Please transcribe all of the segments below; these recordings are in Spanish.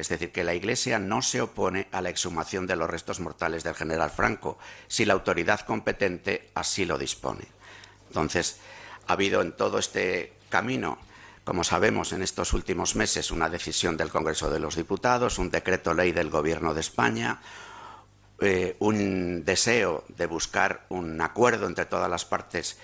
Es decir, que la Iglesia no se opone a la exhumación de los restos mortales del general Franco, si la autoridad competente así lo dispone. Entonces, ha habido en todo este camino, como sabemos, en estos últimos meses, una decisión del Congreso de los Diputados, un decreto ley del Gobierno de España, un deseo de buscar un acuerdo entre todas las partes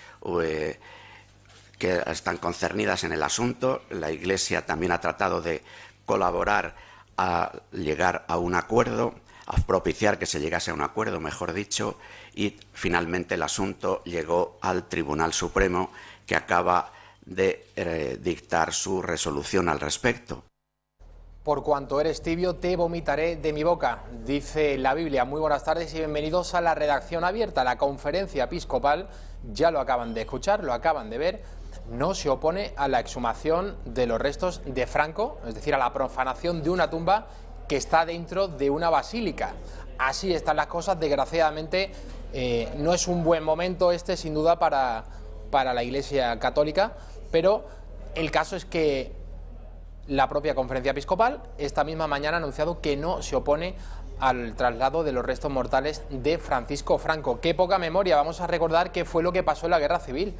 que están concernidas en el asunto. La Iglesia también ha tratado de colaborar a llegar a un acuerdo, a propiciar que se llegase a un acuerdo, mejor dicho, y finalmente el asunto llegó al Tribunal Supremo, que acaba de dictar su resolución al respecto. Por cuanto eres tibio, te vomitaré de mi boca, dice la Biblia. Muy buenas tardes y bienvenidos a la redacción abierta. La conferencia episcopal, ya lo acaban de escuchar, lo acaban de ver, no se opone a la exhumación de los restos de Franco, es decir, a la profanación de una tumba que está dentro de una basílica. Así están las cosas, desgraciadamente no es un buen momento este, sin duda, para la Iglesia Católica, pero el caso es que la propia conferencia episcopal esta misma mañana ha anunciado que no se opone al traslado de los restos mortales de Francisco Franco. Qué poca memoria, vamos a recordar qué fue lo que pasó en la Guerra Civil.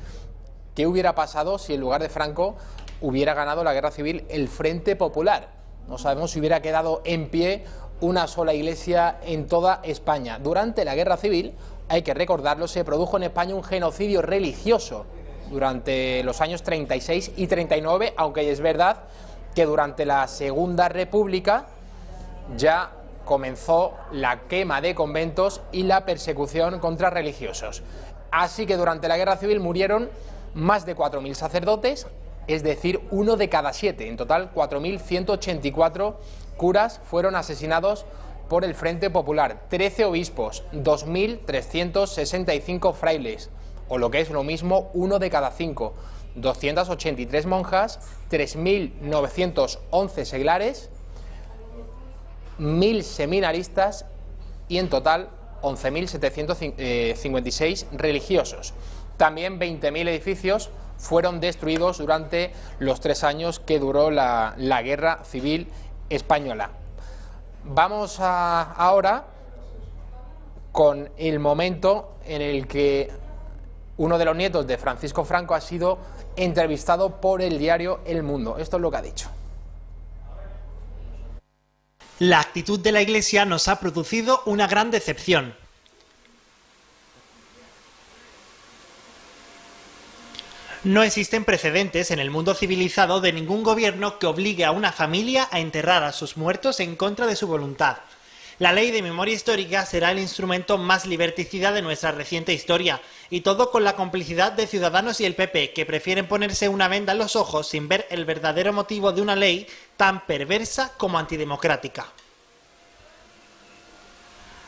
¿Qué hubiera pasado si en lugar de Franco hubiera ganado la Guerra Civil el Frente Popular? No sabemos si hubiera quedado en pie una sola iglesia en toda España. Durante la Guerra Civil, hay que recordarlo, se produjo en España un genocidio religioso durante los años 36 y 39, aunque es verdad que durante la Segunda República ya comenzó la quema de conventos y la persecución contra religiosos. Así que durante la Guerra Civil murieron más de 4.000 sacerdotes, es decir, 1 de cada 7. En total, 4.184 curas fueron asesinados por el Frente Popular, 13 obispos, 2.365 frailes, o lo que es lo mismo, 1 de cada 5. 283 monjas, 3.911 seglares, 1.000 seminaristas y en total 11.756 religiosos. También 20.000 edificios fueron destruidos durante los 3 años que duró la Guerra Civil Española. Vamos ahora con el momento en el que uno de los nietos de Francisco Franco ha sido entrevistado por el diario El Mundo. Esto es lo que ha dicho. La actitud de la Iglesia nos ha producido una gran decepción. No existen precedentes en el mundo civilizado de ningún gobierno que obligue a una familia a enterrar a sus muertos en contra de su voluntad. La ley de memoria histórica será el instrumento más liberticida de nuestra reciente historia, y todo con la complicidad de Ciudadanos y el PP, que prefieren ponerse una venda en los ojos sin ver el verdadero motivo de una ley tan perversa como antidemocrática.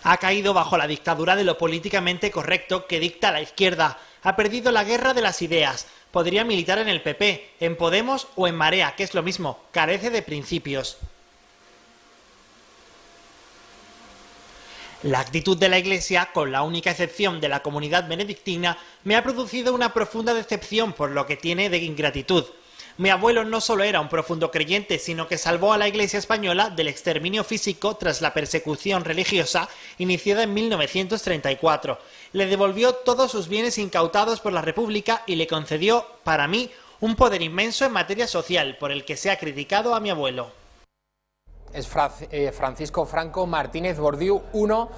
Ha caído bajo la dictadura de lo políticamente correcto que dicta la izquierda. Ha perdido la guerra de las ideas. Podría militar en el PP, en Podemos o en Marea, que es lo mismo, carece de principios. La actitud de la Iglesia, con la única excepción de la comunidad benedictina, me ha producido una profunda decepción por lo que tiene de ingratitud. Mi abuelo no solo era un profundo creyente, sino que salvó a la Iglesia española del exterminio físico tras la persecución religiosa iniciada en 1934. Le devolvió todos sus bienes incautados por la República y le concedió, para mí, un poder inmenso en materia social, por el que se ha criticado a mi abuelo. Es Francisco Franco Martínez Bordiú, uno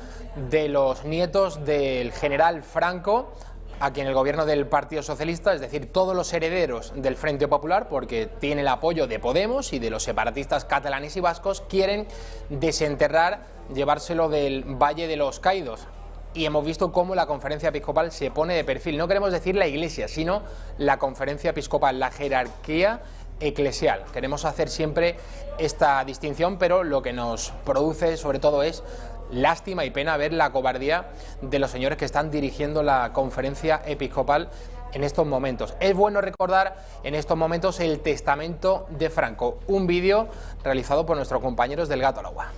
de los nietos del general Franco, a quien el gobierno del Partido Socialista, es decir, todos los herederos del Frente Popular, porque tiene el apoyo de Podemos y de los separatistas catalanes y vascos, quieren desenterrar, llevárselo del Valle de los Caídos. Y hemos visto cómo la conferencia episcopal se pone de perfil. No queremos decir la Iglesia, sino la conferencia episcopal, la jerarquía eclesial. Queremos hacer siempre esta distinción, pero lo que nos produce sobre todo es lástima y pena ver la cobardía de los señores que están dirigiendo la conferencia episcopal en estos momentos. Es bueno recordar en estos momentos el testamento de Franco, un vídeo realizado por nuestros compañeros del Gato al Agua.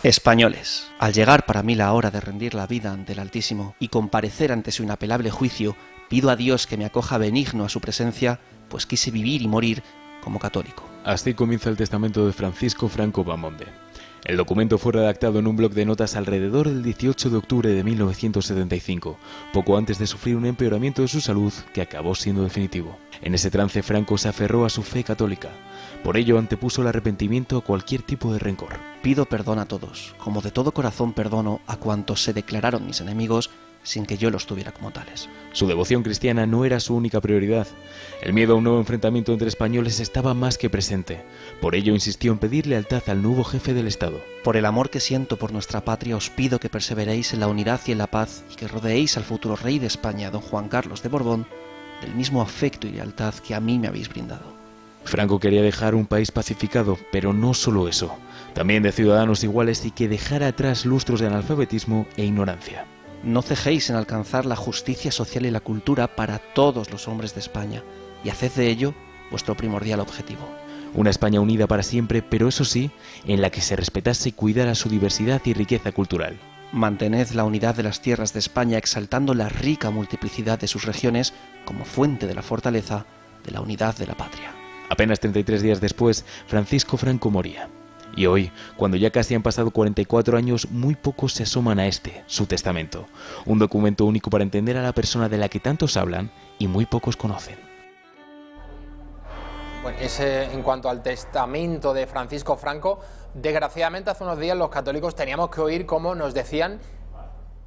Españoles, al llegar para mí la hora de rendir la vida ante el Altísimo y comparecer ante su inapelable juicio, pido a Dios que me acoja benigno a su presencia, pues quise vivir y morir como católico. Así comienza el testamento de Francisco Franco Bahamonde. El documento fue redactado en un bloc de notas alrededor del 18 de octubre de 1975, poco antes de sufrir un empeoramiento de su salud que acabó siendo definitivo. En ese trance Franco se aferró a su fe católica. Por ello antepuso el arrepentimiento a cualquier tipo de rencor. Pido perdón a todos, como de todo corazón perdono a cuantos se declararon mis enemigos sin que yo los tuviera como tales. Su devoción cristiana no era su única prioridad. El miedo a un nuevo enfrentamiento entre españoles estaba más que presente. Por ello insistió en pedir lealtad al nuevo jefe del Estado. Por el amor que siento por nuestra patria os pido que perseveréis en la unidad y en la paz y que rodeéis al futuro rey de España, don Juan Carlos de Borbón, del mismo afecto y lealtad que a mí me habéis brindado. Franco quería dejar un país pacificado, pero no solo eso, también de ciudadanos iguales y que dejara atrás lustros de analfabetismo e ignorancia. No cejéis en alcanzar la justicia social y la cultura para todos los hombres de España, y haced de ello vuestro primordial objetivo. Una España unida para siempre, pero eso sí, en la que se respetase y cuidara su diversidad y riqueza cultural. Mantened la unidad de las tierras de España exaltando la rica multiplicidad de sus regiones como fuente de la fortaleza de la unidad de la patria. Apenas 33 días después, Francisco Franco moría. Y hoy, cuando ya casi han pasado 44 años, muy pocos se asoman a su testamento. Un documento único para entender a la persona de la que tantos hablan y muy pocos conocen. Bueno, en cuanto al testamento de Francisco Franco, desgraciadamente hace unos días los católicos teníamos que oír cómo nos decían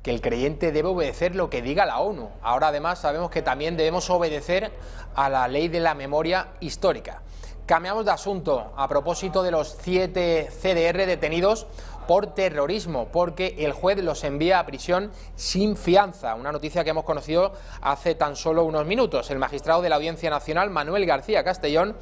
que el creyente debe obedecer lo que diga la ONU. Ahora además sabemos que también debemos obedecer a la ley de la memoria histórica. Cambiamos de asunto a propósito de los 7 CDR detenidos por terrorismo, porque el juez los envía a prisión sin fianza, una noticia que hemos conocido hace tan solo unos minutos. El magistrado de la Audiencia Nacional, Manuel García Castellón,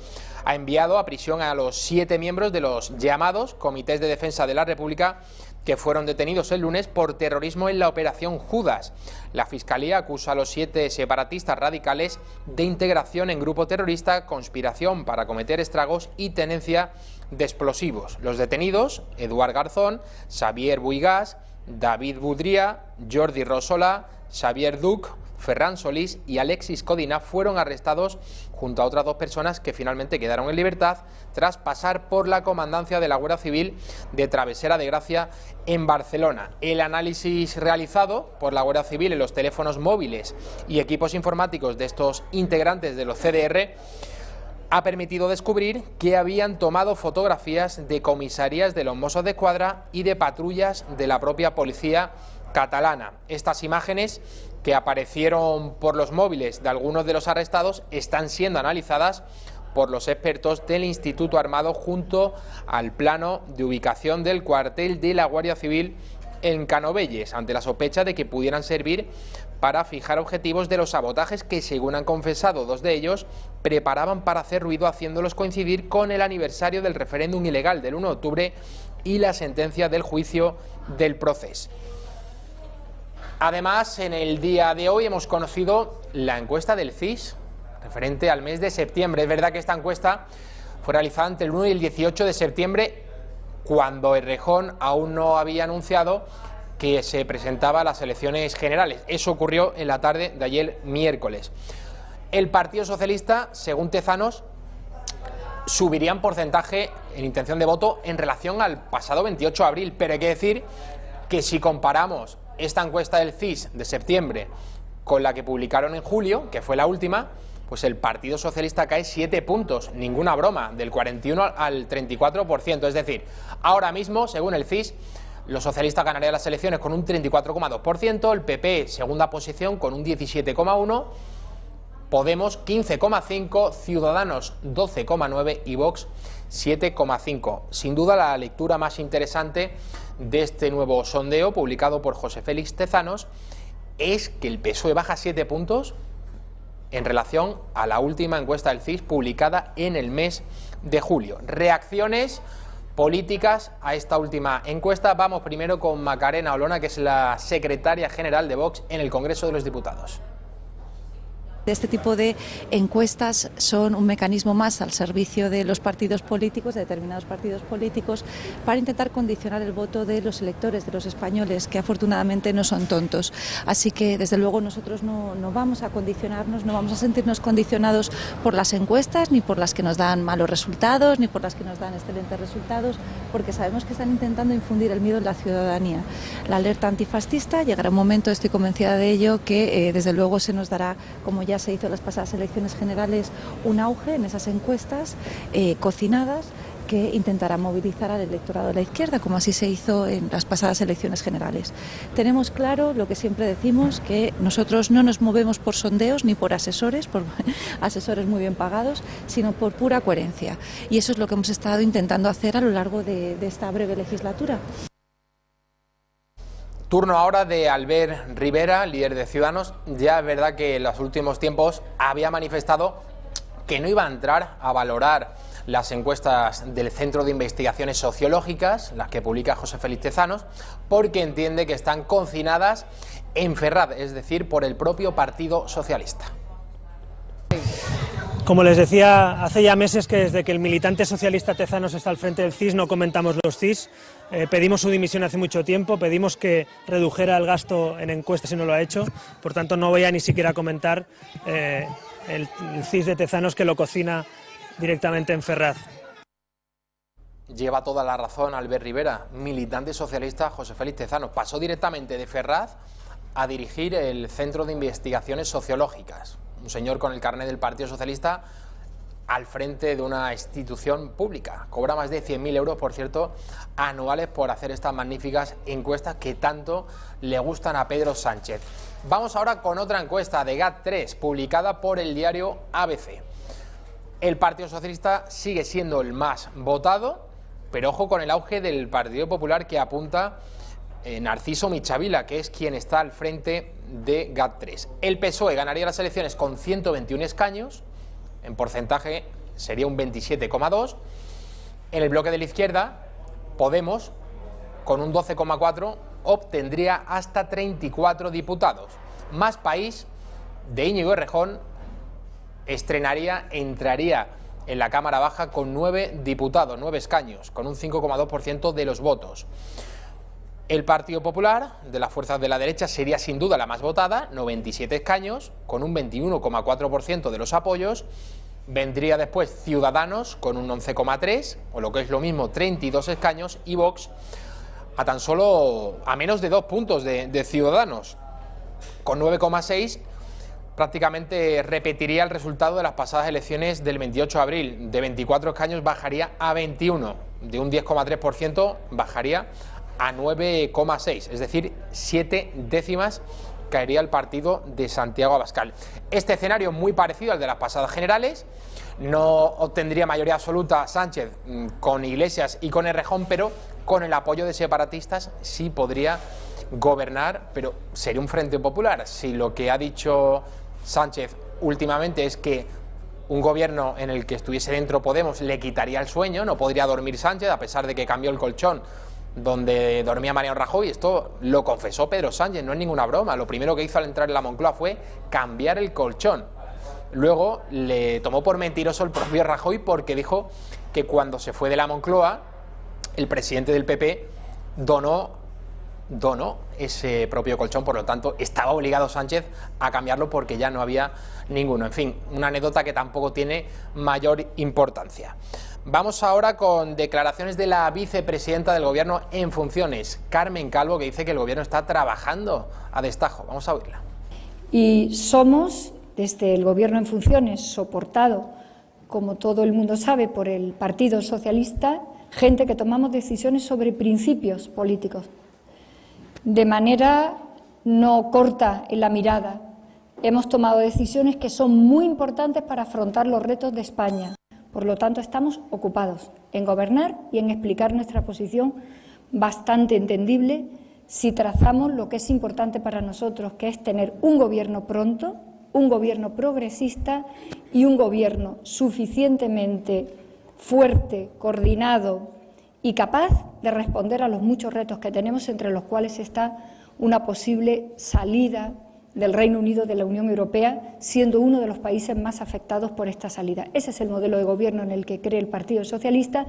ha enviado a prisión a los 7 miembros de los llamados Comités de Defensa de la República que fueron detenidos el lunes por terrorismo en la Operación Judas. La Fiscalía acusa a los 7 separatistas radicales de integración en grupo terrorista, conspiración para cometer estragos y tenencia de explosivos. Los detenidos, Eduard Garzón, Xavier Buigás, David Budría, Jordi Rosola, Xavier Duc, Ferran Solís y Alexis Codina fueron arrestados junto a otras 2 personas que finalmente quedaron en libertad tras pasar por la comandancia de la Guardia Civil de Travesera de Gracia en Barcelona. El análisis realizado por la Guardia Civil en los teléfonos móviles y equipos informáticos de estos integrantes de los CDR ha permitido descubrir que habían tomado fotografías de comisarías de los Mossos d'Esquadra y de patrullas de la propia policía catalana. Estas imágenes, que aparecieron por los móviles de algunos de los arrestados, están siendo analizadas por los expertos del Instituto Armado junto al plano de ubicación del cuartel de la Guardia Civil en Canovelles, ante la sospecha de que pudieran servir para fijar objetivos de los sabotajes que, según han confesado 2 de ellos, preparaban para hacer ruido, haciéndolos coincidir con el aniversario del referéndum ilegal del 1 de octubre y la sentencia del juicio del Procés. Además, en el día de hoy hemos conocido la encuesta del CIS referente al mes de septiembre. Es verdad que esta encuesta fue realizada entre el 1 y el 18 de septiembre, cuando Errejón aún no había anunciado que se presentaba a las elecciones generales. Eso ocurrió en la tarde de ayer miércoles. El Partido Socialista, según Tezanos, subiría en porcentaje en intención de voto en relación al pasado 28 de abril, pero hay que decir que si comparamos esta encuesta del CIS de septiembre con la que publicaron en julio, que fue la última, pues el Partido Socialista cae 7 puntos, ninguna broma, del 41 al 34%. Es decir, ahora mismo, según el CIS, los socialistas ganarían las elecciones con un 34,2%, el PP segunda posición con un 17,1%, Podemos 15,5%, Ciudadanos 12,9% y Vox 7,5%. Sin duda la lectura más interesante de este nuevo sondeo publicado por José Félix Tezanos es que el PSOE baja 7 puntos en relación a la última encuesta del CIS publicada en el mes de julio. Reacciones políticas a esta última encuesta. Vamos primero con Macarena Olona, que es la secretaria general de Vox en el Congreso de los Diputados. Este tipo de encuestas son un mecanismo más al servicio de los partidos políticos, de determinados partidos políticos, para intentar condicionar el voto de los electores, de los españoles, que afortunadamente no son tontos. Así que, desde luego, nosotros no vamos a condicionarnos, no vamos a sentirnos condicionados por las encuestas, ni por las que nos dan malos resultados, ni por las que nos dan excelentes resultados, porque sabemos que están intentando infundir el miedo en la ciudadanía. La alerta antifascista llegará un momento, estoy convencida de ello, que desde luego se nos dará, como ya se hizo en las pasadas elecciones generales, un auge en esas encuestas cocinadas que intentará movilizar al electorado de la izquierda, como así se hizo en las pasadas elecciones generales. Tenemos claro lo que siempre decimos, que nosotros no nos movemos por sondeos ni por asesores muy bien pagados, sino por pura coherencia. Y eso es lo que hemos estado intentando hacer a lo largo de esta breve legislatura. Turno ahora de Albert Rivera, líder de Ciudadanos. Ya es verdad que en los últimos tiempos había manifestado que no iba a entrar a valorar las encuestas del Centro de Investigaciones Sociológicas, las que publica José Félix Tezanos, porque entiende que están cocinadas en Ferraz, es decir, por el propio Partido Socialista. Como les decía, hace ya meses que desde que el militante socialista Tezanos está al frente del CIS no comentamos los CIS. Pedimos su dimisión hace mucho tiempo, pedimos que redujera el gasto en encuestas y no lo ha hecho. Por tanto, no voy a ni siquiera comentar el CIS de Tezanos, que lo cocina directamente en Ferraz. Lleva toda la razón Albert Rivera, militante socialista José Félix Tezanos. Pasó directamente de Ferraz a dirigir el Centro de Investigaciones Sociológicas. Un señor con el carnet del Partido Socialista al frente de una institución pública. Cobra más de 100.000 euros, por cierto, anuales por hacer estas magníficas encuestas que tanto le gustan a Pedro Sánchez. Vamos ahora con otra encuesta de GAT3, publicada por el diario ABC. El Partido Socialista sigue siendo el más votado, pero ojo con el auge del Partido Popular, que apunta Narciso Michavila, que es quien está al frente de GAT3. El PSOE ganaría las elecciones con 121 escaños, en porcentaje sería un 27,2. En el bloque de la izquierda, Podemos, con un 12,4, obtendría hasta 34 diputados. Más País, de Íñigo Errejón, entraría en la Cámara Baja con 9 diputados, 9 escaños, con un 5,2% de los votos. El Partido Popular, de las fuerzas de la derecha, sería sin duda la más votada, 97 escaños, con un 21,4% de los apoyos. Vendría después Ciudadanos, con un 11,3%, o lo que es lo mismo, 32 escaños, y Vox a menos de 2 puntos de Ciudadanos, con 9,6%. Prácticamente repetiría el resultado de las pasadas elecciones del 28 de abril. De 24 escaños bajaría a 21, de un 10,3% bajaría a 9,6, es decir, 7 décimas caería el partido de Santiago Abascal. Este escenario muy parecido al de las pasadas generales. No obtendría mayoría absoluta Sánchez con Iglesias y con Errejón, pero con el apoyo de separatistas sí podría gobernar, pero sería un frente popular. Si lo que ha dicho Sánchez últimamente es que un gobierno en el que estuviese dentro Podemos le quitaría el sueño, no podría dormir Sánchez, a pesar de que cambió el colchón donde dormía Mariano Rajoy. Esto lo confesó Pedro Sánchez, no es ninguna broma. Lo primero que hizo al entrar en la Moncloa fue cambiar el colchón. Luego le tomó por mentiroso el propio Rajoy, porque dijo que cuando se fue de la Moncloa, el presidente del PP donó ese propio colchón. Por lo tanto, estaba obligado Sánchez a cambiarlo porque ya no había ninguno. En fin, una anécdota que tampoco tiene mayor importancia. Vamos ahora con declaraciones de la vicepresidenta del Gobierno en funciones, Carmen Calvo, que dice que el Gobierno está trabajando a destajo. Vamos a oírla. Y somos, desde el Gobierno en funciones, soportado, como todo el mundo sabe, por el Partido Socialista, gente que tomamos decisiones sobre principios políticos, de manera no corta en la mirada. Hemos tomado decisiones que son muy importantes para afrontar los retos de España. Por lo tanto, estamos ocupados en gobernar y en explicar nuestra posición, bastante entendible si trazamos lo que es importante para nosotros, que es tener un gobierno pronto, un gobierno progresista y un gobierno suficientemente fuerte, coordinado y capaz de responder a los muchos retos que tenemos, entre los cuales está una posible salida del Reino Unido de la Unión Europea, siendo uno de los países más afectados por esta salida. Ese es el modelo de gobierno en el que cree el Partido Socialista.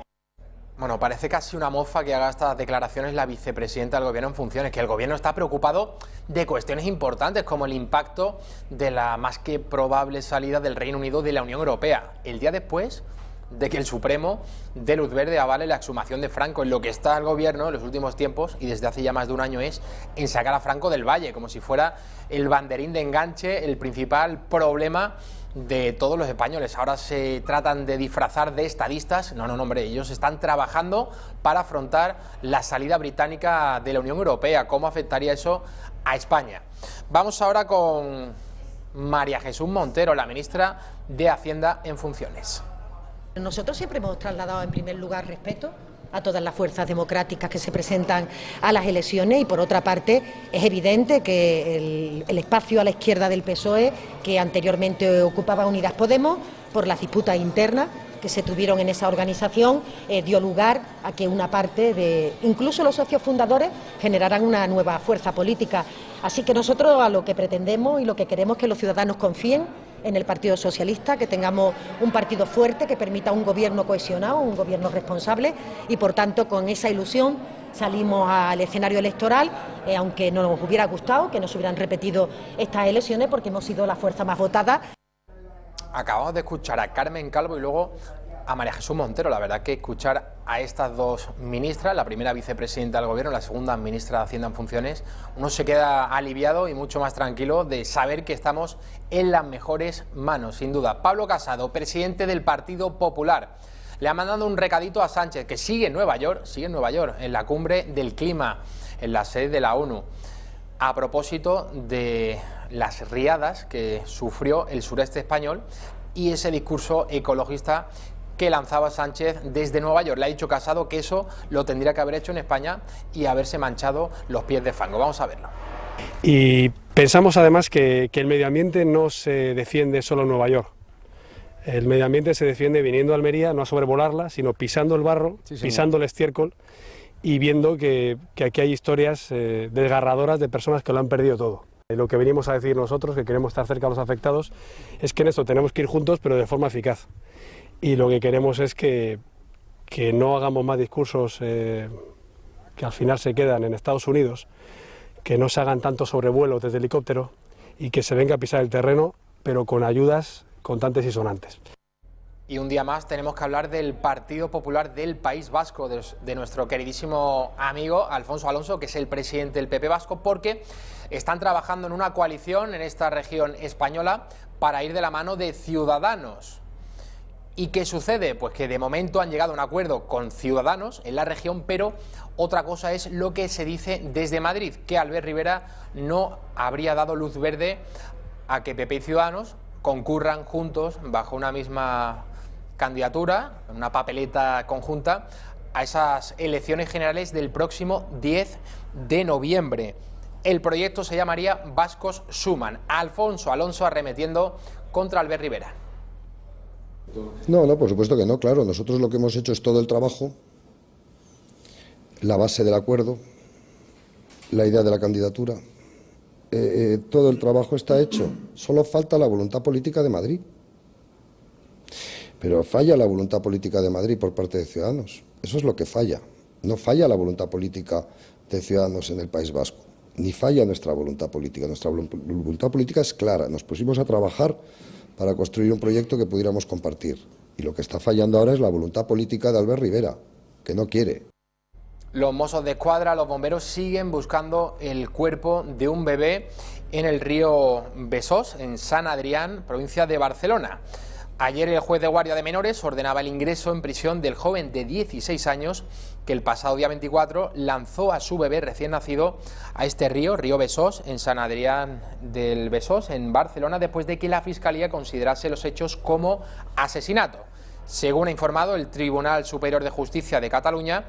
Bueno, parece casi una mofa que haga estas declaraciones la vicepresidenta del Gobierno en funciones, que el Gobierno está preocupado de cuestiones importantes como el impacto de la más que probable salida del Reino Unido de la Unión Europea, el día después de que el Supremo dé luz verde avale la exhumación de Franco. En lo que está el Gobierno en los últimos tiempos, y desde hace ya más de un año, es en sacar a Franco del Valle, como si fuera el banderín de enganche, el principal problema de todos los españoles. Ahora se tratan de disfrazar de estadistas. No, hombre, ellos están trabajando para afrontar la salida británica de la Unión Europea. ¿Cómo afectaría eso a España? Vamos ahora con María Jesús Montero, la ministra de Hacienda en funciones. Nosotros siempre hemos trasladado en primer lugar respeto a todas las fuerzas democráticas que se presentan a las elecciones, y por otra parte es evidente que el espacio a la izquierda del PSOE, que anteriormente ocupaba Unidas Podemos, por las disputas internas que se tuvieron en esa organización, dio lugar a que una parte de, incluso los socios fundadores, generaran una nueva fuerza política. Así que nosotros a lo que pretendemos y lo que queremos es que los ciudadanos confíen en el Partido Socialista, que tengamos un partido fuerte que permita un gobierno cohesionado, un gobierno responsable, y por tanto con esa ilusión salimos al escenario electoral, aunque no nos hubiera gustado que nos hubieran repetido estas elecciones, porque hemos sido la fuerza más votada. Acabamos de escuchar a Carmen Calvo y luego a María Jesús Montero. La verdad que escuchar a estas dos ministras, la primera vicepresidenta del Gobierno, la segunda ministra de Hacienda en funciones, uno se queda aliviado y mucho más tranquilo de saber que estamos en las mejores manos, sin duda. Pablo Casado, presidente del Partido Popular, le ha mandado un recadito a Sánchez, que sigue en Nueva York, en la cumbre del clima, en la sede de la ONU, a propósito de las riadas que sufrió el sureste español y ese discurso ecologista que lanzaba Sánchez desde Nueva York. Le ha dicho Casado que eso lo tendría que haber hecho en España y haberse manchado los pies de fango. Vamos a verlo. Y pensamos además que el medio ambiente no se defiende solo en Nueva York. El medio ambiente se defiende viniendo a Almería, no a sobrevolarla, sino pisando el barro, pisando el estiércol y viendo que aquí hay historias desgarradoras de personas que lo han perdido todo. Lo que venimos a decir nosotros, que queremos estar cerca de los afectados, es que en esto tenemos que ir juntos, pero de forma eficaz. Y lo que queremos es que no hagamos más discursos que al final se quedan en Estados Unidos, que no se hagan tantos sobrevuelos desde helicóptero y que se venga a pisar el terreno, pero con ayudas contantes y sonantes. Y un día más tenemos que hablar del Partido Popular del País Vasco, de nuestro queridísimo amigo Alfonso Alonso, que es el presidente del PP vasco, porque están trabajando en una coalición en esta región española para ir de la mano de Ciudadanos. ¿Y qué sucede? Pues que de momento han llegado a un acuerdo con Ciudadanos en la región, pero otra cosa es lo que se dice desde Madrid, que Albert Rivera no habría dado luz verde a que PP y Ciudadanos concurran juntos bajo una misma candidatura, una papeleta conjunta, a esas elecciones generales del próximo 10 de noviembre. El proyecto se llamaría Vascos Suman. Alfonso Alonso arremetiendo contra Albert Rivera. No, por supuesto que no, claro. Nosotros lo que hemos hecho es todo el trabajo, la base del acuerdo, la idea de la candidatura. Todo el trabajo está hecho. Solo falta la voluntad política de Madrid. Pero falla la voluntad política de Madrid por parte de Ciudadanos. Eso es lo que falla. No falla la voluntad política de Ciudadanos en el País Vasco. Ni falla nuestra voluntad política. Nuestra voluntad política es clara. Nos pusimos a trabajar para construir un proyecto que pudiéramos compartir. Y lo que está fallando ahora es la voluntad política de Albert Rivera, que no quiere. Los Mossos de Escuadra, los bomberos siguen buscando el cuerpo de un bebé en el río Besós, en Sant Adrián, provincia de Barcelona. Ayer el juez de guardia de menores ordenaba el ingreso en prisión del joven de 16 años que el pasado día 24 lanzó a su bebé recién nacido a este río Besós, en Sant Adrián del Besós, en Barcelona, después de que la Fiscalía considerase los hechos como asesinato. Según ha informado el Tribunal Superior de Justicia de Cataluña,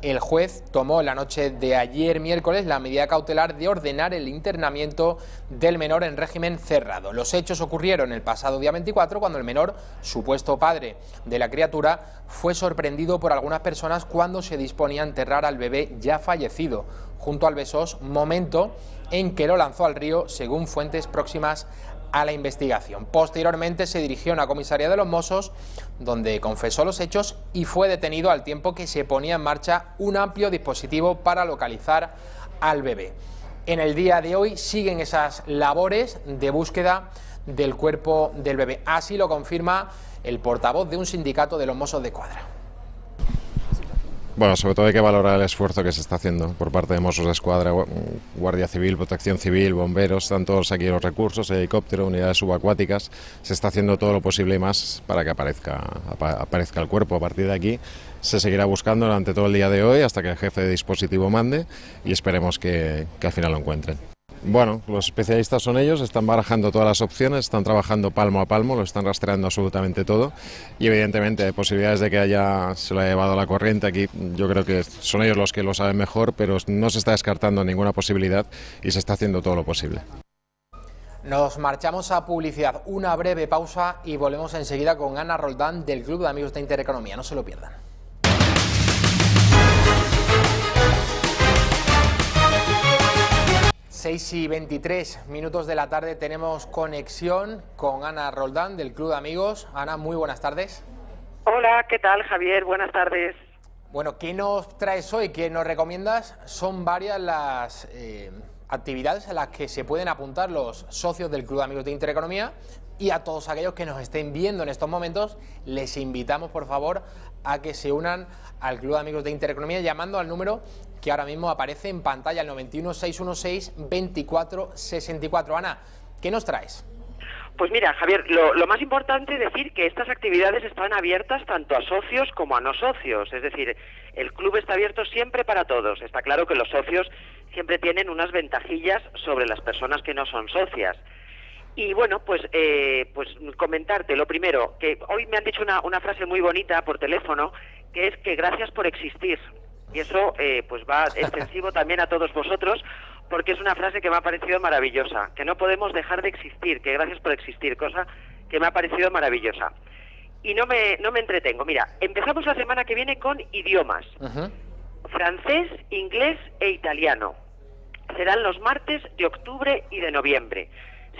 el juez tomó la noche de ayer miércoles la medida cautelar de ordenar el internamiento del menor en régimen cerrado. Los hechos ocurrieron el pasado día 24 cuando el menor, supuesto padre de la criatura, fue sorprendido por algunas personas cuando se disponía a enterrar al bebé ya fallecido. junto al Besós, momento en que lo lanzó al río, según fuentes próximas a la investigación. Posteriormente se dirigió a una comisaría de los Mossos, donde confesó los hechos y fue detenido al tiempo que se ponía en marcha un amplio dispositivo para localizar al bebé. En el día de hoy siguen esas labores de búsqueda del cuerpo del bebé. Así lo confirma el portavoz de un sindicato de los Mossos de Escuadra. Bueno, sobre todo hay que valorar el esfuerzo que se está haciendo por parte de Mossos de Escuadra, Guardia Civil, Protección Civil, bomberos, están todos aquí los recursos, helicópteros, unidades subacuáticas, se está haciendo todo lo posible y más para que aparezca el cuerpo. A partir de aquí se seguirá buscando durante todo el día de hoy hasta que el jefe de dispositivo mande y esperemos que al final lo encuentren. Bueno, los especialistas son ellos, están barajando todas las opciones, están trabajando palmo a palmo, lo están rastreando absolutamente todo y evidentemente hay posibilidades de que se lo haya llevado la corriente. Aquí yo creo que son ellos los que lo saben mejor, pero no se está descartando ninguna posibilidad y se está haciendo todo lo posible. Nos marchamos a publicidad, una breve pausa y volvemos enseguida con Ana Roldán del Club de Amigos de Intereconomía, no se lo pierdan. 6:23 de la tarde tenemos conexión con Ana Roldán del Club de Amigos. Ana, muy buenas tardes. Hola, ¿qué tal, Javier? Buenas tardes. Bueno, ¿qué nos traes hoy? ¿Qué nos recomiendas? Son varias las actividades a las que se pueden apuntar los socios del Club de Amigos de Intereconomía y a todos aquellos que nos estén viendo en estos momentos les invitamos, por favor, a que se unan al Club de Amigos de Intereconomía llamando al número que ahora mismo aparece en pantalla, el 91 616 24 64. Ana, ¿qué nos traes? Pues mira, Javier, lo más importante es decir que estas actividades están abiertas tanto a socios como a no socios, es decir, el club está abierto siempre para todos. Está claro que los socios siempre tienen unas ventajillas sobre las personas que no son socias. Y bueno, pues comentarte lo primero, que hoy me han dicho una frase muy bonita por teléfono, que es que gracias por existir. Y eso pues va extensivo también a todos vosotros, porque es una frase que me ha parecido maravillosa, que no podemos dejar de existir, que gracias por existir, cosa que me ha parecido maravillosa. Y no me entretengo. Mira, empezamos la semana que viene con idiomas. Francés, inglés e italiano. Serán los martes de octubre y de noviembre.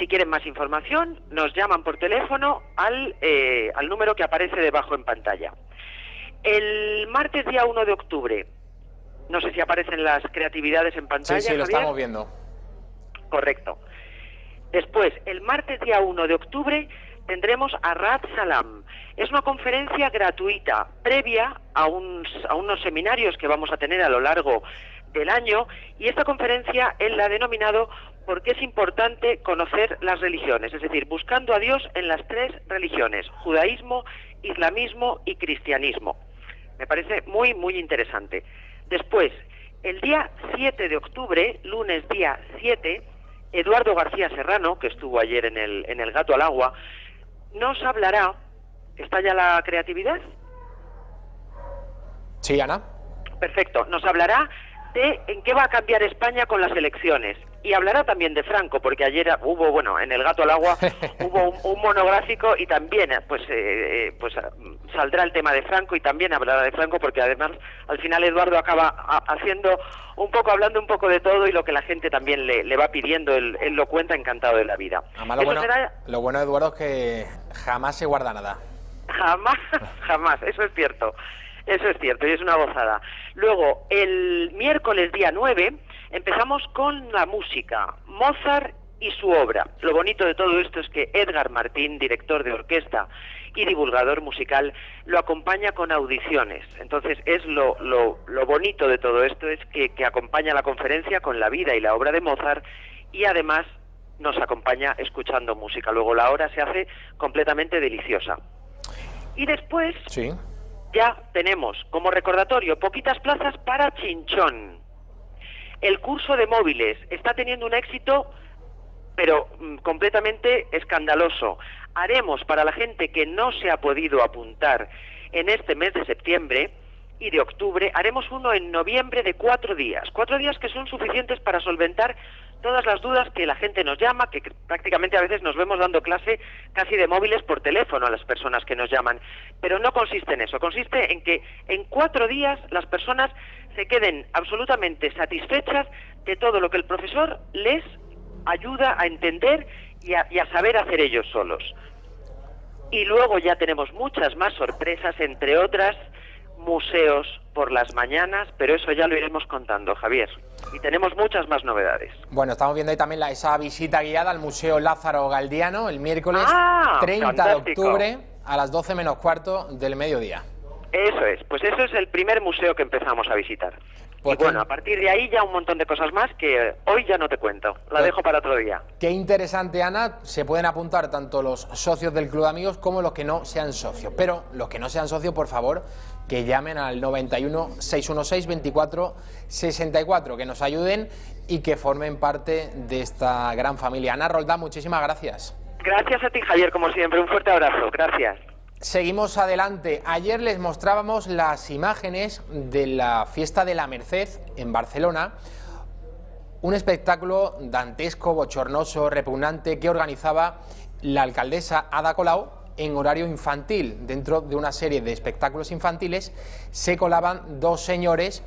Si quieren más información, nos llaman por teléfono al número que aparece debajo en pantalla. El martes día 1 de octubre, no sé si aparecen las creatividades en pantalla. Sí, lo Javier. estamos viendo. Correcto. Después, el martes día 1 de octubre, tendremos a Rat Salam. Es una conferencia gratuita, previa a unos seminarios que vamos a tener a lo largo del año, y esta conferencia él la ha denominado porque es importante conocer las religiones, es decir, buscando a Dios en las tres religiones, judaísmo, islamismo y cristianismo. Me parece muy, muy interesante. Después, el día 7 de octubre, lunes día 7, Eduardo García Serrano, que estuvo ayer en el Gato al Agua, nos hablará. ¿Está ya la creatividad? Sí, Ana. Perfecto. Nos hablará de en qué va a cambiar España con las elecciones. Y hablará también de Franco, porque ayer hubo, bueno, en el Gato al Agua hubo un monográfico y también pues saldrá el tema de Franco y también hablará de Franco, porque además al final Eduardo acaba hablando un poco de todo y lo que la gente también le va pidiendo, él lo cuenta encantado de la vida. Además, lo bueno de Eduardo es que jamás se guarda nada. Jamás, eso es cierto. Eso es cierto y es una gozada. Luego, el miércoles día 9, empezamos con la música, Mozart y su obra. Lo bonito de todo esto es que Edgar Martín, director de orquesta y divulgador musical, lo acompaña con audiciones. Entonces, es lo bonito de todo esto es que acompaña la conferencia con la vida y la obra de Mozart y además nos acompaña escuchando música. Luego la hora se hace completamente deliciosa. Y después... Sí. Ya tenemos, como recordatorio, poquitas plazas para Chinchón. El curso de móviles está teniendo un éxito, pero completamente escandaloso. Haremos, para la gente que no se ha podido apuntar en este mes de septiembre y de octubre, haremos uno en noviembre de 4 días. 4 días que son suficientes para solventar todas las dudas que la gente nos llama, que prácticamente a veces nos vemos dando clase casi de móviles por teléfono a las personas que nos llaman. Pero no consiste en eso, consiste en que en 4 días las personas se queden absolutamente satisfechas de todo lo que el profesor les ayuda a entender y a saber hacer ellos solos. Y luego ya tenemos muchas más sorpresas, entre otras, museos por las mañanas, pero eso ya lo iremos contando, Javier. Y tenemos muchas más novedades. Bueno, estamos viendo ahí también esa visita guiada al Museo Lázaro Galdiano el miércoles 30 fantástico. de octubre a las 12 menos cuarto del mediodía. Eso es, pues eso es el primer museo que empezamos a visitar. Pues y bueno, a partir de ahí ya un montón de cosas más que hoy ya no te cuento, la dejo para otro día. Qué interesante, Ana, se pueden apuntar tanto los socios del Club de Amigos como los que no sean socios, pero los que no sean socios, por favor, que llamen al 91 616 24 64, que nos ayuden y que formen parte de esta gran familia. Ana Roldán, muchísimas gracias. Gracias a ti, Javier, como siempre, un fuerte abrazo, gracias. Seguimos adelante. Ayer les mostrábamos las imágenes de la fiesta de la Merced en Barcelona, un espectáculo dantesco, bochornoso, repugnante que organizaba la alcaldesa Ada Colau en horario infantil. Dentro de una serie de espectáculos infantiles se colaban 2 señores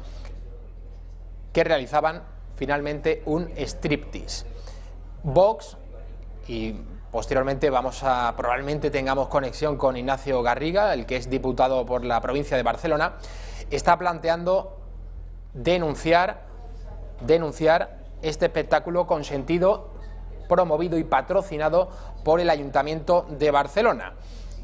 que realizaban finalmente un striptease. Vox y posteriormente probablemente tengamos conexión con Ignacio Garriga, el que es diputado por la provincia de Barcelona, está planteando denunciar este espectáculo consentido, promovido y patrocinado por el Ayuntamiento de Barcelona.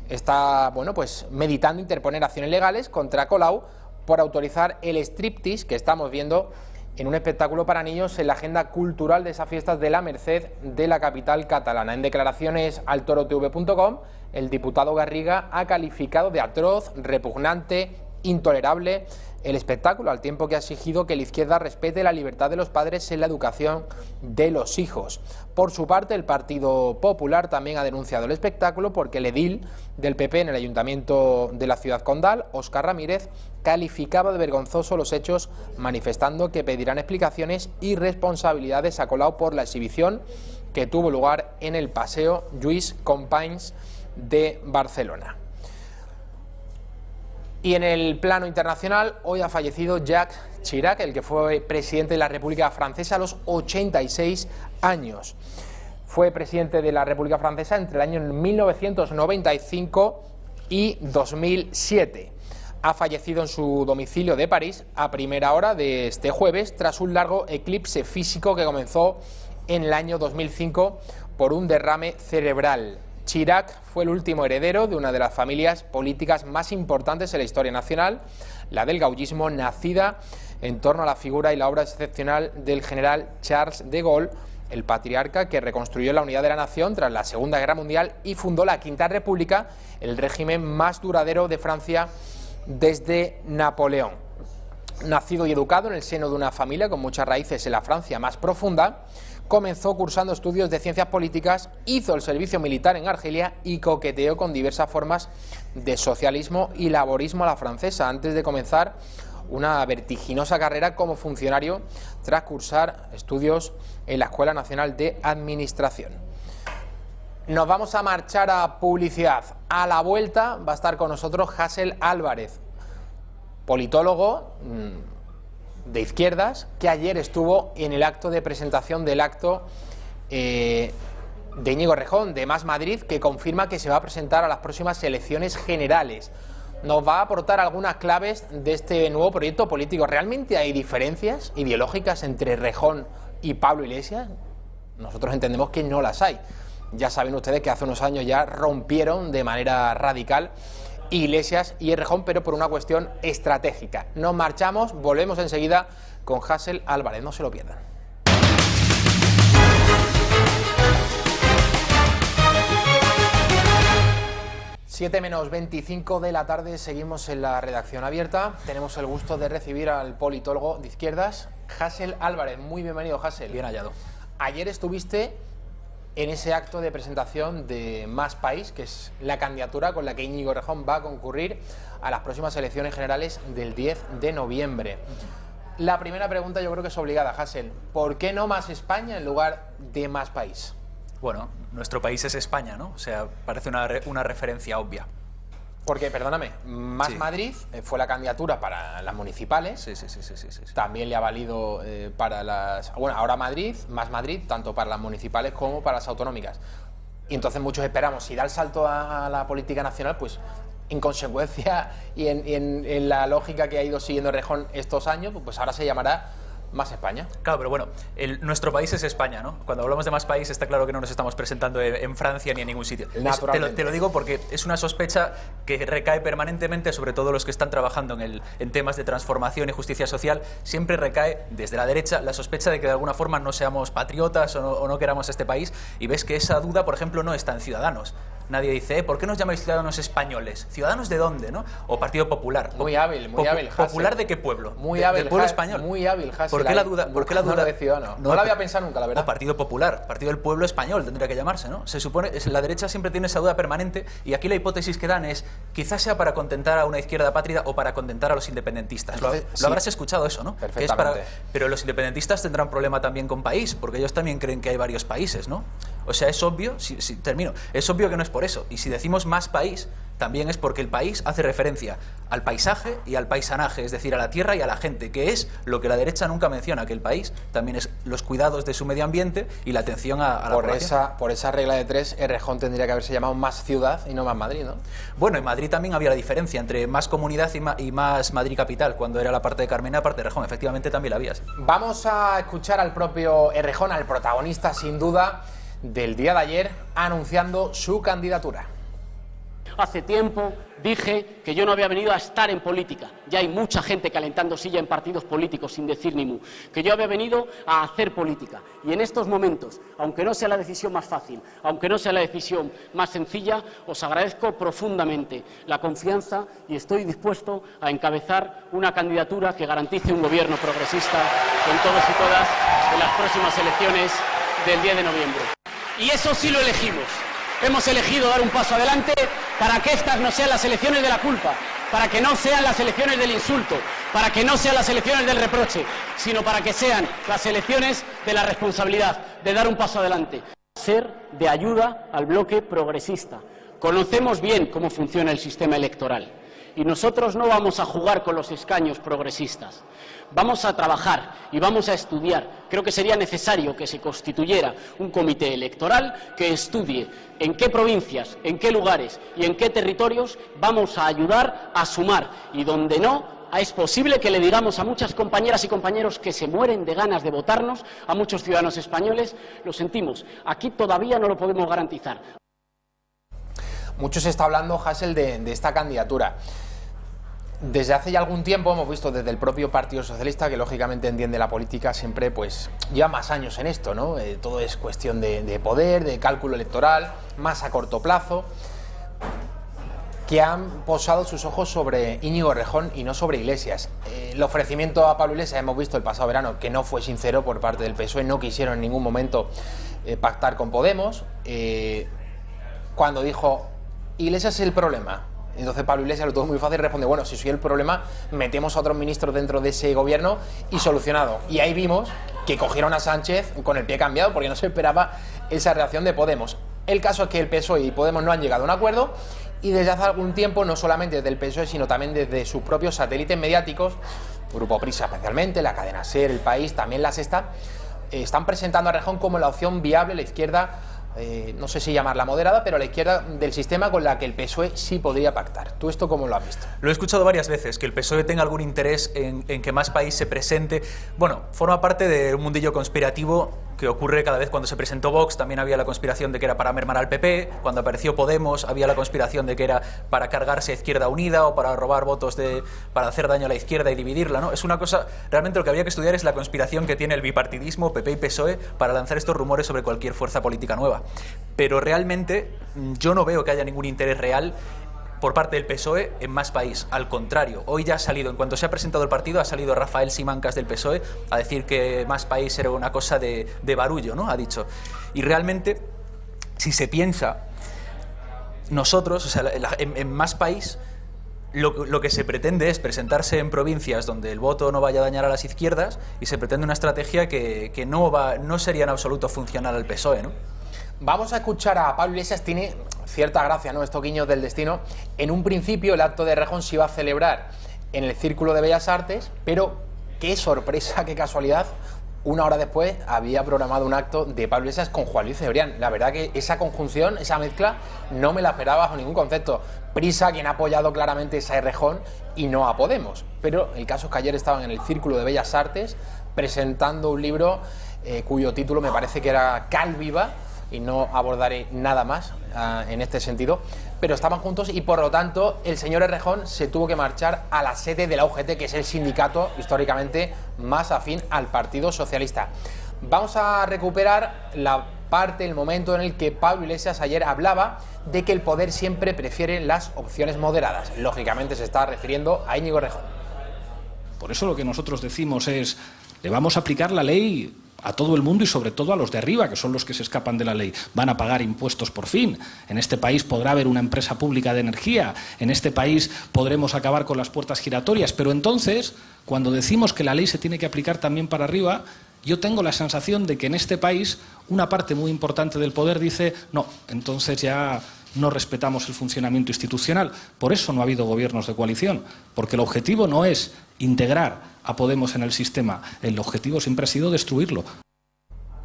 Está, bueno, pues meditando interponer acciones legales contra Colau por autorizar el striptease que estamos viendo en un espectáculo para niños en la agenda cultural de esas fiestas de la Merced de la capital catalana. En declaraciones al torotv.com, el diputado Garriga ha calificado de atroz, repugnante, intolerable el espectáculo, al tiempo que ha exigido que la izquierda respete la libertad de los padres en la educación de los hijos. Por su parte, el Partido Popular también ha denunciado el espectáculo porque el edil del PP en el Ayuntamiento de la ciudad condal, Óscar Ramírez, calificaba de vergonzoso los hechos, manifestando que pedirán explicaciones y responsabilidades a Colau por la exhibición que tuvo lugar en el Paseo Lluís Companys de Barcelona. Y en el plano internacional, hoy ha fallecido Jacques Chirac, el que fue presidente de la República Francesa a los 86 años. Fue presidente de la República Francesa entre el año 1995 y 2007. Ha fallecido en su domicilio de París a primera hora de este jueves tras un largo eclipse físico que comenzó en el año 2005 por un derrame cerebral. Chirac fue el último heredero de una de las familias políticas más importantes en la historia nacional, la del gaullismo, nacida en torno a la figura y la obra excepcional del general Charles de Gaulle, el patriarca que reconstruyó la unidad de la nación tras la Segunda Guerra Mundial y fundó la Quinta República, el régimen más duradero de Francia desde Napoleón. Nacido y educado en el seno de una familia con muchas raíces en la Francia más profunda, comenzó cursando estudios de ciencias políticas, hizo el servicio militar en Argelia y coqueteó con diversas formas de socialismo y laborismo a la francesa antes de comenzar una vertiginosa carrera como funcionario tras cursar estudios en la Escuela Nacional de Administración. Nos vamos a marchar a publicidad. A la vuelta va a estar con nosotros Hasél Álvarez, politólogo de izquierdas, que ayer estuvo en el acto de presentación del acto de Íñigo Errejón, de Más Madrid, que confirma que se va a presentar a las próximas elecciones generales. Nos va a aportar algunas claves de este nuevo proyecto político. ¿Realmente hay diferencias ideológicas entre Errejón y Pablo Iglesias? Nosotros entendemos que no las hay. Ya saben ustedes que hace unos años ya rompieron de manera radical Iglesias y Errejón, pero por una cuestión estratégica. Nos marchamos, volvemos enseguida con Hasél Álvarez, no se lo pierdan. 7:25 de la tarde, seguimos en la redacción abierta. Tenemos el gusto de recibir al politólogo de izquierdas, Hasél Álvarez. Muy bienvenido, Hasél. Bien hallado. Ayer estuviste en ese acto de presentación de Más País, que es la candidatura con la que Íñigo Errejón va a concurrir a las próximas elecciones generales del 10 de noviembre. La primera pregunta yo creo que es obligada, Hasél. ¿Por qué no más España en lugar de más país? Bueno, nuestro país es España, ¿no? O sea, parece una referencia obvia. Porque, perdóname, Más Madrid fue la candidatura para las municipales. Sí. También le ha valido para las... Bueno, ahora Más Madrid, tanto para las municipales como para las autonómicas. Y entonces muchos esperamos, si da el salto a la política nacional, pues en consecuencia y en la lógica que ha ido siguiendo Errejón estos años, pues ahora se llamará Más España. Claro, pero bueno, nuestro país es España, ¿no? Cuando hablamos de más país está claro que no nos estamos presentando en Francia ni en ningún sitio. Te lo digo porque es una sospecha que recae permanentemente sobre todo los que están trabajando en temas de transformación y justicia social. Siempre recae desde la derecha la sospecha de que de alguna forma no seamos patriotas o no queramos este país, y ves que esa duda, por ejemplo, no está en Ciudadanos. Nadie dice, ¿por qué nos llamáis Ciudadanos españoles? ¿Ciudadanos de dónde, no? O Partido Popular. Muy hábil, Hasél. ¿Popular de qué pueblo? Muy hábil, del pueblo español. Muy hábil, Hasél. ¿Por qué la duda de Ciudadanos? No la había pensado nunca, la verdad. O Partido Popular, Partido del Pueblo Español tendría que llamarse, ¿no? Se supone, la derecha siempre tiene esa duda permanente, y aquí la hipótesis que dan es, quizás sea para contentar a una izquierda pátrida o para contentar a los independentistas. Entonces, lo habrás escuchado eso, ¿no? Perfectamente. Pero los independentistas tendrán problema también con país, porque ellos también creen que hay varios países, ¿no? O sea, es obvio, termino, es obvio que no es por eso. Y si decimos más país, también es porque el país hace referencia al paisaje y al paisanaje, es decir, a la tierra y a la gente, que es lo que la derecha nunca menciona, que el país también es los cuidados de su medio ambiente y la atención a la población. Por esa regla de tres, Errejón tendría que haberse llamado Más Ciudad y no Más Madrid, ¿no? Bueno, en Madrid también había la diferencia entre Más Comunidad y Más Madrid Capital, cuando era la parte de Carmena, parte de Errejón, efectivamente también la había. Vamos a escuchar al propio Errejón, al protagonista sin duda del día de ayer, anunciando su candidatura. Hace tiempo dije que yo no había venido a estar en política. Ya hay mucha gente calentando silla en partidos políticos sin decir ni mu. Que yo había venido a hacer política. Y en estos momentos, aunque no sea la decisión más fácil, aunque no sea la decisión más sencilla, os agradezco profundamente la confianza y estoy dispuesto a encabezar una candidatura que garantice un gobierno progresista con todos y todas en las próximas elecciones del 10 de noviembre. Y eso sí lo elegimos. Hemos elegido dar un paso adelante para que estas no sean las elecciones de la culpa, para que no sean las elecciones del insulto, para que no sean las elecciones del reproche, sino para que sean las elecciones de la responsabilidad, de dar un paso adelante. Ser de ayuda al bloque progresista. Conocemos bien cómo funciona el sistema electoral y nosotros no vamos a jugar con los escaños progresistas. Vamos a trabajar y vamos a estudiar. Creo que sería necesario que se constituyera un comité electoral que estudie en qué provincias, en qué lugares y en qué territorios vamos a ayudar a sumar, y donde no, es posible que le digamos a muchas compañeras y compañeros que se mueren de ganas de votarnos, a muchos ciudadanos españoles, lo sentimos, aquí todavía no lo podemos garantizar. Mucho se está hablando, Hasél, de esta candidatura. Desde hace ya algún tiempo hemos visto desde el propio Partido Socialista, que lógicamente entiende la política siempre, pues ya más años en esto, ¿no? Todo es cuestión de poder, de cálculo electoral, más a corto plazo, que han posado sus ojos sobre Íñigo Errejón y no sobre Iglesias. El ofrecimiento a Pablo Iglesias hemos visto el pasado verano que no fue sincero por parte del PSOE, no quisieron en ningún momento pactar con Podemos. Cuando dijo Iglesias es el problema, entonces Pablo Iglesias lo tuvo muy fácil y responde, bueno, si soy el problema, metemos a otros ministros dentro de ese gobierno y solucionado. Y ahí vimos que cogieron a Sánchez con el pie cambiado porque no se esperaba esa reacción de Podemos. El caso es que el PSOE y Podemos no han llegado a un acuerdo, y desde hace algún tiempo, no solamente desde el PSOE, sino también desde sus propios satélites mediáticos, Grupo Prisa especialmente, la cadena SER, El País, también La Sexta, están presentando a Errejón como la opción viable, la izquierda, no sé si llamarla moderada, pero la izquierda del sistema con la que el PSOE sí podría pactar. ¿Tú esto cómo lo has visto? Lo he escuchado varias veces, que el PSOE tenga algún interés en que Más País se presente. Bueno, forma parte de un mundillo conspirativo que ocurre cada vez. Cuando se presentó Vox también había la conspiración de que era para mermar al PP, cuando apareció Podemos había la conspiración de que era para cargarse a Izquierda Unida o para robar votos, para hacer daño a la izquierda y dividirla, ¿no? Es una cosa, realmente lo que había que estudiar es la conspiración que tiene el bipartidismo, PP y PSOE, para lanzar estos rumores sobre cualquier fuerza política nueva. Pero realmente yo no veo que haya ningún interés real por parte del PSOE en Más País. Al contrario, hoy ya ha salido, en cuanto se ha presentado el partido, ha salido Rafael Simancas del PSOE a decir que Más País era una cosa de barullo, ¿no? Ha dicho. Y realmente, si se piensa, nosotros, o sea, en Más País, Lo que se pretende es presentarse en provincias donde el voto no vaya a dañar a las izquierdas, y se pretende una estrategia que no sería en absoluto funcional al PSOE, ¿no? Vamos a escuchar a Pablo Iglesias. Tiene cierta gracia, ¿no?, estos guiños del destino. En un principio el acto de Rejón se iba a celebrar en el Círculo de Bellas Artes, pero qué sorpresa, qué casualidad, una hora después había programado un acto de Pablo Iglesias con Juan Luis Cebrián. La verdad que esa conjunción, esa mezcla, no me la esperaba bajo ningún concepto. Prisa, quien ha apoyado claramente esa Errejón, y no a Podemos. Pero el caso es que ayer estaban en el Círculo de Bellas Artes presentando un libro cuyo título me parece que era Cal Viva, y no abordaré nada más en este sentido, pero estaban juntos y por lo tanto el señor Errejón se tuvo que marchar a la sede de la UGT, que es el sindicato históricamente más afín al Partido Socialista. Vamos a recuperar la parte, el momento en el que Pablo Iglesias ayer hablaba de que el poder siempre prefiere las opciones moderadas. Lógicamente se está refiriendo a Íñigo Errejón. Por eso lo que nosotros decimos es, le vamos a aplicar la ley a todo el mundo y sobre todo a los de arriba, que son los que se escapan de la ley. Van a pagar impuestos por fin. En este país podrá haber una empresa pública de energía. En este país podremos acabar con las puertas giratorias. Pero entonces, cuando decimos que la ley se tiene que aplicar también para arriba, yo tengo la sensación de que en este país una parte muy importante del poder dice, no, entonces ya no respetamos el funcionamiento institucional. Por eso no ha habido gobiernos de coalición, porque el objetivo no es integrar a Podemos en el sistema, el objetivo siempre ha sido destruirlo.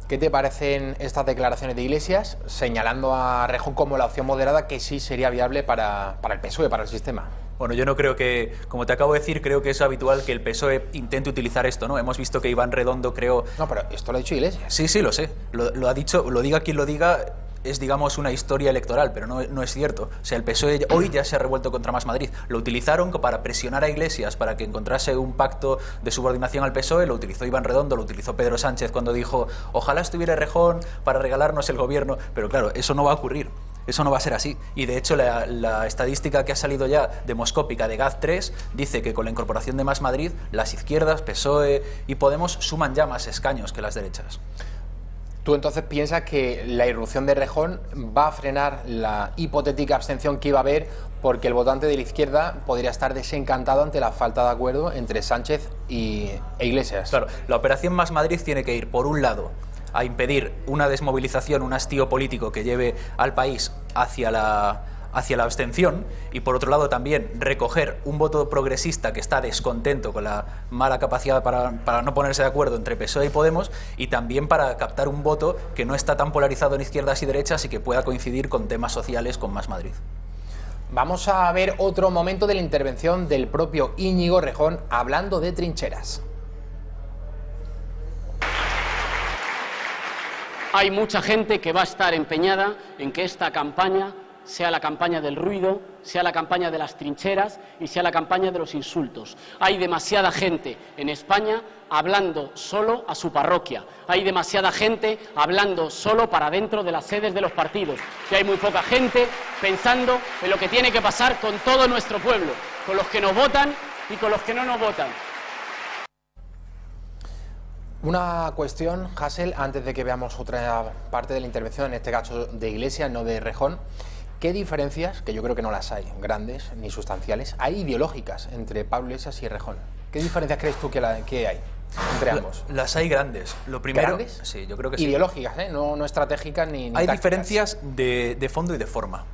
¿Qué te parecen estas declaraciones de Iglesias señalando a Errejón como la opción moderada que sí sería viable para el PSOE, para el sistema? Bueno, yo no creo que, como te acabo de decir, creo que es habitual que el PSOE intente utilizar esto, ¿no? Hemos visto que Iván Redondo creó... No, pero esto lo ha dicho Iglesias. Sí, sí, lo sé. Lo ha dicho, lo diga quien lo diga, es, digamos, una historia electoral, pero no es cierto. O sea, el PSOE hoy ya se ha revuelto contra Más Madrid. Lo utilizaron para presionar a Iglesias para que encontrase un pacto de subordinación al PSOE, lo utilizó Iván Redondo, lo utilizó Pedro Sánchez cuando dijo, ojalá estuviera Errejón para regalarnos el gobierno, pero claro, eso no va a ocurrir. Eso no va a ser así. Y de hecho la estadística que ha salido ya demoscópica de GAD3 dice que con la incorporación de Más Madrid, las izquierdas, PSOE y Podemos suman ya más escaños que las derechas. ¿Tú entonces piensas que la irrupción de Errejón va a frenar la hipotética abstención que iba a haber, porque el votante de la izquierda podría estar desencantado ante la falta de acuerdo entre Sánchez e Iglesias? Claro, la operación Más Madrid tiene que ir, por un lado, a impedir una desmovilización, un hastío político que lleve al país hacia la abstención, y por otro lado también recoger un voto progresista que está descontento con la mala capacidad para no ponerse de acuerdo entre PSOE y Podemos, y también para captar un voto que no está tan polarizado en izquierdas y derechas y que pueda coincidir con temas sociales con Más Madrid. Vamos a ver otro momento de la intervención del propio Íñigo Errejón hablando de trincheras. Hay mucha gente que va a estar empeñada en que esta campaña sea la campaña del ruido, sea la campaña de las trincheras y sea la campaña de los insultos. Hay demasiada gente en España hablando solo a su parroquia. Hay demasiada gente hablando solo para dentro de las sedes de los partidos. Y hay muy poca gente pensando en lo que tiene que pasar con todo nuestro pueblo, con los que nos votan y con los que no nos votan. Una cuestión, Hasél, antes de que veamos otra parte de la intervención, en este caso de Iglesias, no de Errejón. ¿Qué diferencias, que yo creo que no las hay, grandes ni sustanciales, hay ideológicas entre Pablo Iglesias y Errejón? ¿Qué diferencias crees tú que hay entre ambos? Las hay grandes. Lo primero, ¿Grandes? Sí, yo creo que sí. Ideológicas, no estratégicas ni hay tácticas. Diferencias de fondo y de forma.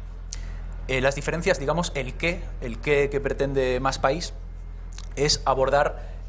Las diferencias, digamos, el qué que pretende Más País es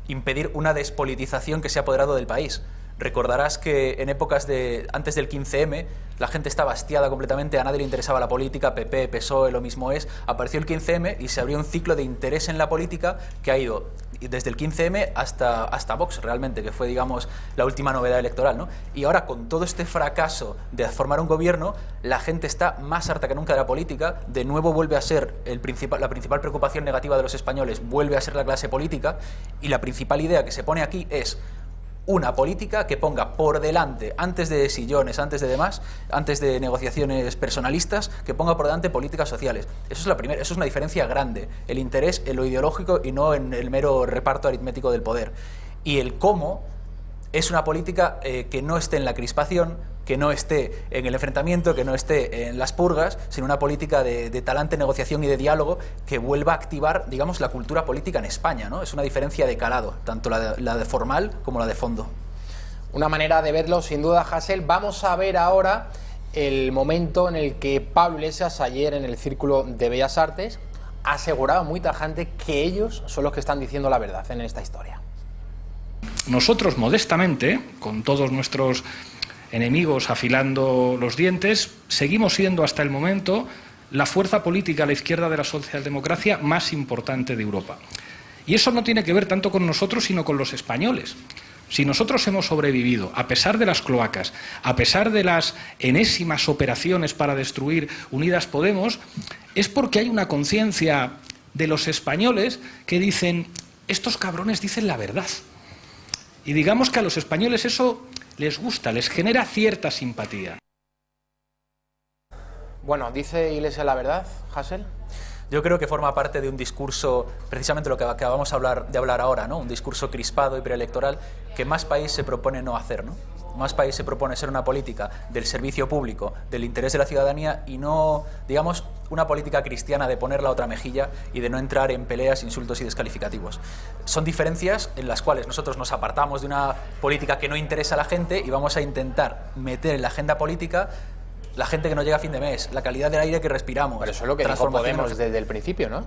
impedir una despolitización que se ha apoderado del país. Recordarás que en épocas antes del 15M la gente estaba hastiada completamente, a nadie le interesaba la política, PP, PSOE, lo mismo es. Apareció el 15M y se abrió un ciclo de interés en la política que ha ido desde el 15M hasta Vox, realmente, que fue, digamos, la última novedad electoral, ¿no? Y ahora, con todo este fracaso de formar un gobierno, la gente está más harta que nunca de la política. De nuevo vuelve a ser la principal preocupación negativa de los españoles, vuelve a ser la clase política, y la principal idea que se pone aquí es una política que ponga por delante, antes de sillones, antes de demás, antes de negociaciones personalistas, que ponga por delante políticas sociales. Eso es la primera, eso es una diferencia grande. El interés en lo ideológico y no en el mero reparto aritmético del poder. Y el cómo es una política que no esté en la crispación, que no esté en el enfrentamiento, que no esté en las purgas, sino una política de talante, negociación y de diálogo que vuelva a activar, digamos, la cultura política en España, ¿no? Es una diferencia de calado, tanto la de formal como la de fondo. Una manera de verlo, sin duda, Hasél. Vamos a ver ahora el momento en el que Pablo Iglesias, ayer en el Círculo de Bellas Artes, aseguraba muy tajante que ellos son los que están diciendo la verdad en esta historia. Nosotros, modestamente, con todos nuestros enemigos afilando los dientes, seguimos siendo hasta el momento la fuerza política a la izquierda de la socialdemocracia más importante de Europa. Y eso no tiene que ver tanto con nosotros, sino con los españoles. Si nosotros hemos sobrevivido, a pesar de las cloacas, a pesar de las enésimas operaciones para destruir Unidas Podemos, es porque hay una conciencia de los españoles que dicen, estos cabrones dicen la verdad. Y digamos que a los españoles eso les gusta, les genera cierta simpatía. Bueno, ¿dice Iglesias la verdad, Hasél? Yo creo que forma parte de un discurso, precisamente lo que acabamos de hablar ahora, ¿no? Un discurso crispado y preelectoral que Más País se propone no hacer, ¿no? Más País se propone ser una política del servicio público, del interés de la ciudadanía y no, digamos, una política cristiana de poner la otra mejilla y de no entrar en peleas, insultos y descalificativos. Son diferencias en las cuales nosotros nos apartamos de una política que no interesa a la gente y vamos a intentar meter en la agenda política la gente que no llega a fin de mes, la calidad del aire que respiramos. Pero eso es lo que dijo Podemos desde el principio, ¿no?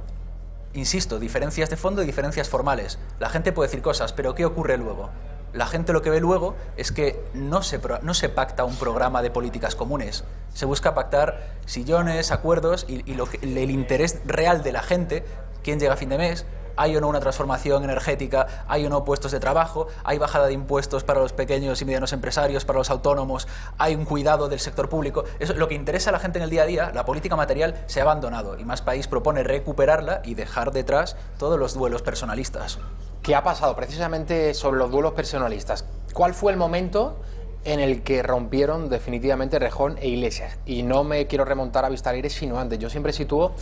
Insisto, diferencias de fondo y diferencias formales. La gente puede decir cosas, pero ¿qué ocurre luego? La gente lo que ve luego es que no se pacta un programa de políticas comunes. Se busca pactar sillones, acuerdos y el interés real de la gente, quién llega a fin de mes, hay o no una transformación energética, hay o no puestos de trabajo, hay bajada de impuestos para los pequeños y medianos empresarios, para los autónomos, hay un cuidado del sector público. Eso, lo que interesa a la gente en el día a día, la política material, se ha abandonado y Más País propone recuperarla y dejar detrás todos los duelos personalistas. ¿Qué ha pasado precisamente sobre los duelos personalistas? ¿Cuál fue el momento en el que rompieron definitivamente Rejón e Iglesias? Y no me quiero remontar a Vista Alegre, sino antes. Yo siempre sitúo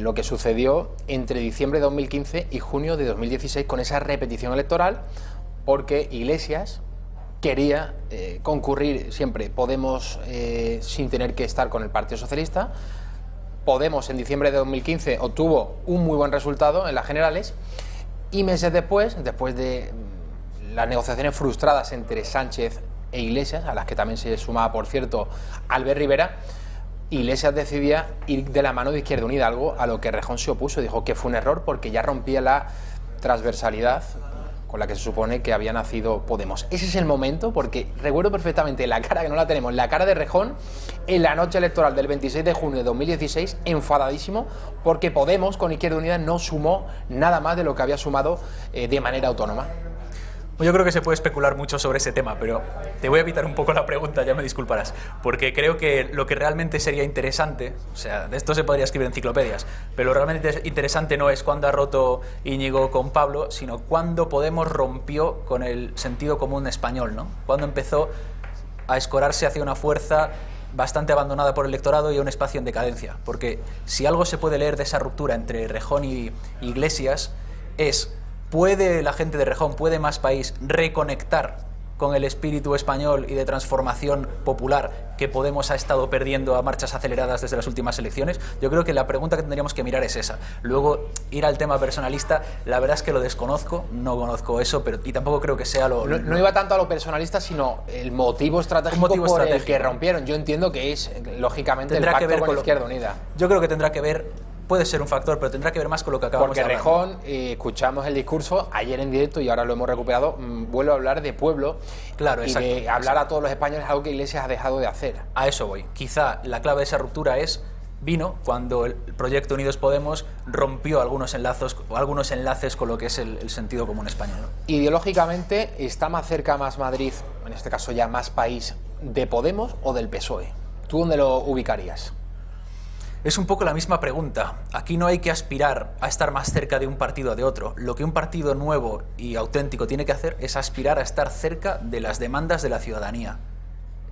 lo que sucedió entre diciembre de 2015 y junio de 2016 con esa repetición electoral, porque Iglesias quería concurrir siempre Podemos sin tener que estar con el Partido Socialista. Podemos en diciembre de 2015 obtuvo un muy buen resultado en las generales y meses después de las negociaciones frustradas entre Sánchez e Iglesias, a las que también se sumaba, por cierto, Albert Rivera, Iglesias decidía ir de la mano de Izquierda Unida, algo a lo que Rejón se opuso. Dijo que fue un error porque ya rompía la transversalidad con la que se supone que había nacido Podemos. Ese es el momento, porque recuerdo perfectamente la cara, que no la tenemos, la cara de Rejón en la noche electoral del 26 de junio de 2016, enfadadísimo, porque Podemos con Izquierda Unida no sumó nada más de lo que había sumado de manera autónoma. Yo creo que se puede especular mucho sobre ese tema, pero te voy a evitar un poco la pregunta, ya me disculparás, porque creo que lo que realmente sería interesante, o sea, de esto se podría escribir enciclopedias, pero lo realmente interesante no es cuándo ha roto Íñigo con Pablo, sino cuándo Podemos rompió con el sentido común español, ¿no? Cuándo empezó a escorarse hacia una fuerza bastante abandonada por el electorado y a un espacio en decadencia, porque si algo se puede leer de esa ruptura entre Rejón y Iglesias es: ¿puede la gente de Rejón, puede Más País reconectar con el espíritu español y de transformación popular que Podemos ha estado perdiendo a marchas aceleradas desde las últimas elecciones? Yo creo que la pregunta que tendríamos que mirar es esa. Luego, ir al tema personalista, la verdad es que lo desconozco, no conozco eso, pero y tampoco creo que sea No iba tanto a lo personalista, sino el motivo estratégico por el que rompieron. Yo entiendo que es, lógicamente, el pacto con la Izquierda Unida. Yo creo que tendrá que ver... Puede ser un factor, pero tendrá que ver más con lo que acabamos de hablar. Porque Rejón, escuchamos el discurso ayer en directo y ahora lo hemos recuperado, vuelve a hablar de pueblo, claro, y de hablar a todos los españoles, algo que Iglesias ha dejado de hacer. A eso voy. Quizá la clave de esa ruptura vino cuando el proyecto Unidos Podemos rompió algunos enlaces con lo que es el sentido común español. Ideológicamente, ¿está más cerca Más Madrid, en este caso ya Más País, de Podemos o del PSOE? ¿Tú dónde lo ubicarías? Es un poco la misma pregunta. Aquí no hay que aspirar a estar más cerca de un partido o de otro. Lo que un partido nuevo y auténtico tiene que hacer es aspirar a estar cerca de las demandas de la ciudadanía.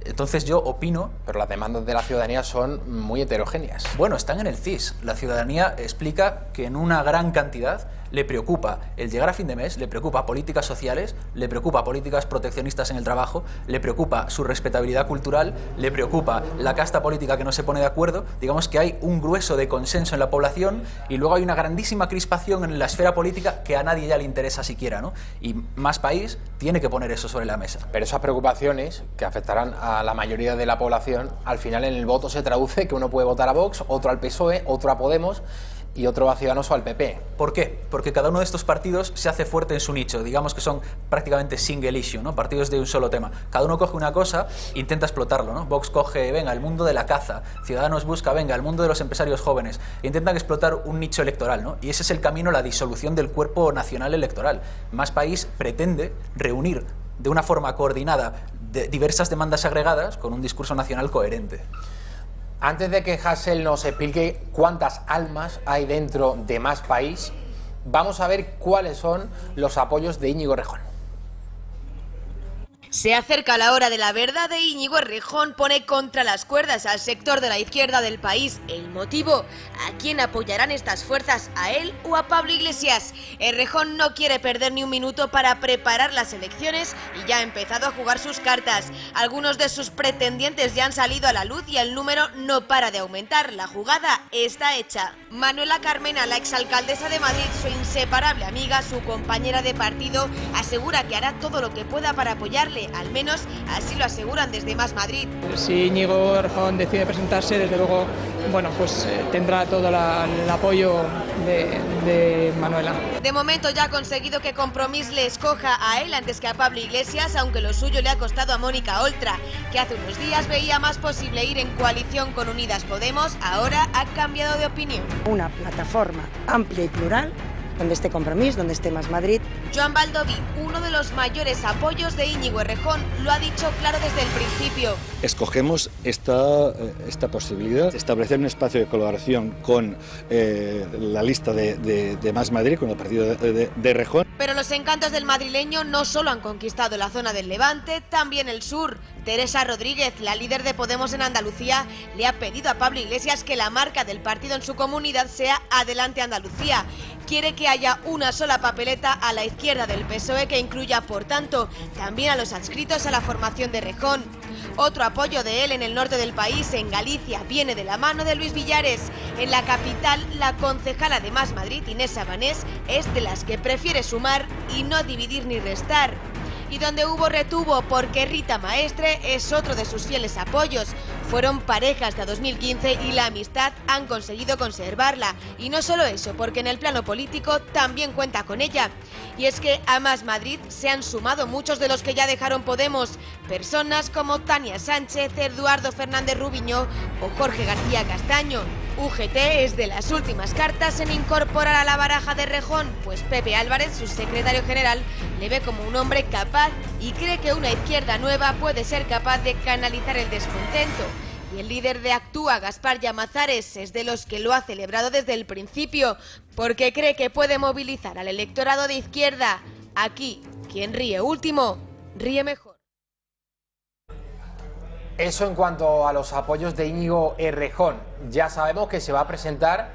Entonces yo opino... Pero las demandas de la ciudadanía son muy heterogéneas. Bueno, están en el CIS. La ciudadanía explica que en una gran cantidad le preocupa el llegar a fin de mes, le preocupa políticas sociales, le preocupa políticas proteccionistas en el trabajo, le preocupa su respetabilidad cultural, le preocupa la casta política que no se pone de acuerdo. Digamos que hay un grueso de consenso en la población y luego hay una grandísima crispación en la esfera política que a nadie ya le interesa siquiera, ¿no? Y Más País tiene que poner eso sobre la mesa. Pero esas preocupaciones que afectarán a la mayoría de la población, al final en el voto se traduce que uno puede votar a Vox, otro al PSOE, otro a Podemos y otro a Ciudadanos o al PP. ¿Por qué? Porque cada uno de estos partidos se hace fuerte en su nicho. Digamos que son prácticamente single issue, ¿no? Partidos de un solo tema. Cada uno coge una cosa e intenta explotarlo, ¿no? Vox coge, venga, el mundo de la caza. Ciudadanos busca, venga, el mundo de los empresarios jóvenes. E intentan explotar un nicho electoral, ¿no? Y ese es el camino a la disolución del cuerpo nacional electoral. Más País pretende reunir de una forma coordinada diversas demandas agregadas con un discurso nacional coherente. Antes de que Hasél nos explique cuántas almas hay dentro de Más País, vamos a ver cuáles son los apoyos de Íñigo Errejón. Se acerca la hora de la verdad e Íñigo Errejón pone contra las cuerdas al sector de la izquierda del país. ¿El motivo? ¿A quién apoyarán estas fuerzas? ¿A él o a Pablo Iglesias? Errejón no quiere perder ni un minuto para preparar las elecciones y ya ha empezado a jugar sus cartas. Algunos de sus pretendientes ya han salido a la luz y el número no para de aumentar. La jugada está hecha. Manuela Carmena, la exalcaldesa de Madrid, su inseparable amiga, su compañera de partido, asegura que hará todo lo que pueda para apoyarle. Al menos así lo aseguran desde Más Madrid. Si Íñigo Errejón decide presentarse, desde luego, bueno, pues tendrá todo el apoyo de Manuela. De momento ya ha conseguido que Compromís le escoja a él antes que a Pablo Iglesias, aunque lo suyo le ha costado a Mónica Oltra, que hace unos días veía más posible ir en coalición con Unidas Podemos, ahora ha cambiado de opinión. Una plataforma amplia y plural, donde esté Compromís, donde esté Más Madrid. Joan Baldoví, uno de los mayores apoyos de Íñigo Errejón, lo ha dicho claro desde el principio. Escogemos esta posibilidad de establecer un espacio de colaboración con la lista de Más Madrid, con el partido de Errejón. Pero los encantos del madrileño no solo han conquistado la zona del Levante, también el sur. Teresa Rodríguez, la líder de Podemos en Andalucía, le ha pedido a Pablo Iglesias que la marca del partido en su comunidad sea Adelante Andalucía. Quiere que haya una sola papeleta a la izquierda del PSOE que incluya, por tanto, también a los adscritos a la formación de Errejón. Otro apoyo de él en el norte del país, en Galicia, viene de la mano de Luis Villares. En la capital, la concejala de Más Madrid, Inés Sabanés, es de las que prefiere sumar y no dividir ni restar. Y donde hubo retuvo, porque Rita Maestre es otro de sus fieles apoyos. Fueron pareja hasta 2015 y la amistad han conseguido conservarla. Y no solo eso, porque en el plano político también cuenta con ella. Y es que a Más Madrid se han sumado muchos de los que ya dejaron Podemos. Personas como Tania Sánchez, Eduardo Fernández Rubiño o Jorge García Castaño. UGT es de las últimas cartas en incorporar a la baraja de Errejón, pues Pepe Álvarez, su secretario general, le ve como un hombre capaz y cree que una izquierda nueva puede ser capaz de canalizar el descontento. Y el líder de Actúa, Gaspar Llamazares, es de los que lo ha celebrado desde el principio, porque cree que puede movilizar al electorado de izquierda. Aquí, quien ríe último, ríe mejor. Eso en cuanto a los apoyos de Íñigo Errejón. Ya sabemos que se va a presentar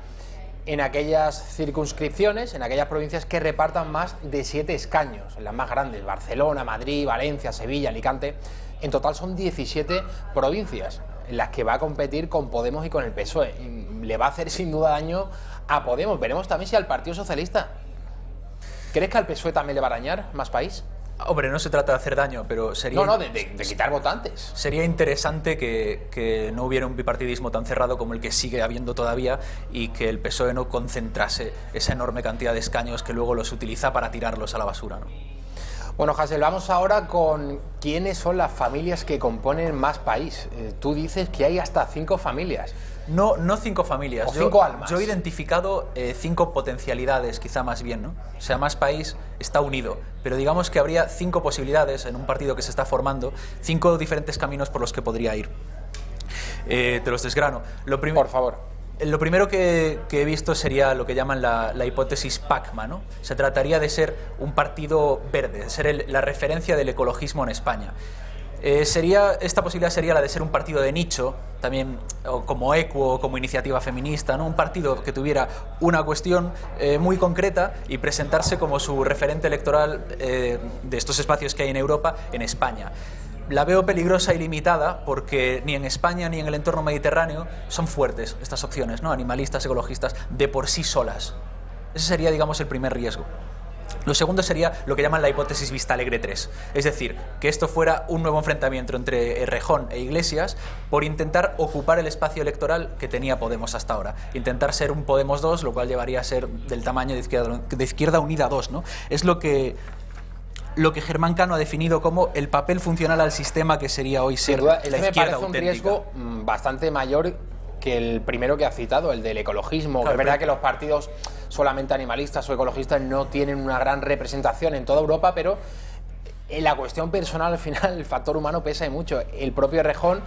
en aquellas circunscripciones, en aquellas provincias que repartan más de 7 escaños, en las más grandes, Barcelona, Madrid, Valencia, Sevilla, Alicante. En total son 17 provincias en las que va a competir con Podemos y con el PSOE. Y le va a hacer sin duda daño a Podemos. Veremos también si al Partido Socialista. ¿Crees que al PSOE también le va a dañar Más País? Hombre, no se trata de hacer daño, pero sería... No, de quitar votantes. Sería interesante que no hubiera un bipartidismo tan cerrado como el que sigue habiendo todavía y que el PSOE no concentrase esa enorme cantidad de escaños que luego los utiliza para tirarlos a la basura, ¿no? Bueno, Hasél, vamos ahora con quiénes son las familias que componen Más País. Tú dices que hay hasta 5 familias. No 5 familias. O 5 almas. Yo he identificado 5 potencialidades, quizá más bien, ¿no? O sea, Más País está unido, pero digamos que habría 5 posibilidades en un partido que se está formando, 5 diferentes caminos por los que podría ir. Te los desgrano. Por favor. Lo primero que he visto sería lo que llaman la hipótesis PACMA, ¿no? Se trataría de ser un partido verde, de ser la referencia del ecologismo en España. Esta posibilidad sería la de ser un partido de nicho, también o como Equo, como iniciativa feminista, ¿no? Un partido que tuviera una cuestión muy concreta y presentarse como su referente electoral de estos espacios que hay en Europa, en España. La veo peligrosa y limitada porque ni en España ni en el entorno mediterráneo son fuertes estas opciones, ¿no? Animalistas, ecologistas, de por sí solas. Ese sería, digamos, el primer riesgo. Lo segundo sería lo que llaman la hipótesis Vistalegre 3, es decir, que esto fuera un nuevo enfrentamiento entre Errejón e Iglesias por intentar ocupar el espacio electoral que tenía Podemos hasta ahora, intentar ser un Podemos 2, lo cual llevaría a ser del tamaño de Izquierda Unida 2, ¿no? Es lo que Germán Cano ha definido como el papel funcional al sistema que sería hoy ser la izquierda auténtica. Me parece un riesgo bastante mayor que el primero que ha citado, el del ecologismo. Claro, es verdad que los partidos solamente animalistas o ecologistas no tienen una gran representación en toda Europa, pero en la cuestión personal, al final, el factor humano pesa mucho. El propio Errejón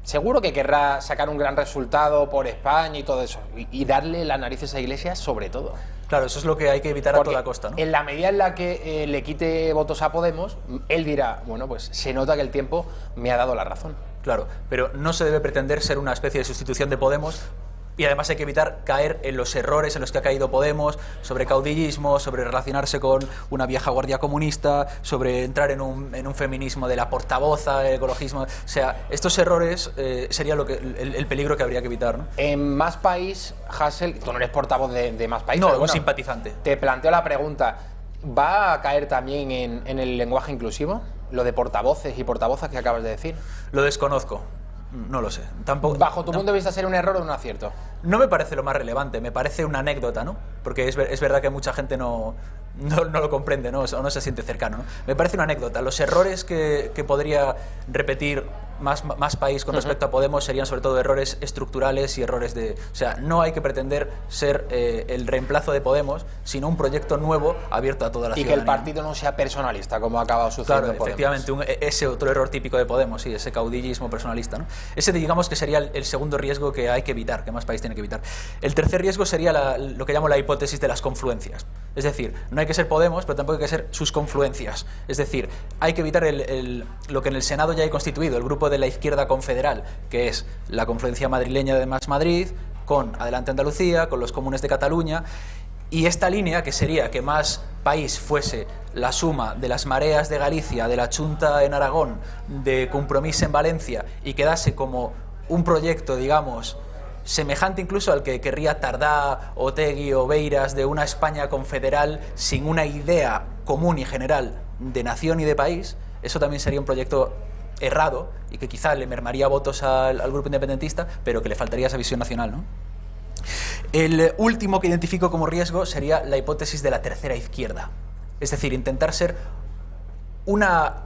seguro que querrá sacar un gran resultado por España y todo eso, y darle las narices a Iglesias sobre todo. Claro, eso es lo que hay que evitar a toda costa, ¿no? En la medida en la que le quite votos a Podemos, él dirá, bueno, pues se nota que el tiempo me ha dado la razón. Claro, pero no se debe pretender ser una especie de sustitución de Podemos, y además hay que evitar caer en los errores en los que ha caído Podemos, sobre caudillismo, sobre relacionarse con una vieja guardia comunista, sobre entrar en un feminismo de la portavoza, el ecologismo. O sea, estos errores sería el peligro que habría que evitar, ¿no? En Más País, Hasél, tú no eres portavoz de Más País, no, pero un simpatizante. Te planteo la pregunta, ¿va a caer también en el lenguaje inclusivo? Lo de portavoces y portavozas que acabas de decir. Lo desconozco. No lo sé. Tampoco, ¿Bajo tu punto de vista sería un error o un acierto? No me parece lo más relevante, me parece una anécdota, ¿no? Porque es verdad que mucha gente no lo comprende, ¿no? O no se siente cercano, ¿no? Me parece una anécdota. Los errores que podría repetir más País con respecto a Podemos serían sobre todo errores estructurales y errores de... O sea, no hay que pretender ser el reemplazo de Podemos, sino un proyecto nuevo abierto a toda la ciudadanía. Y que el partido no sea personalista, como ha acabado sucediendo en Podemos. Claro, efectivamente, ese otro error típico de Podemos, sí, ese caudillismo personalista, ¿no? Ese, digamos, que sería el segundo riesgo que hay que evitar, que Más País tiene que evitar. El tercer riesgo sería lo que llamo la hipótesis de las confluencias. Es decir, no hay que ser Podemos, pero tampoco hay que ser sus confluencias. Es decir, hay que evitar lo que en el Senado ya hay constituido, el grupo de la izquierda confederal, que es la confluencia madrileña de Más Madrid, con Adelante Andalucía, con los comunes de Cataluña, y esta línea, que sería que Más País fuese la suma de las mareas de Galicia, de la Chunta en Aragón, de Compromís en Valencia, y quedase como un proyecto, digamos, semejante incluso al que querría Tardá, Otegi o Beiras, de una España confederal sin una idea común y general de nación y de país. Eso también sería un proyecto errado y que quizá le mermaría votos al grupo independentista, pero que le faltaría esa visión nacional, ¿no? El último que identifico como riesgo sería la hipótesis de la tercera izquierda, es decir, intentar ser una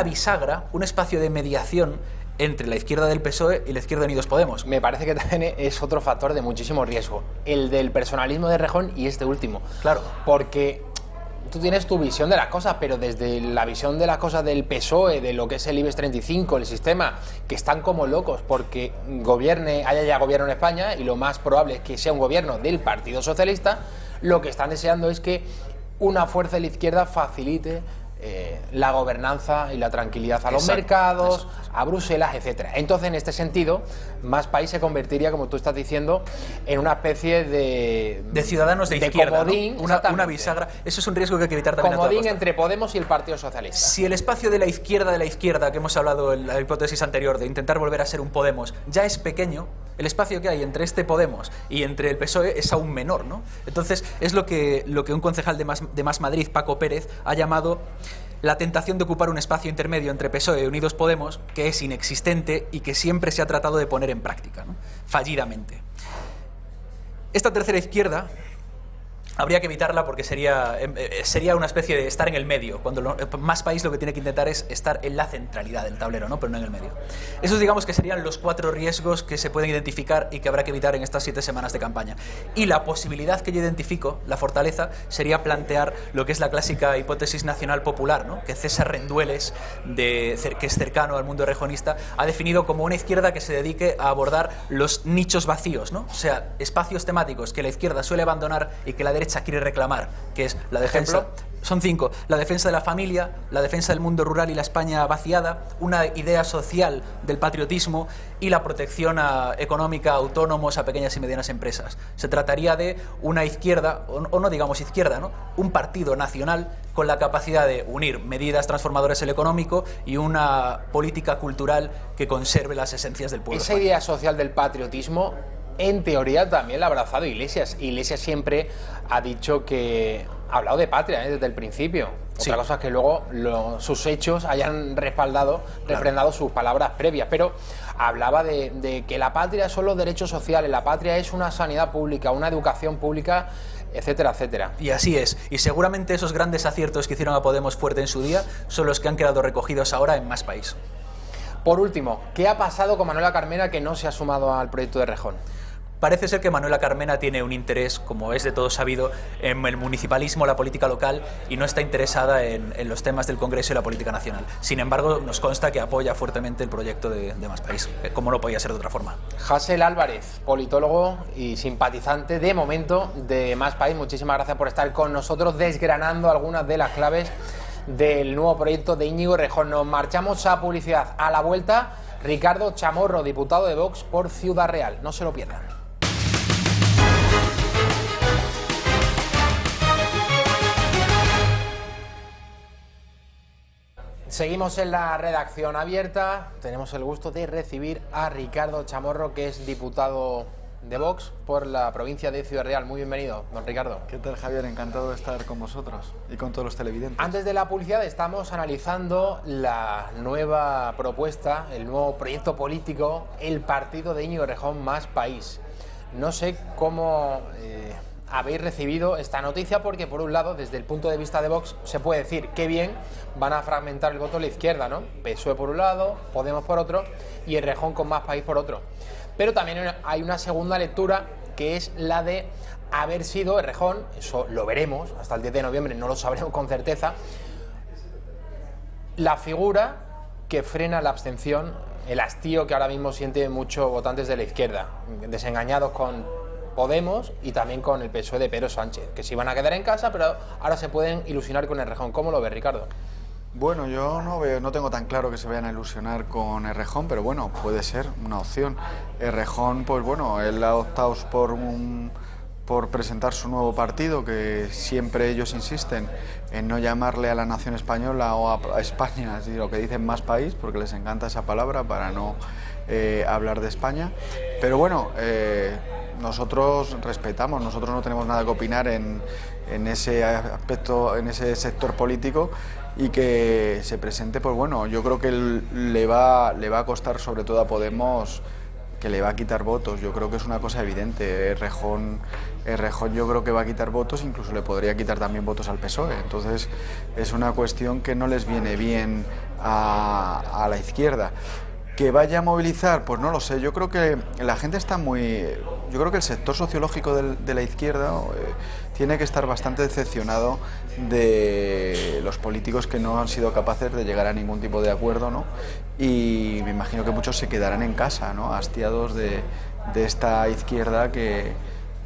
bisagra, un espacio de mediación entre la izquierda del PSOE y la izquierda de Unidos Podemos. Me parece que también es otro factor de muchísimo riesgo, el del personalismo de Errejón y este último. Claro. Porque tú tienes tu visión de las cosas, pero desde la visión de las cosas del PSOE, de lo que es el IBEX 35, el sistema, que están como locos porque haya ya gobierno en España, y lo más probable es que sea un gobierno del Partido Socialista, lo que están deseando es que una fuerza de la izquierda facilite la gobernanza y la tranquilidad a los mercados, a Bruselas, etcétera. Entonces, en este sentido, Más País se convertiría, como tú estás diciendo, en una especie de ciudadanos de izquierda, comodín, ¿no? Una bisagra. Eso es un riesgo que hay que evitar también. Comodín entre Podemos y el Partido Socialista. Si el espacio de la izquierda que hemos hablado en la hipótesis anterior, de intentar volver a ser un Podemos, ya es pequeño, el espacio que hay entre este Podemos y entre el PSOE es aún menor, ¿no? Entonces, es lo que un concejal de Más Madrid, Paco Pérez, ha llamado la tentación de ocupar un espacio intermedio entre PSOE y Unidos Podemos, que es inexistente y que siempre se ha tratado de poner en práctica, ¿no? Fallidamente. Esta tercera izquierda habría que evitarla porque sería una especie de estar en el medio, cuando Más País lo que tiene que intentar es estar en la centralidad del tablero, ¿no? Pero no en el medio. Esos, digamos, que serían los 4 riesgos que se pueden identificar y que habrá que evitar en estas 7 semanas de campaña. Y la posibilidad que yo identifico, la fortaleza, sería plantear lo que es la clásica hipótesis nacional popular, ¿no? Que César Rendueles, que es cercano al mundo rejonista, ha definido como una izquierda que se dedique a abordar los nichos vacíos, ¿no? O sea, espacios temáticos que la izquierda suele abandonar y que la derecha quiere reclamar, que es la defensa. Son 5. La defensa de la familia, la defensa del mundo rural y la España vaciada, una idea social del patriotismo y la protección económica a autónomos, a pequeñas y medianas empresas. Se trataría de una izquierda, o no digamos izquierda, ¿no? Un partido nacional con la capacidad de unir medidas transformadoras en lo económico y una política cultural que conserve las esencias del pueblo. Esa idea social del patriotismo, en teoría, también la ha abrazado Iglesias. Iglesias siempre ha dicho que ha hablado de patria desde el principio. Sí. Otra cosa es que luego sus hechos hayan refrendado sus palabras previas. Pero hablaba de que la patria son los derechos sociales, la patria es una sanidad pública, una educación pública, etcétera, etcétera. Y así es. Y seguramente esos grandes aciertos que hicieron a Podemos fuerte en su día son los que han quedado recogidos ahora en Más País. Por último, ¿qué ha pasado con Manuela Carmena, que no se ha sumado al proyecto de Errejón? Parece ser que Manuela Carmena tiene un interés, como es de todo sabido, en el municipalismo, la política local, y no está interesada en los temas del Congreso y la política nacional. Sin embargo, nos consta que apoya fuertemente el proyecto de Más País, como no podía ser de otra forma. Hasél Álvarez, politólogo y simpatizante de momento de Más País, muchísimas gracias por estar con nosotros desgranando algunas de las claves del nuevo proyecto de Íñigo Errejón. Nos marchamos a publicidad. A la vuelta, Ricardo Chamorro, diputado de Vox por Ciudad Real. No se lo pierdan. Seguimos en la redacción abierta. Tenemos el gusto de recibir a Ricardo Chamorro, que es diputado de Vox por la provincia de Ciudad Real. Muy bienvenido, don Ricardo. ¿Qué tal, Javier? Encantado de estar con vosotros y con todos los televidentes. Antes de la publicidad estamos analizando la nueva propuesta, el nuevo proyecto político, el partido de Íñigo Errejón Más País. No sé cómo habéis recibido esta noticia, porque por un lado, desde el punto de vista de Vox, se puede decir que bien van a fragmentar el voto de la izquierda, ¿no? PSOE por un lado, Podemos por otro y Errejón con Más País por otro. Pero también hay una segunda lectura, que es la de haber sido Errejón, eso lo veremos, hasta el 10 de noviembre no lo sabremos con certeza, la figura que frena la abstención, el hastío que ahora mismo sienten muchos votantes de la izquierda, desengañados con Podemos y también con el PSOE de Pedro Sánchez, que se iban a quedar en casa, pero ahora se pueden ilusionar con Errejón. ¿Cómo lo ves, Ricardo? Bueno, yo no tengo tan claro que se vayan a ilusionar con Errejón, pero bueno, puede ser una opción. Errejón, pues bueno, él ha optado por presentar su nuevo partido, que siempre ellos insisten en no llamarle a la nación española o a España, sino lo que dicen Más País, porque les encanta esa palabra para no hablar de España. Pero bueno, nosotros respetamos, nosotros no tenemos nada que opinar en ese aspecto, en ese sector político, y que se presente, pues bueno, yo creo que le va a costar, sobre todo a Podemos, que le va a quitar votos. Yo creo que es una cosa evidente. Errejón yo creo que va a quitar votos, incluso le podría quitar también votos al PSOE. Entonces es una cuestión que no les viene bien a la izquierda. ¿Que vaya a movilizar? Pues no lo sé. Yo creo que la gente está yo creo que el sector sociológico de la izquierda tiene que estar bastante decepcionado de los políticos que no han sido capaces de llegar a ningún tipo de acuerdo, ¿no? Y me imagino que muchos se quedarán en casa, ¿no? Hastiados de esta izquierda que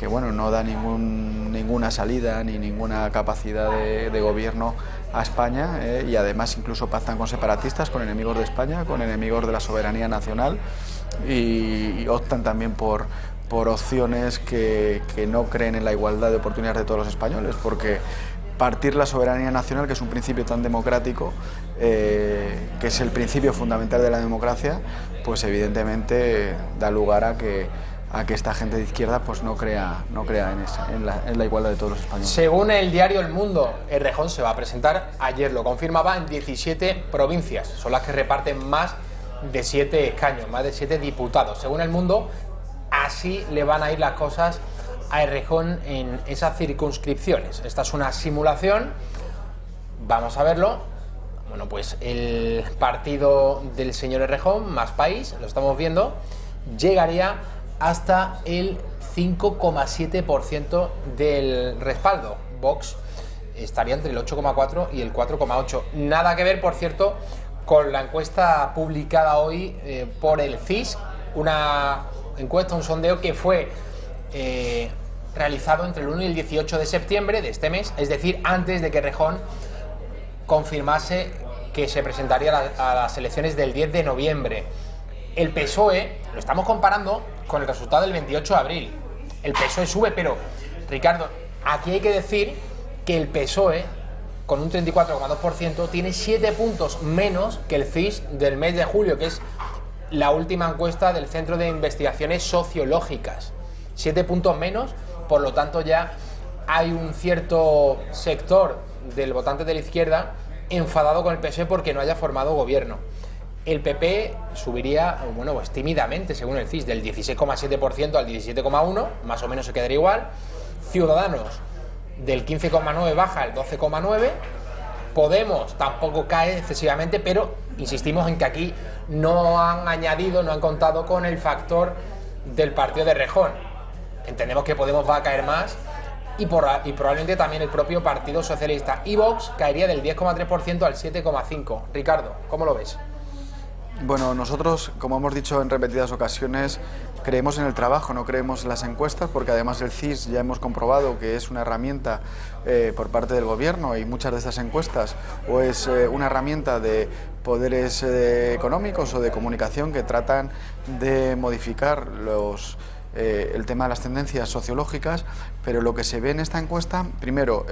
bueno, no da ninguna salida ni ninguna capacidad de gobierno a España, y además incluso pactan con separatistas, con enemigos de España, con enemigos de la soberanía nacional, y optan también por opciones que no creen en la igualdad de oportunidades de todos los españoles, porque partir la soberanía nacional, que es un principio tan democrático, que es el principio fundamental de la democracia, pues evidentemente da lugar a que esta gente de izquierda pues no crea en la igualdad de todos los españoles. Según el diario El Mundo, Errejón se va a presentar, ayer lo confirmaba, en 17 provincias. Son las que reparten más de 7 escaños, más de 7 diputados. Según El Mundo, así le van a ir las cosas a Errejón en esas circunscripciones. Esta es una simulación, vamos a verlo. Bueno, pues el partido del señor Errejón, Más País, lo estamos viendo, llegaría hasta el 5,7% del respaldo. Vox estaría entre el 8,4 y el 4,8. Nada que ver, por cierto, con la encuesta publicada hoy por el CIS, una encuesta, un sondeo que fue realizado entre el 1 y el 18 de septiembre de este mes, es decir, antes de que Errejón confirmase que se presentaría a las elecciones del 10 de noviembre. El PSOE, lo estamos comparando con el resultado del 28 de abril. El PSOE sube, pero, Ricardo, aquí hay que decir que el PSOE, con un 34,2%, tiene 7 puntos menos que el CIS del mes de julio, que es la última encuesta del Centro de Investigaciones Sociológicas. 7 puntos menos, por lo tanto ya hay un cierto sector del votante de la izquierda enfadado con el PSOE porque no haya formado gobierno. El PP subiría, bueno, pues tímidamente, según el CIS, del 16,7% al 17,1%, más o menos se quedaría igual. Ciudadanos del 15,9 baja al 12,9. Podemos tampoco cae excesivamente, pero insistimos en que aquí no han añadido, no han contado con el factor del partido de Errejón. Entendemos que Podemos va a caer más y probablemente también el propio Partido Socialista. Y Vox caería del 10,3% al 7,5%. Ricardo, ¿cómo lo ves? Bueno, nosotros, como hemos dicho en repetidas ocasiones, creemos en el trabajo, no creemos en las encuestas, porque además el CIS ya hemos comprobado que es una herramienta por parte del gobierno, y muchas de estas encuestas o es una herramienta de poderes económicos o de comunicación que tratan de modificar el tema de las tendencias sociológicas, pero lo que se ve en esta encuesta, primero,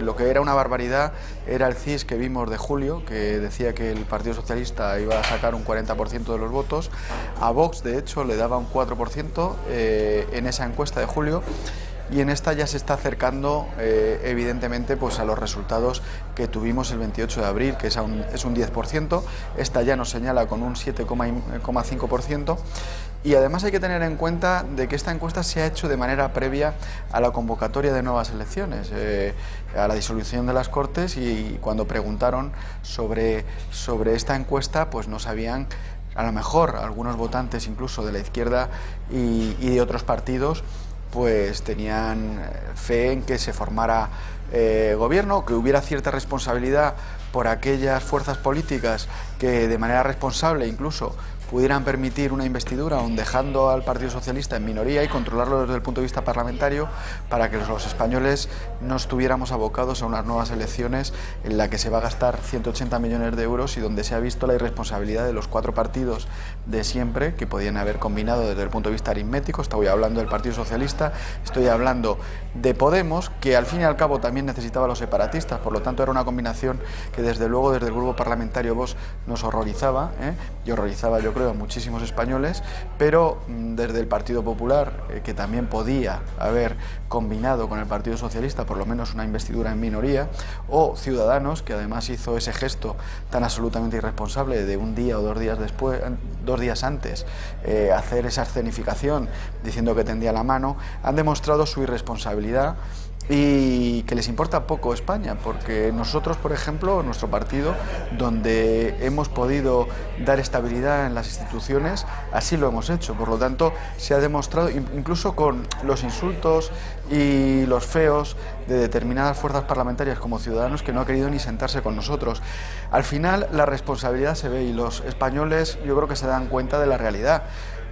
lo que era una barbaridad era el CIS que vimos de julio, que decía que el Partido Socialista iba a sacar un 40% de los votos. A Vox, de hecho, le daba un 4% en esa encuesta de julio, y en esta ya se está acercando evidentemente pues a los resultados que tuvimos el 28 de abril, que es un 10%. Esta ya nos señala con un 7,5%. Y además hay que tener en cuenta de que esta encuesta se ha hecho de manera previa a la convocatoria de nuevas elecciones, a la disolución de las Cortes, y cuando preguntaron sobre esta encuesta, pues no sabían, a lo mejor algunos votantes incluso de la izquierda y de otros partidos, pues tenían fe en que se formara gobierno, que hubiera cierta responsabilidad por aquellas fuerzas políticas que de manera responsable incluso pudieran permitir una investidura, aun dejando al Partido Socialista en minoría, y controlarlo desde el punto de vista parlamentario, para que los españoles no estuviéramos abocados a unas nuevas elecciones en la que se va a gastar 180 millones de euros y donde se ha visto la irresponsabilidad de los 4 partidos de siempre que podían haber combinado desde el punto de vista aritmético. Estoy hablando del Partido Socialista, estoy hablando de Podemos, que al fin y al cabo también necesitaba a los separatistas, por lo tanto era una combinación que desde luego desde el grupo parlamentario Vox nos horrorizaba, y horrorizaba, yo creo, a muchísimos españoles, pero desde el Partido Popular, que también podía haber combinado con el Partido Socialista por lo menos una investidura en minoría, o Ciudadanos, que además hizo ese gesto tan absolutamente irresponsable de un día o 2 días después, 2 días antes, hacer esa escenificación diciendo que tendía la mano, han demostrado su irresponsabilidad y que les importa poco España, porque nosotros, por ejemplo, nuestro partido, donde hemos podido dar estabilidad en las instituciones, así lo hemos hecho. Por lo tanto, se ha demostrado, incluso con los insultos y los feos de determinadas fuerzas parlamentarias como Ciudadanos, que no ha querido ni sentarse con nosotros. Al final, la responsabilidad se ve, y los españoles yo creo que se dan cuenta de la realidad.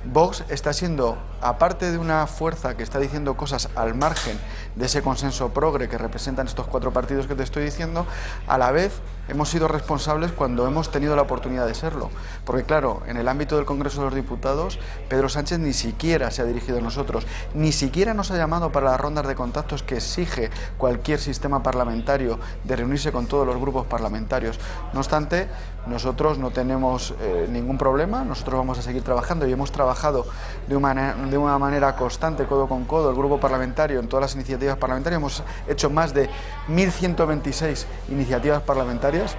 Vox está siendo, aparte de una fuerza que está diciendo cosas al margen de ese consenso progre que representan estos 4 partidos que te estoy diciendo, a la vez hemos sido responsables cuando hemos tenido la oportunidad de serlo. Porque claro, en el ámbito del Congreso de los Diputados, Pedro Sánchez ni siquiera se ha dirigido a nosotros, ni siquiera nos ha llamado para las rondas de contactos que exige cualquier sistema parlamentario, de reunirse con todos los grupos parlamentarios. No obstante, nosotros no tenemos ningún problema, nosotros vamos a seguir trabajando, y hemos trabajado de una manera constante, codo con codo, el grupo parlamentario en todas las iniciativas parlamentarias. Hemos hecho más de 1.126 iniciativas parlamentarias,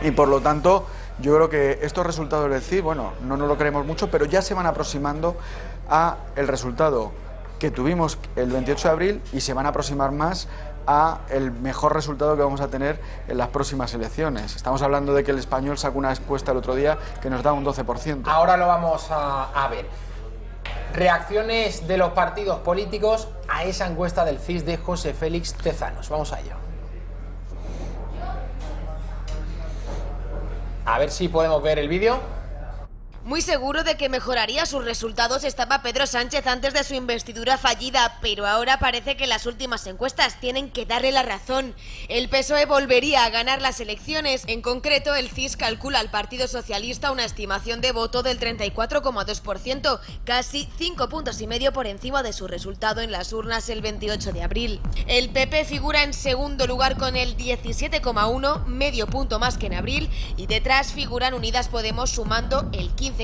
y por lo tanto yo creo que estos resultados del CIS, bueno, no nos lo creemos mucho, pero ya se van aproximando a el resultado que tuvimos el 28 de abril y se van a aproximar más a el mejor resultado que vamos a tener en las próximas elecciones. Estamos hablando de que el Español sacó una encuesta el otro día que nos da un 12%. Ahora lo vamos a ver. Reacciones de los partidos políticos a esa encuesta del CIS de José Félix Tezanos. Vamos a ello. A ver si podemos ver el vídeo. Muy seguro de que mejoraría sus resultados estaba Pedro Sánchez antes de su investidura fallida, pero ahora parece que las últimas encuestas tienen que darle la razón. El PSOE volvería a ganar las elecciones. En concreto, el CIS calcula al Partido Socialista una estimación de voto del 34,2%, casi 5,5 puntos por encima de su resultado en las urnas el 28 de abril. El PP figura en segundo lugar con el 17,1, medio punto más que en abril, y detrás figuran Unidas Podemos sumando el 15,5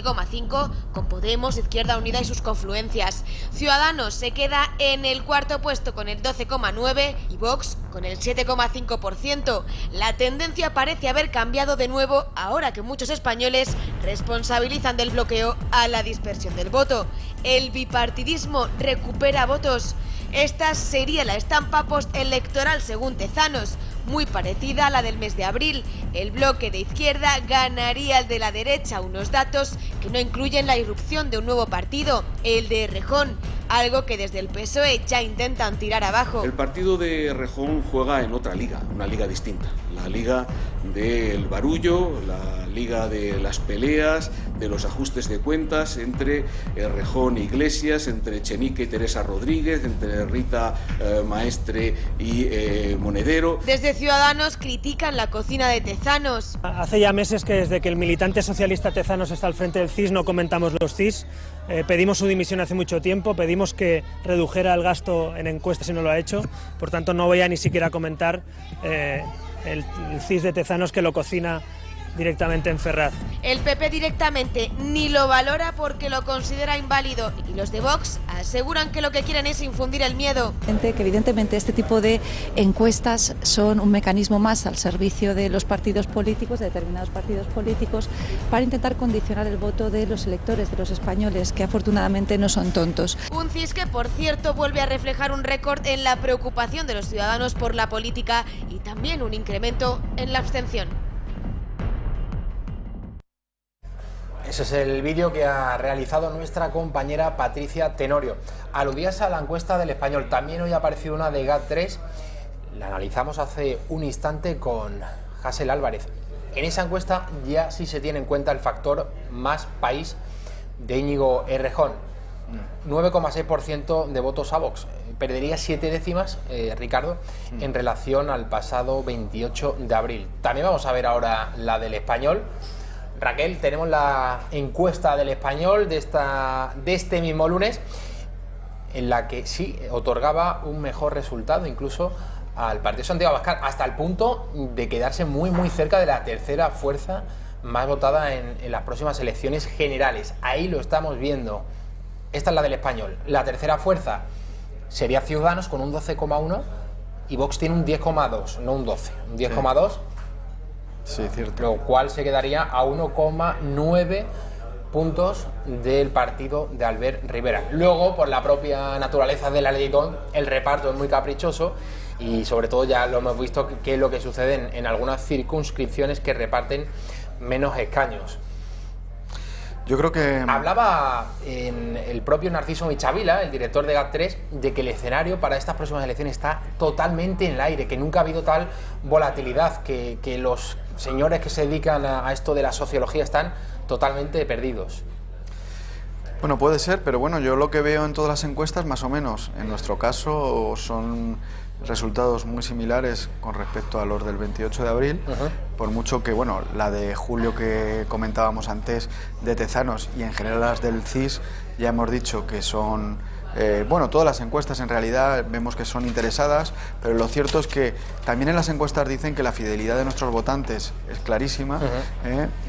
con Podemos, Izquierda Unida y sus confluencias. Ciudadanos se queda en el cuarto puesto con el 12,9 y Vox con el 7,5%. La tendencia parece haber cambiado de nuevo ahora que muchos españoles responsabilizan del bloqueo a la dispersión del voto. El bipartidismo recupera votos. Esta sería la estampa postelectoral según Tezanos, muy parecida a la del mes de abril. El bloque de izquierda ganaría al de la derecha, unos datos que no incluyen la irrupción de un nuevo partido, el de Errejón, algo que desde el PSOE ya intentan tirar abajo. El partido de Errejón juega en otra liga, una liga distinta, la liga del barullo, la liga de las peleas, de los ajustes de cuentas entre Errejón e Iglesias, entre Echenique y Teresa Rodríguez, entre Rita Maestre y Monedero. Desde Ciudadanos critican la cocina de Tezanos. Hace ya meses que desde que el militante socialista Tezanos está al frente del CIS no comentamos los CIS. Pedimos su dimisión hace mucho tiempo, pedimos que redujera el gasto en encuestas y no lo ha hecho, por tanto no voy a ni siquiera comentar el CIS de Tezanos, que lo cocina directamente en Ferraz. El PP directamente ni lo valora porque lo considera inválido, y los de Vox aseguran que lo que quieren es infundir el miedo. Que evidentemente este tipo de encuestas son un mecanismo más al servicio de los partidos políticos, de determinados partidos políticos, para intentar condicionar el voto de los electores, de los españoles, que afortunadamente no son tontos. Un CIS que, por cierto, vuelve a reflejar un récord en la preocupación de los ciudadanos por la política y también un incremento en la abstención. Ese es el vídeo que ha realizado nuestra compañera Patricia Tenorio. Aludías a la encuesta del Español. También hoy ha aparecido una de GAT3. La analizamos hace un instante con Hasél Álvarez. En esa encuesta ya sí se tiene en cuenta el factor más país de Íñigo Errejón. 9,6% de votos a Vox. Perdería 7 décimas, Ricardo, en relación al pasado 28 de abril. También vamos a ver ahora la del Español. Raquel, tenemos la encuesta del Español de este mismo lunes, en la que sí otorgaba un mejor resultado incluso al Partido Santiago Abascal, hasta el punto de quedarse muy cerca de la tercera fuerza más votada en las próximas elecciones generales. Ahí lo estamos viendo. Esta es la del Español. La tercera fuerza sería Ciudadanos con un 12,1 y Vox tiene un 10,2, no un 12, un 10,2. Sí, cierto. Lo cual se quedaría a 1,9 puntos del partido de Albert Rivera. Luego, por la propia naturaleza de la ley, el reparto es muy caprichoso y sobre todo ya lo hemos visto que es lo que sucede en algunas circunscripciones que reparten menos escaños. Yo creo que... Hablaba el propio Narciso Michavila, el director de GAT3, de que el escenario para estas próximas elecciones está totalmente en el aire, que nunca ha habido tal volatilidad, que los señores que se dedican a esto de la sociología están totalmente perdidos. Bueno, puede ser, pero bueno, yo lo que veo en todas las encuestas, más o menos, en nuestro caso, son resultados muy similares con respecto a los del 28 de abril, por mucho que, bueno, la de julio que comentábamos antes de Tezanos y en general las del CIS, ya hemos dicho que son... bueno, todas las encuestas en realidad vemos que son interesadas, pero lo cierto es que también en las encuestas dicen que la fidelidad de nuestros votantes es clarísima,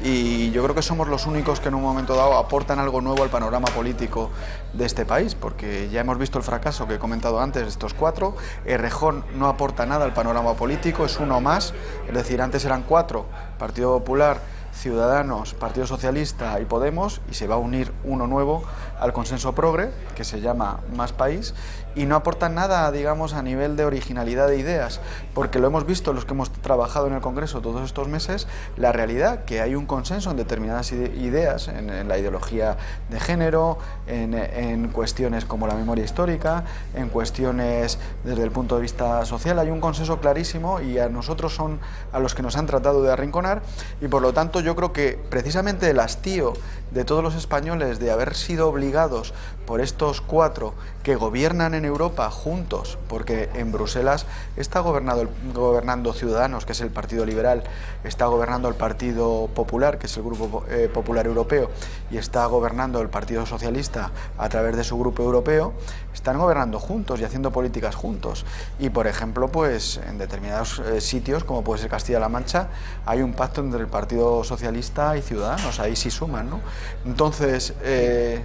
y yo creo que somos los únicos que en un momento dado aportan algo nuevo al panorama político de este país, porque ya hemos visto el fracaso que he comentado antes de estos 4. Errejón no aporta nada al panorama político, es uno más, es decir, antes eran 4, Partido Popular, Ciudadanos, Partido Socialista y Podemos, y se va a unir uno nuevo al consenso progre, que se llama Más País, y no aportan nada, digamos, a nivel de originalidad de ideas, porque lo hemos visto los que hemos trabajado en el Congreso todos estos meses, la realidad que hay un consenso en determinadas ideas, en la ideología de género, en cuestiones como la memoria histórica, en cuestiones desde el punto de vista social, hay un consenso clarísimo y a nosotros son a los que nos han tratado de arrinconar, y por lo tanto yo creo que precisamente el hastío de todos los españoles de haber sido obligados por estos cuatro que gobiernan en Europa juntos, porque en Bruselas está gobernando Ciudadanos, que es el Partido Liberal, está gobernando el Partido Popular, que es el Grupo Popular Europeo, y está gobernando el Partido Socialista a través de su grupo europeo, están gobernando juntos y haciendo políticas juntos. Y, por ejemplo, pues en determinados sitios, como puede ser Castilla-La Mancha, hay un pacto entre el Partido Socialista y Ciudadanos, ahí sí suman, ¿no? Entonces...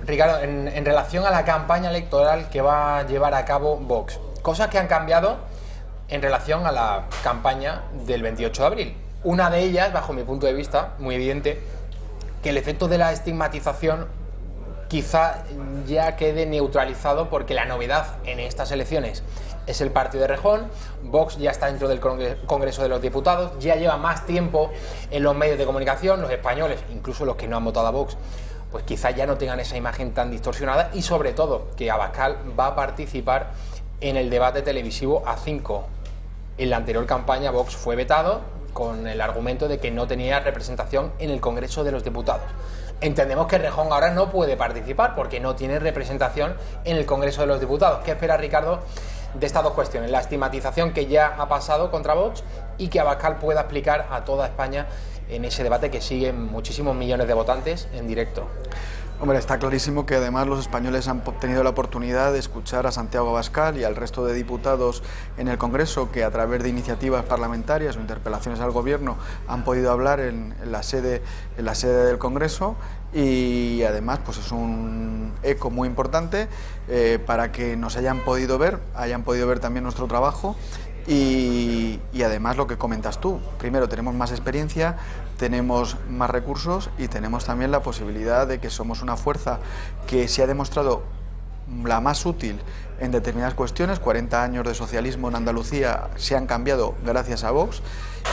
Ricardo, en relación a la campaña electoral que va a llevar a cabo Vox, cosas que han cambiado en relación a la campaña del 28 de abril. Una de ellas, bajo mi punto de vista, muy evidente, que el efecto de la estigmatización quizá ya quede neutralizado, porque la novedad en estas elecciones es el partido de Errejón. Vox ya está dentro del Congreso de los Diputados, ya lleva más tiempo en los medios de comunicación. Los españoles, incluso los que no han votado a Vox, pues quizá ya no tengan esa imagen tan distorsionada, y sobre todo que Abascal va a participar en el debate televisivo A5. En la anterior campaña Vox fue vetado con el argumento de que no tenía representación en el Congreso de los Diputados. Entendemos que Errejón ahora no puede participar porque no tiene representación en el Congreso de los Diputados. ¿Qué espera, Ricardo, de estas dos cuestiones? La estigmatización que ya ha pasado contra Vox, y que Abascal pueda explicar a toda España en ese debate que siguen muchísimos millones de votantes en directo. Hombre, está clarísimo que además los españoles han tenido la oportunidad de escuchar a Santiago Abascal y al resto de diputados en el Congreso, que a través de iniciativas parlamentarias o interpelaciones al Gobierno han podido hablar en la sede del Congreso, y además pues es un eco muy importante para que nos hayan podido ver también nuestro trabajo. Y además lo que comentas tú, primero tenemos más experiencia, tenemos más recursos y tenemos también la posibilidad de que somos una fuerza que se ha demostrado la más útil en determinadas cuestiones. 40 años de socialismo en Andalucía se han cambiado gracias a Vox,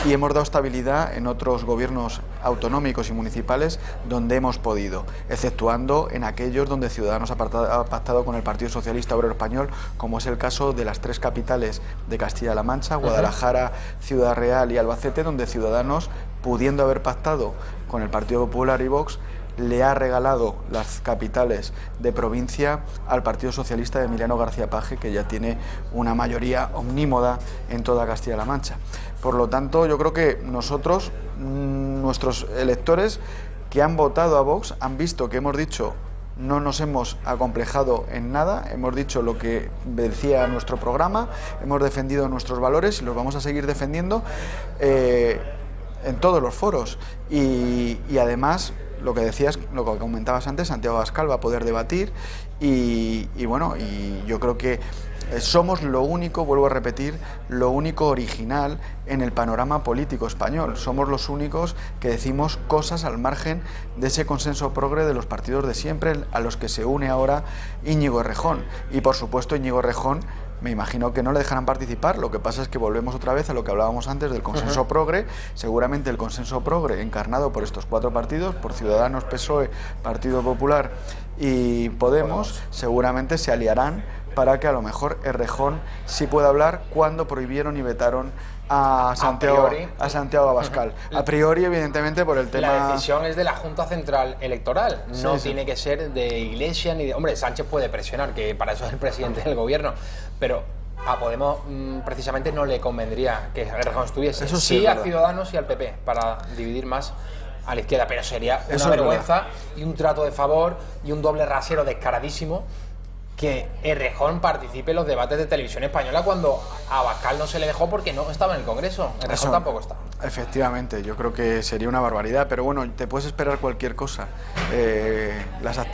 y hemos dado estabilidad en otros gobiernos autonómicos y municipales donde hemos podido, exceptuando en aquellos donde Ciudadanos ha pactado con el Partido Socialista Obrero Español, como es el caso de las tres capitales de Castilla-La Mancha, Guadalajara, Ciudad Real y Albacete, donde Ciudadanos, pudiendo haber pactado con el Partido Popular y Vox, le ha regalado las capitales de provincia al Partido Socialista de Emiliano García Paje, que ya tiene una mayoría omnímoda en toda Castilla-La Mancha. Por lo tanto, yo creo que nosotros, nuestros electores que han votado a Vox, han visto que hemos dicho, no nos hemos acomplejado en nada, hemos dicho lo que decía nuestro programa, hemos defendido nuestros valores y los vamos a seguir defendiendo en todos los foros. Y además, lo que decías, lo que comentabas antes, Santiago Abascal va a poder debatir y bueno, y yo creo que somos lo único, vuelvo a repetir, lo único original en el panorama político español. Somos los únicos que decimos cosas al margen de ese consenso progre de los partidos de siempre, a los que se une ahora Íñigo Errejón. Y por supuesto Íñigo Errejón, me imagino que no le dejarán participar. Lo que pasa es que volvemos otra vez a lo que hablábamos antes del consenso progre. Seguramente el consenso progre encarnado por estos cuatro partidos, por Ciudadanos, PSOE, Partido Popular y Podemos, seguramente se aliarán para que a lo mejor Errejón sí pueda hablar cuando prohibieron y vetaron a Santiago Abascal. A priori, evidentemente, por el tema... La decisión es de la Junta Central Electoral, no tiene que ser de Iglesia ni de... Hombre, Sánchez puede presionar, que para eso es el presidente del gobierno, pero a Podemos precisamente no le convendría que Errejón estuviese. Eso sí a Ciudadanos y al PP, para dividir más a la izquierda, pero sería una vergüenza y un trato de favor y un doble rasero descaradísimo que Errejón participe en los debates de televisión española cuando a Abascal no se le dejó porque no estaba en el Congreso. Errejón tampoco está. Efectivamente, yo creo que sería una barbaridad, pero bueno, te puedes esperar cualquier cosa.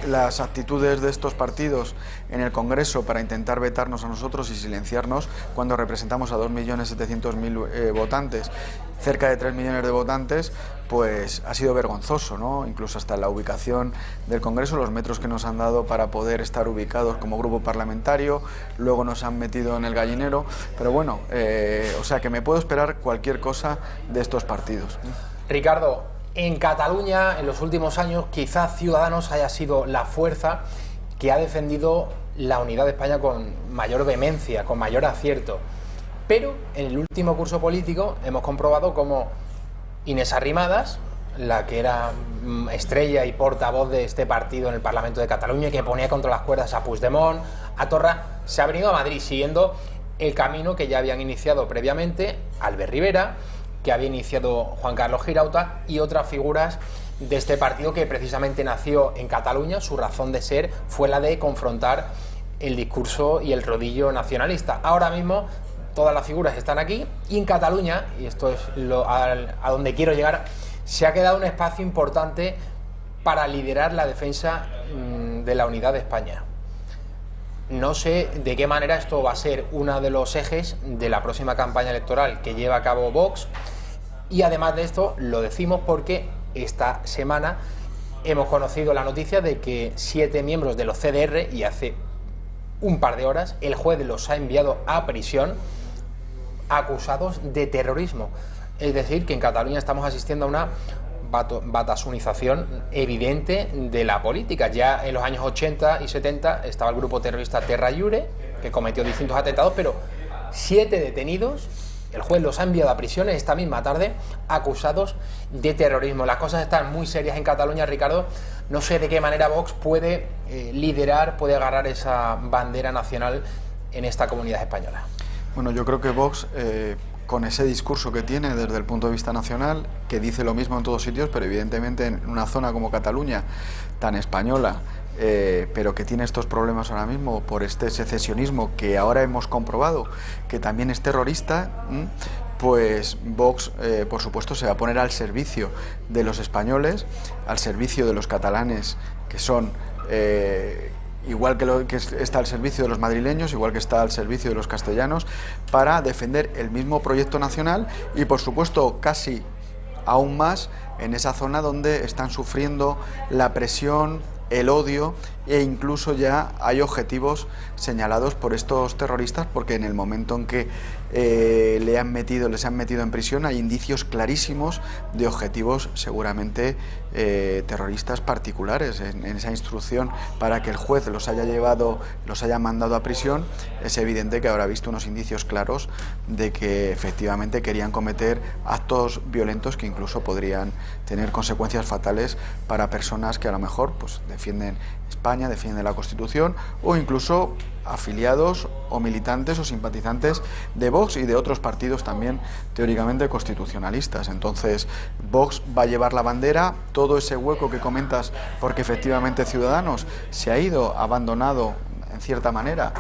Las actitudes de estos partidos en el Congreso para intentar vetarnos a nosotros y silenciarnos cuando representamos a 2.700.000 votantes, cerca de 3 millones de votantes, pues ha sido vergonzoso, ¿no? Incluso hasta la ubicación del Congreso, los metros que nos han dado para poder estar ubicados como grupo parlamentario, luego nos han metido en el gallinero, pero bueno, o sea que me puedo esperar cualquier cosa de estos partidos. Ricardo, en Cataluña en los últimos años quizás Ciudadanos haya sido la fuerza que ha defendido la unidad de España con mayor vehemencia, con mayor acierto, pero en el último curso político hemos comprobado cómo Inés Arrimadas la que era estrella y portavoz de este partido en el Parlamento de Cataluña, que ponía contra las cuerdas a Puigdemont, a Torra, se ha venido a Madrid siguiendo el camino que ya habían iniciado previamente Albert Rivera, que había iniciado Juan Carlos Girauta y otras figuras de este partido que precisamente nació en Cataluña. Su razón de ser fue la de confrontar el discurso y el rodillo nacionalista. Ahora mismo todas las figuras están aquí y en Cataluña, y esto es a donde quiero llegar, se ha quedado un espacio importante para liderar la defensa de la unidad de España. No sé de qué manera esto va a ser uno de los ejes de la próxima campaña electoral que lleva a cabo Vox, y además de esto lo decimos porque esta semana hemos conocido la noticia de que 7 miembros de los CDR, y hace un par de horas el juez los ha enviado a prisión acusados de terrorismo. Es decir, que en Cataluña estamos asistiendo a una batasunización evidente de la política. Ya en los años 80 y 70 estaba el grupo terrorista Terra Lliure, que cometió distintos atentados, pero 7 detenidos, el juez los ha enviado a prisión esta misma tarde, acusados de terrorismo. Las cosas están muy serias en Cataluña, Ricardo. No sé de qué manera Vox puede liderar, puede agarrar esa bandera nacional en esta comunidad española. Bueno, yo creo que Vox, con ese discurso que tiene desde el punto de vista nacional, que dice lo mismo en todos sitios, pero evidentemente en una zona como Cataluña, tan española, pero que tiene estos problemas ahora mismo por este secesionismo que ahora hemos comprobado que también es terrorista, pues Vox, por supuesto, se va a poner al servicio de los españoles, al servicio de los catalanes, que son igual que está al servicio de los madrileños, igual que está al servicio de los castellanos, para defender el mismo proyecto nacional y, por supuesto, casi aún más en esa zona donde están sufriendo la presión, el odio, e incluso ya hay objetivos señalados por estos terroristas, porque en el momento en que les han metido en prisión hay indicios clarísimos de objetivos seguramente terroristas particulares. En esa instrucción para que el juez los haya mandado a prisión, es evidente que habrá visto unos indicios claros de que efectivamente querían cometer actos violentos que incluso podrían tener consecuencias fatales para personas que a lo mejor pues defienden España, defienden la Constitución, o incluso afiliados o militantes o simpatizantes de Vox y de otros partidos también teóricamente constitucionalistas. Entonces Vox va a llevar la bandera, todo ese hueco que comentas, porque efectivamente Ciudadanos se ha ido, abandonado en cierta manera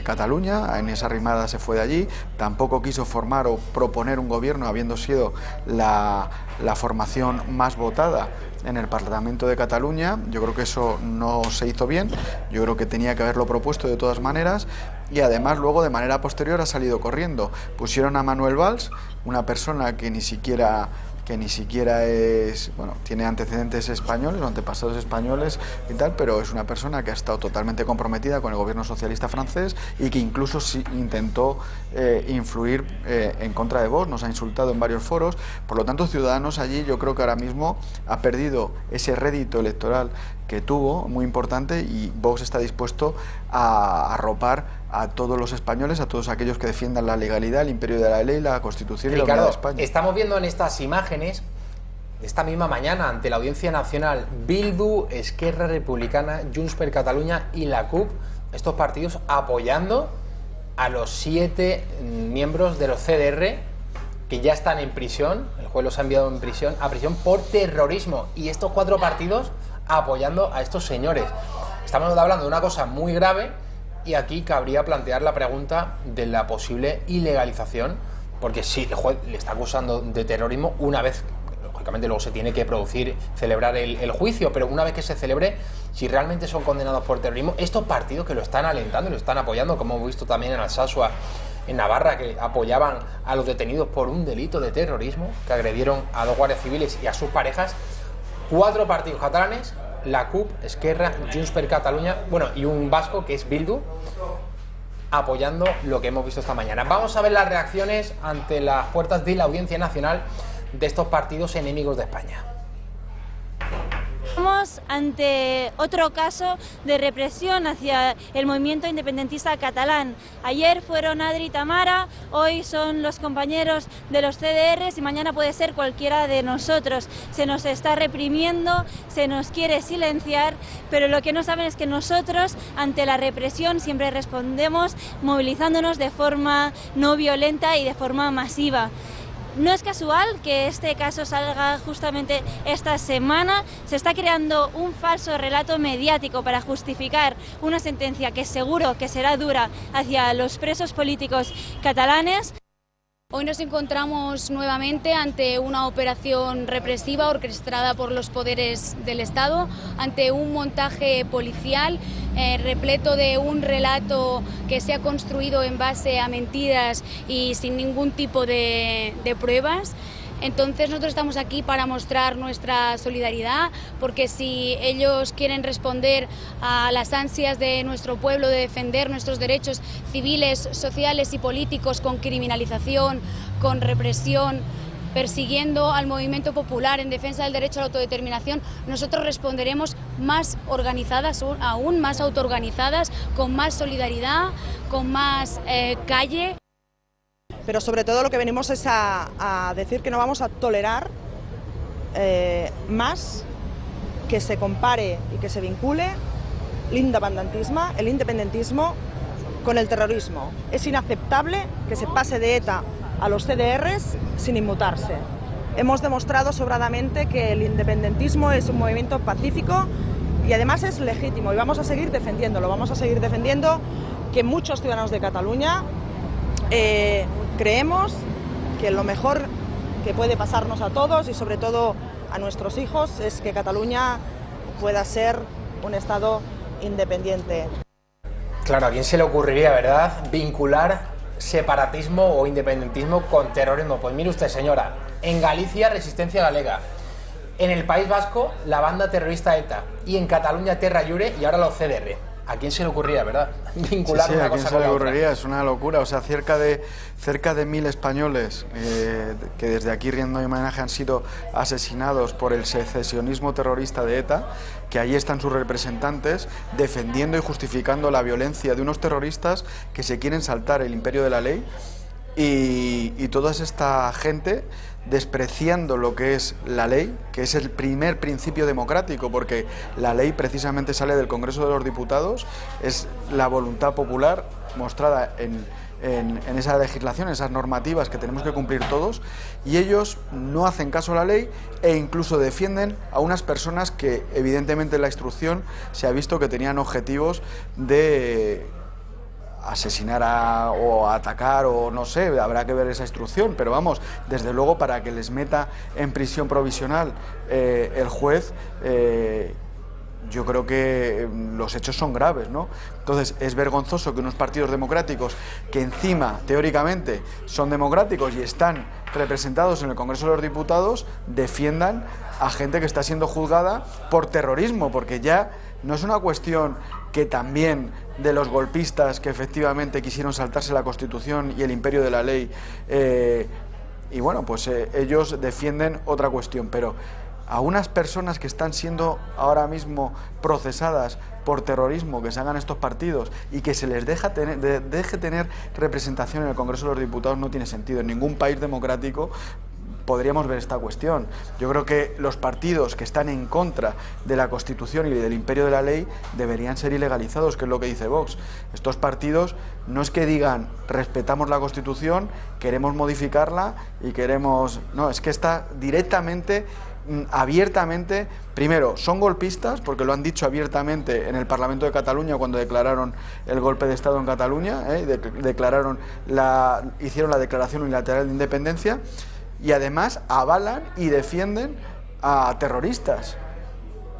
Cataluña, en esa rimada se fue de allí, tampoco quiso formar o proponer un gobierno habiendo sido la formación más votada en el Parlamento de Cataluña. Yo creo que eso no se hizo bien, yo creo que tenía que haberlo propuesto de todas maneras, y además luego de manera posterior ha salido corriendo. Pusieron a Manuel Valls, una persona que ni siquiera es, bueno, tiene antecedentes españoles o antepasados españoles y tal, pero es una persona que ha estado totalmente comprometida con el gobierno socialista francés y que incluso intentó influir en contra de Vox, nos ha insultado en varios foros. Por lo tanto, Ciudadanos allí yo creo que ahora mismo ha perdido ese rédito electoral que tuvo, muy importante, y Vox está dispuesto a arropar a todos los españoles, a todos aquellos que defiendan la legalidad, el imperio de la ley, la Constitución y la unidad de España. Estamos viendo en estas imágenes, esta misma mañana, ante la Audiencia Nacional, Bildu, Esquerra Republicana, Junts per Catalunya y la CUP, estos partidos apoyando a los 7 miembros de los CDR que ya están en prisión. El juez los ha enviado a prisión por terrorismo, y estos 4 partidos apoyando a estos señores. Estamos hablando de una cosa muy grave, y aquí cabría plantear la pregunta de la posible ilegalización, porque si el juez le está acusando de terrorismo, una vez, lógicamente luego se tiene que celebrar el juicio, pero una vez que se celebre, si realmente son condenados por terrorismo, estos partidos que lo están alentando y lo están apoyando, como hemos visto también en Alsasua, en Navarra, que apoyaban a los detenidos por un delito de terrorismo, que agredieron a 2 guardias civiles y a sus parejas, 4 partidos catalanes, la CUP, Esquerra, Junts per Catalunya, bueno, y un vasco que es Bildu, apoyando lo que hemos visto esta mañana. Vamos a ver las reacciones ante las puertas de la Audiencia Nacional de estos partidos enemigos de España. Estamos ante otro caso de represión hacia el movimiento independentista catalán. Ayer fueron Adri y Tamara, hoy son los compañeros de los CDRs y mañana puede ser cualquiera de nosotros. Se nos está reprimiendo, se nos quiere silenciar, pero lo que no saben es que nosotros ante la represión siempre respondemos movilizándonos de forma no violenta y de forma masiva. No es casual que este caso salga justamente esta semana. Se está creando un falso relato mediático para justificar una sentencia que seguro que será dura hacia los presos políticos catalanes. Hoy nos encontramos nuevamente ante una operación represiva orquestada por los poderes del Estado, ante un montaje policial repleto de un relato que se ha construido en base a mentiras y sin ningún tipo de pruebas. Entonces nosotros estamos aquí para mostrar nuestra solidaridad, porque si ellos quieren responder a las ansias de nuestro pueblo de defender nuestros derechos civiles, sociales y políticos con criminalización, con represión, persiguiendo al movimiento popular en defensa del derecho a la autodeterminación, nosotros responderemos más organizadas, aún más autoorganizadas, con más solidaridad, con más calle. Pero sobre todo lo que venimos es a decir que no vamos a tolerar más que se compare y que se vincule el independentismo con el terrorismo. Es inaceptable que se pase de ETA a los CDRs sin inmutarse. Hemos demostrado sobradamente que el independentismo es un movimiento pacífico y además es legítimo y vamos a seguir defendiéndolo. Vamos a seguir defendiendo que muchos ciudadanos de Cataluña creemos que lo mejor que puede pasarnos a todos y sobre todo a nuestros hijos es que Cataluña pueda ser un Estado independiente. Claro, ¿a quién se le ocurriría, verdad, vincular separatismo o independentismo con terrorismo? Pues mire usted, señora, en Galicia, Resistencia Galega, en el País Vasco, la banda terrorista ETA, y en Cataluña, Terra Llure, y ahora los CDR. ¿A quién se le ocurría, verdad? Vincular una cosa con la otra. ¿A quién se le ocurriría? Es una locura. O sea, cerca de 1000 españoles que desde aquí riendo homenaje han sido asesinados por el secesionismo terrorista de ETA, que ahí están sus representantes defendiendo y justificando la violencia de unos terroristas que se quieren saltar el imperio de la ley y toda esta gente despreciando lo que es la ley, que es el primer principio democrático, porque la ley precisamente sale del Congreso de los Diputados, es la voluntad popular mostrada en esa legislación, esas normativas que tenemos que cumplir todos, y ellos no hacen caso a la ley e incluso defienden a unas personas que evidentemente en la instrucción se ha visto que tenían objetivos de asesinar o atacar o no sé, habrá que ver esa instrucción, pero vamos, desde luego para que les meta en prisión provisional el juez, yo creo que los hechos son graves, ¿no? Entonces es vergonzoso que unos partidos democráticos que encima teóricamente son democráticos y están representados en el Congreso de los Diputados defiendan a gente que está siendo juzgada por terrorismo, porque ya no es una cuestión que también de los golpistas que efectivamente quisieron saltarse la Constitución y el imperio de la ley y bueno, pues ellos defienden otra cuestión, pero a unas personas que están siendo ahora mismo procesadas por terrorismo, que se hagan estos partidos y que se les deje tener representación en el Congreso de los Diputados no tiene sentido. En ningún país democrático podríamos ver esta cuestión. Yo creo que los partidos que están en contra de la Constitución y del imperio de la ley deberían ser ilegalizados, que es lo que dice Vox. Estos partidos no es que digan respetamos la Constitución, queremos modificarla y queremos... No, es que está directamente, abiertamente, primero, son golpistas, porque lo han dicho abiertamente en el Parlamento de Cataluña cuando declararon el golpe de Estado en Cataluña, hicieron la declaración unilateral de independencia, y además avalan y defienden a terroristas.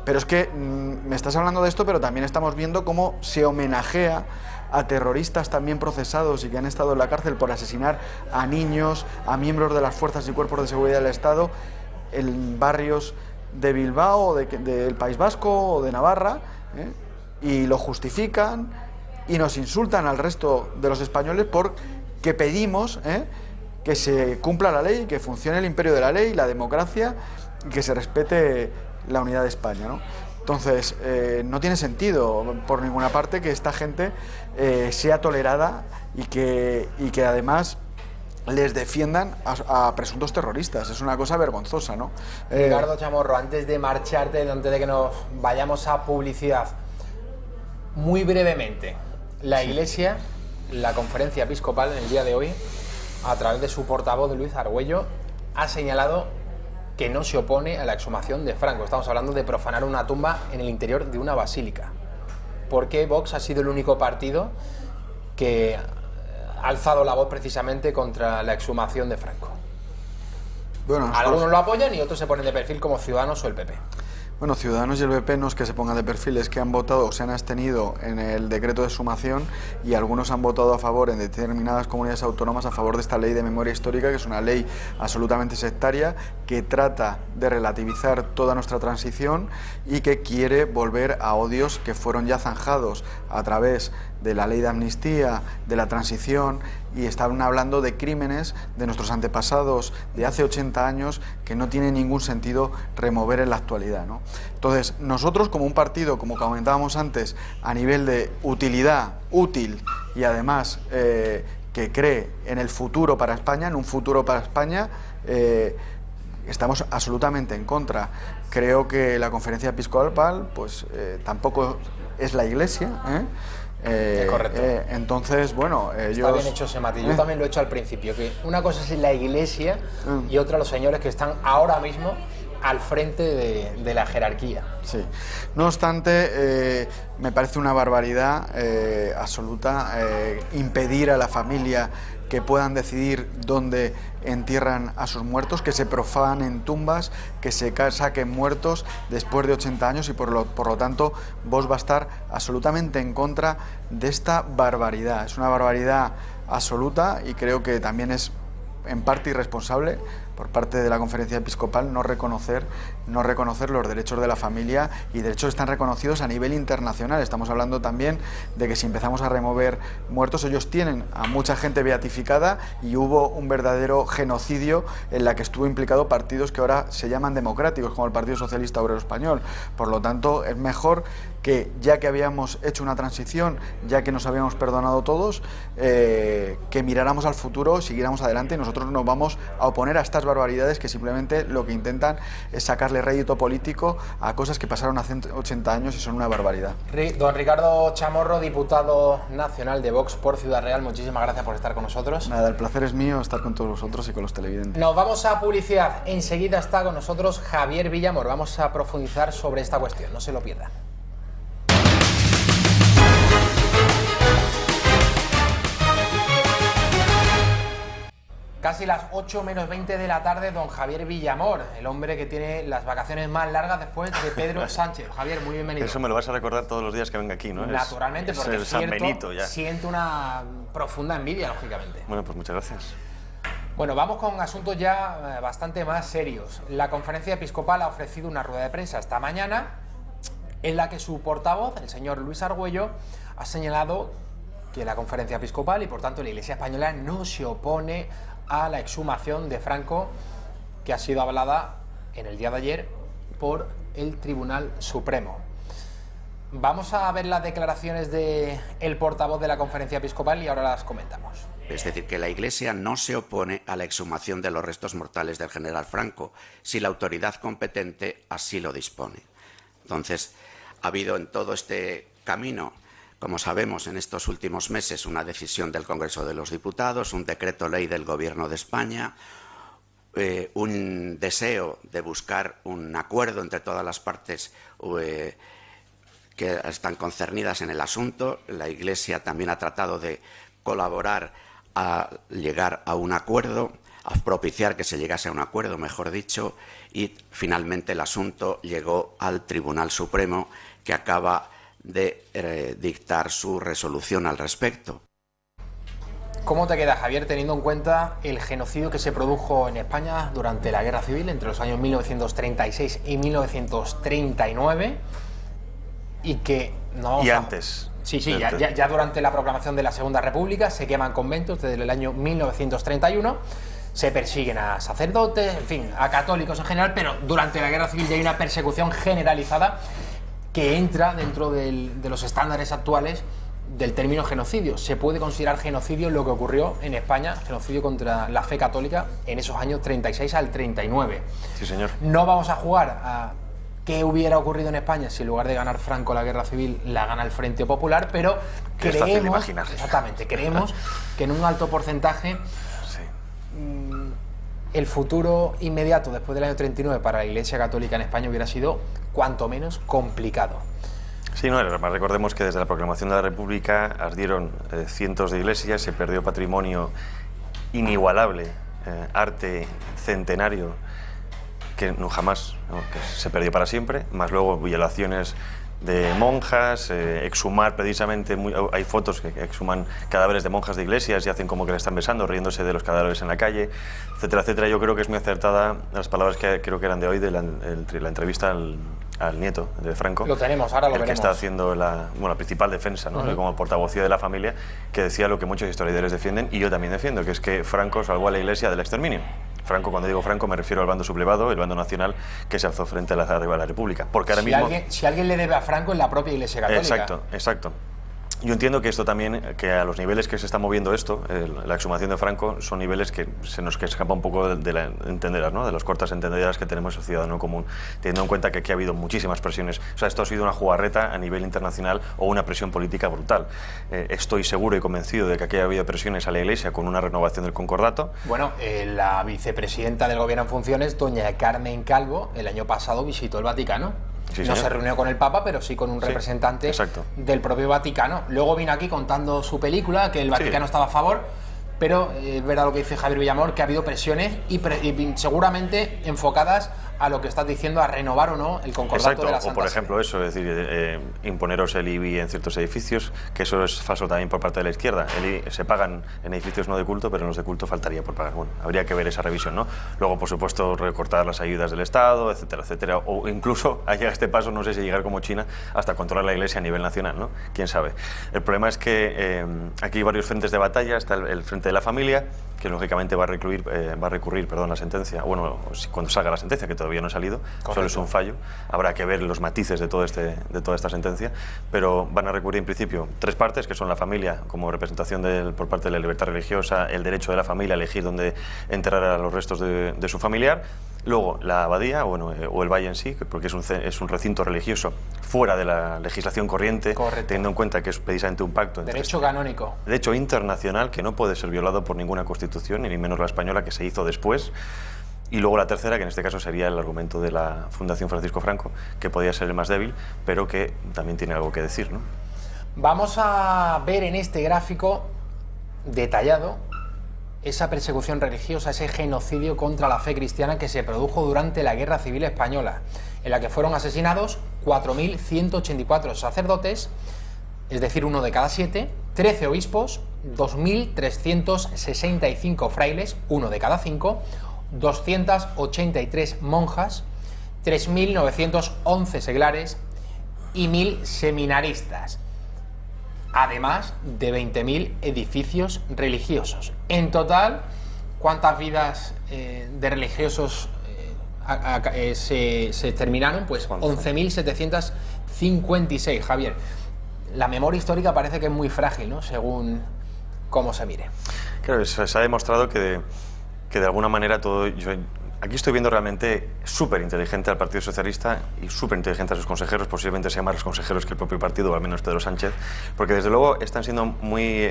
Pero es que me estás hablando de esto, pero también estamos viendo cómo se homenajea a terroristas también procesados y que han estado en la cárcel por asesinar a niños, a miembros de las fuerzas y cuerpos de seguridad del Estado en barrios de Bilbao, del País Vasco o de Navarra, y lo justifican y nos insultan al resto de los españoles porque pedimos que se cumpla la ley, que funcione el imperio de la ley, la democracia y que se respete la unidad de España, ¿no? Entonces, no tiene sentido por ninguna parte que esta gente sea tolerada y que además les defiendan a presuntos terroristas. Es una cosa vergonzosa, ¿no? Ricardo Chamorro, antes de marcharte, antes de que nos vayamos a publicidad, muy brevemente, la Iglesia, la Conferencia Episcopal en el día de hoy, a través de su portavoz Luis Argüello, ha señalado que no se opone a la exhumación de Franco. Estamos hablando de profanar una tumba en el interior de una basílica. ¿Por qué Vox ha sido el único partido que ha alzado la voz precisamente contra la exhumación de Franco? Bueno, algunos lo apoyan y otros se ponen de perfil, como Ciudadanos o el PP. Bueno, Ciudadanos y el PP no es que se pongan de perfil, es que han votado o se han abstenido en el decreto de exhumación, y algunos han votado a favor en determinadas comunidades autónomas a favor de esta ley de memoria histórica, que es una ley absolutamente sectaria, que trata de relativizar toda nuestra transición y que quiere volver a odios que fueron ya zanjados a través de la ley de amnistía, de la transición, y están hablando de crímenes de nuestros antepasados de hace 80 años que no tiene ningún sentido remover en la actualidad, ¿no? Entonces, nosotros como un partido, como comentábamos antes, a nivel de utilidad, útil y además que cree en el futuro para España, en un futuro para España, estamos absolutamente en contra. Creo que la Conferencia Episcopal pues tampoco es la Iglesia, Es correcto. Entonces, bueno, Está bien hecho ese matiz. Yo también lo he hecho al principio, que una cosa es la Iglesia y otra los señores que están ahora mismo al frente de la jerarquía. Sí. No obstante, me parece una barbaridad absoluta impedir a la familia que puedan decidir dónde entierran a sus muertos, que se profanen tumbas, que se saquen muertos después de 80 años, y por lo tanto Vox va a estar absolutamente en contra de esta barbaridad. Es una barbaridad absoluta, y creo que también es en parte irresponsable por parte de la Conferencia Episcopal no reconocer los derechos de la familia, y derechos están reconocidos a nivel internacional. Estamos hablando también de que si empezamos a remover muertos, ellos tienen a mucha gente beatificada, y hubo un verdadero genocidio en la que estuvo implicado partidos que ahora se llaman democráticos, como el Partido Socialista Obrero Español. Por lo tanto, es mejor que, ya que habíamos hecho una transición, ya que nos habíamos perdonado todos, que miráramos al futuro, siguiéramos adelante, y nosotros nos vamos a oponer a estas barbaridades que simplemente lo que intentan es sacarle rédito político a cosas que pasaron hace 80 años y son una barbaridad. Don Ricardo Chamorro, diputado nacional de Vox por Ciudad Real, muchísimas gracias por estar con nosotros. Nada, el placer es mío estar con todos vosotros y con los televidentes. Nos vamos a publicidad. Enseguida está con nosotros Javier Villamor. Vamos a profundizar sobre esta cuestión, no se lo pierdan. Casi las 8 menos 20 de la tarde, don Javier Villamor, el hombre que tiene las vacaciones más largas después de Pedro Sánchez. Javier, muy bienvenido. Eso me lo vas a recordar todos los días que venga aquí, ¿no? Naturalmente, porque es San Benito ya. Siento una profunda envidia, lógicamente. Bueno, pues muchas gracias. Bueno, vamos con asuntos ya bastante más serios. La Conferencia Episcopal ha ofrecido una rueda de prensa esta mañana en la que su portavoz, el señor Luis Argüello, ha señalado que la Conferencia Episcopal y por tanto la Iglesia Española no se opone a la exhumación de Franco, que ha sido avalada en el día de ayer por el Tribunal Supremo. Vamos a ver las declaraciones del portavoz de la Conferencia Episcopal y ahora las comentamos. Es decir, que la Iglesia no se opone a la exhumación de los restos mortales del general Franco, si la autoridad competente así lo dispone. Entonces, ha habido en todo este camino, como sabemos, en estos últimos meses, una decisión del Congreso de los Diputados, un decreto ley del Gobierno de España, un deseo de buscar un acuerdo entre todas las partes que están concernidas en el asunto. La Iglesia también ha tratado de colaborar a llegar a un acuerdo, a propiciar que se llegase a un acuerdo, mejor dicho, y finalmente el asunto llegó al Tribunal Supremo, que acaba de dictar su resolución al respecto. ¿Cómo te queda, Javier, teniendo en cuenta el genocidio que se produjo en España durante la Guerra Civil entre los años 1936 y 1939 y que no y antes? Sí, ya durante la proclamación de la Segunda República se queman conventos desde el año 1931, se persiguen a sacerdotes, en fin, a católicos en general, pero durante la Guerra Civil ya hay una persecución generalizada. que entra dentro de los estándares actuales del término genocidio. Se puede considerar genocidio lo que ocurrió en España, genocidio contra la fe católica en esos años 36 al 39. Sí, señor. No vamos a jugar a qué hubiera ocurrido en España si en lugar de ganar Franco la guerra civil la gana el Frente Popular, pero que es fácil de imaginar. Exactamente, creemos que en un alto porcentaje el futuro inmediato después del año 39 para la Iglesia Católica en España hubiera sido cuanto menos complicado. Sí, no, además recordemos que desde la proclamación de la República ardieron cientos de iglesias, se perdió patrimonio inigualable, arte centenario que no jamás, que se perdió para siempre, más luego violaciones de monjas, exhumar precisamente, hay fotos que exhuman cadáveres de monjas de iglesias y hacen como que le están besando, riéndose de los cadáveres en la calle, etcétera, etcétera. Yo creo que es muy acertada las palabras que creo que eran de hoy, de la entrevista al nieto de Franco. Lo tenemos, ahora lo veremos. Que está haciendo la principal defensa, ¿no? Como portavocía de la familia, que decía lo que muchos historiadores defienden y yo también defiendo, que es que Franco salvó a la Iglesia del exterminio. Franco, cuando digo Franco, me refiero al bando sublevado, el bando nacional que se alzó frente a la República. Porque ahora mismo... si alguien le debe a Franco en la propia Iglesia Católica. Exacto, exacto. Yo entiendo que esto también, que a los niveles que se está moviendo esto, la exhumación de Franco, son niveles que se nos escapa un poco de la entenderas, ¿no? De las cortas entenderas que tenemos el ciudadano común, teniendo en cuenta que aquí ha habido muchísimas presiones. O sea, esto ha sido una jugarreta a nivel internacional o una presión política brutal. Estoy seguro y convencido de que aquí ha habido presiones a la Iglesia con una renovación del concordato. Bueno, la vicepresidenta del Gobierno en funciones, doña Carmen Calvo, el año pasado visitó el Vaticano. Sí, no se reunió con el Papa, pero sí con un representante del propio Vaticano. Luego vino aquí contando su película, que el Vaticano estaba a favor, pero es verdad lo que dice Javier Villamor, que ha habido presiones y seguramente enfocadas a lo que estás diciendo, a renovar o no el concordato de la Santa o por ejemplo eso, es decir, imponeros el IBI en ciertos edificios, que eso es falso también por parte de la izquierda. El IBI se pagan en edificios no de culto, pero en los de culto faltaría por pagar. Bueno, habría que ver esa revisión, ¿no? Luego, por supuesto, recortar las ayudas del Estado, etcétera, etcétera. O incluso, a este paso, no sé si llegar como China, hasta controlar la Iglesia a nivel nacional, ¿no? Quién sabe. El problema es que aquí hay varios frentes de batalla. Está el frente de la familia, que lógicamente va a recurrir la sentencia, bueno, cuando salga la sentencia, que todavía no ha salido. Correcto. Solo es un fallo, habrá que ver los matices de toda esta sentencia, pero van a recurrir en principio tres partes, que son la familia como representación por parte de la libertad religiosa, el derecho de la familia a elegir dónde enterrar a los restos de su familiar, luego la abadía, o el valle en sí, porque es un recinto religioso fuera de la legislación corriente. Correcto. Teniendo en cuenta que es precisamente un pacto entre derecho canónico, derecho internacional, que no puede ser violado por ninguna constitución, ni menos la española, que se hizo después. Y luego la tercera, que en este caso sería el argumento de la Fundación Francisco Franco, que podía ser el más débil, pero que también tiene algo que decir, ¿no? Vamos a ver en este gráfico detallado esa persecución religiosa, ese genocidio contra la fe cristiana que se produjo durante la Guerra Civil Española, en la que fueron asesinados 4.184 sacerdotes, es decir, 1 de cada 7, 13 obispos, 2.365 frailes, 1 de cada 5, 283 monjas, 3.911 seglares y 1.000 seminaristas, además de 20.000 edificios religiosos. En total, ¿cuántas vidas de religiosos se terminaron? Pues 11.756, Javier. La memoria histórica parece que es muy frágil, ¿no? Según cómo se mire. Claro, se ha demostrado que de alguna manera todo... Aquí estoy viendo realmente súper inteligente al Partido Socialista y súper inteligente a sus consejeros, posiblemente sean más los consejeros que el propio partido, o al menos Pedro Sánchez, porque desde luego están siendo muy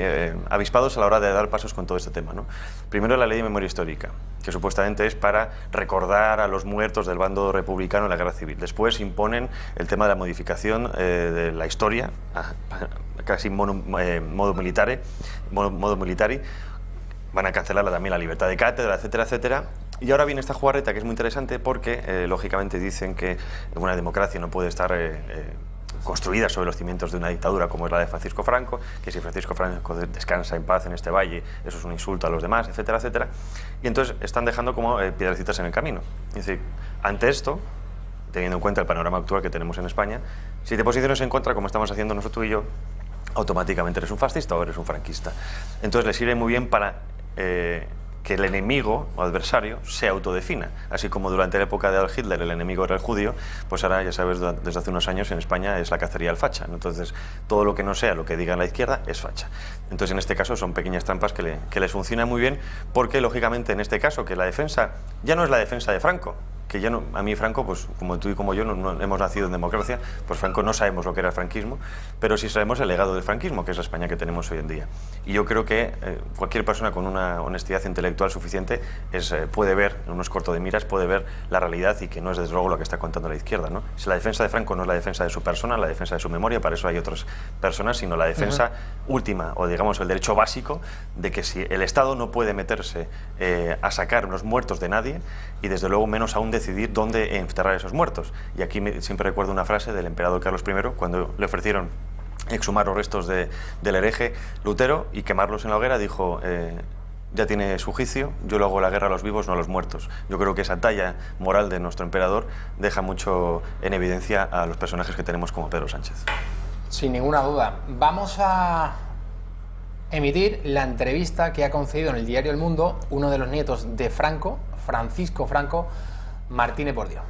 avispados a la hora de dar pasos con todo este tema, ¿no? Primero, la ley de memoria histórica, que supuestamente es para recordar a los muertos del bando republicano en la Guerra Civil. Después imponen el tema de la modificación de la historia, casi modo militari. Van a cancelarla también la libertad de cátedra, etcétera, etcétera. Y ahora viene esta jugarreta que es muy interesante porque, lógicamente, dicen que una democracia no puede estar construida sobre los cimientos de una dictadura como es la de Francisco Franco, que si Francisco Franco descansa en paz en este valle, eso es un insulto a los demás, etcétera, etcétera. Y entonces están dejando como piedrecitas en el camino. Es decir, ante esto, teniendo en cuenta el panorama actual que tenemos en España, si te posicionas en contra, como estamos haciendo nosotros tú y yo, automáticamente eres un fascista o eres un franquista. Entonces les sirve muy bien para que el enemigo o adversario se autodefina. Así como durante la época de Adolf Hitler el enemigo era el judío, pues ahora, ya sabes, desde hace unos años en España es la cacería del facha. Entonces, todo lo que no sea lo que diga la izquierda es facha. Entonces, en este caso, son pequeñas trampas que les funcionan muy bien, porque, lógicamente, en este caso, que la defensa ya no es la defensa de Franco, que ya no, a mí Franco, pues como tú y como yo no hemos nacido en democracia, pues Franco no sabemos lo que era el franquismo, pero sí sabemos el legado del franquismo, que es la España que tenemos hoy en día. Y yo creo que cualquier persona con una honestidad intelectual suficiente puede ver, en unos cortos de miras, puede ver la realidad, y que no es desde luego lo que está contando la izquierda, ¿no? Si la defensa de Franco no es la defensa de su persona, la defensa de su memoria, para eso hay otras personas, sino la defensa última, o digamos el derecho básico, de que si el Estado no puede meterse a sacar unos muertos de nadie, y desde luego menos aún decidir dónde enterrar esos muertos. Y aquí siempre recuerdo una frase del emperador Carlos I, cuando le ofrecieron exhumar los restos del hereje Lutero y quemarlos en la hoguera, dijo: ya tiene su juicio, yo lo hago la guerra a los vivos, no a los muertos. Yo creo que esa talla moral de nuestro emperador deja mucho en evidencia a los personajes que tenemos como Pedro Sánchez. Sin ninguna duda. Vamos a emitir la entrevista que ha concedido en el diario El Mundo uno de los nietos de Franco, Francisco Franco, Martínez Pordio.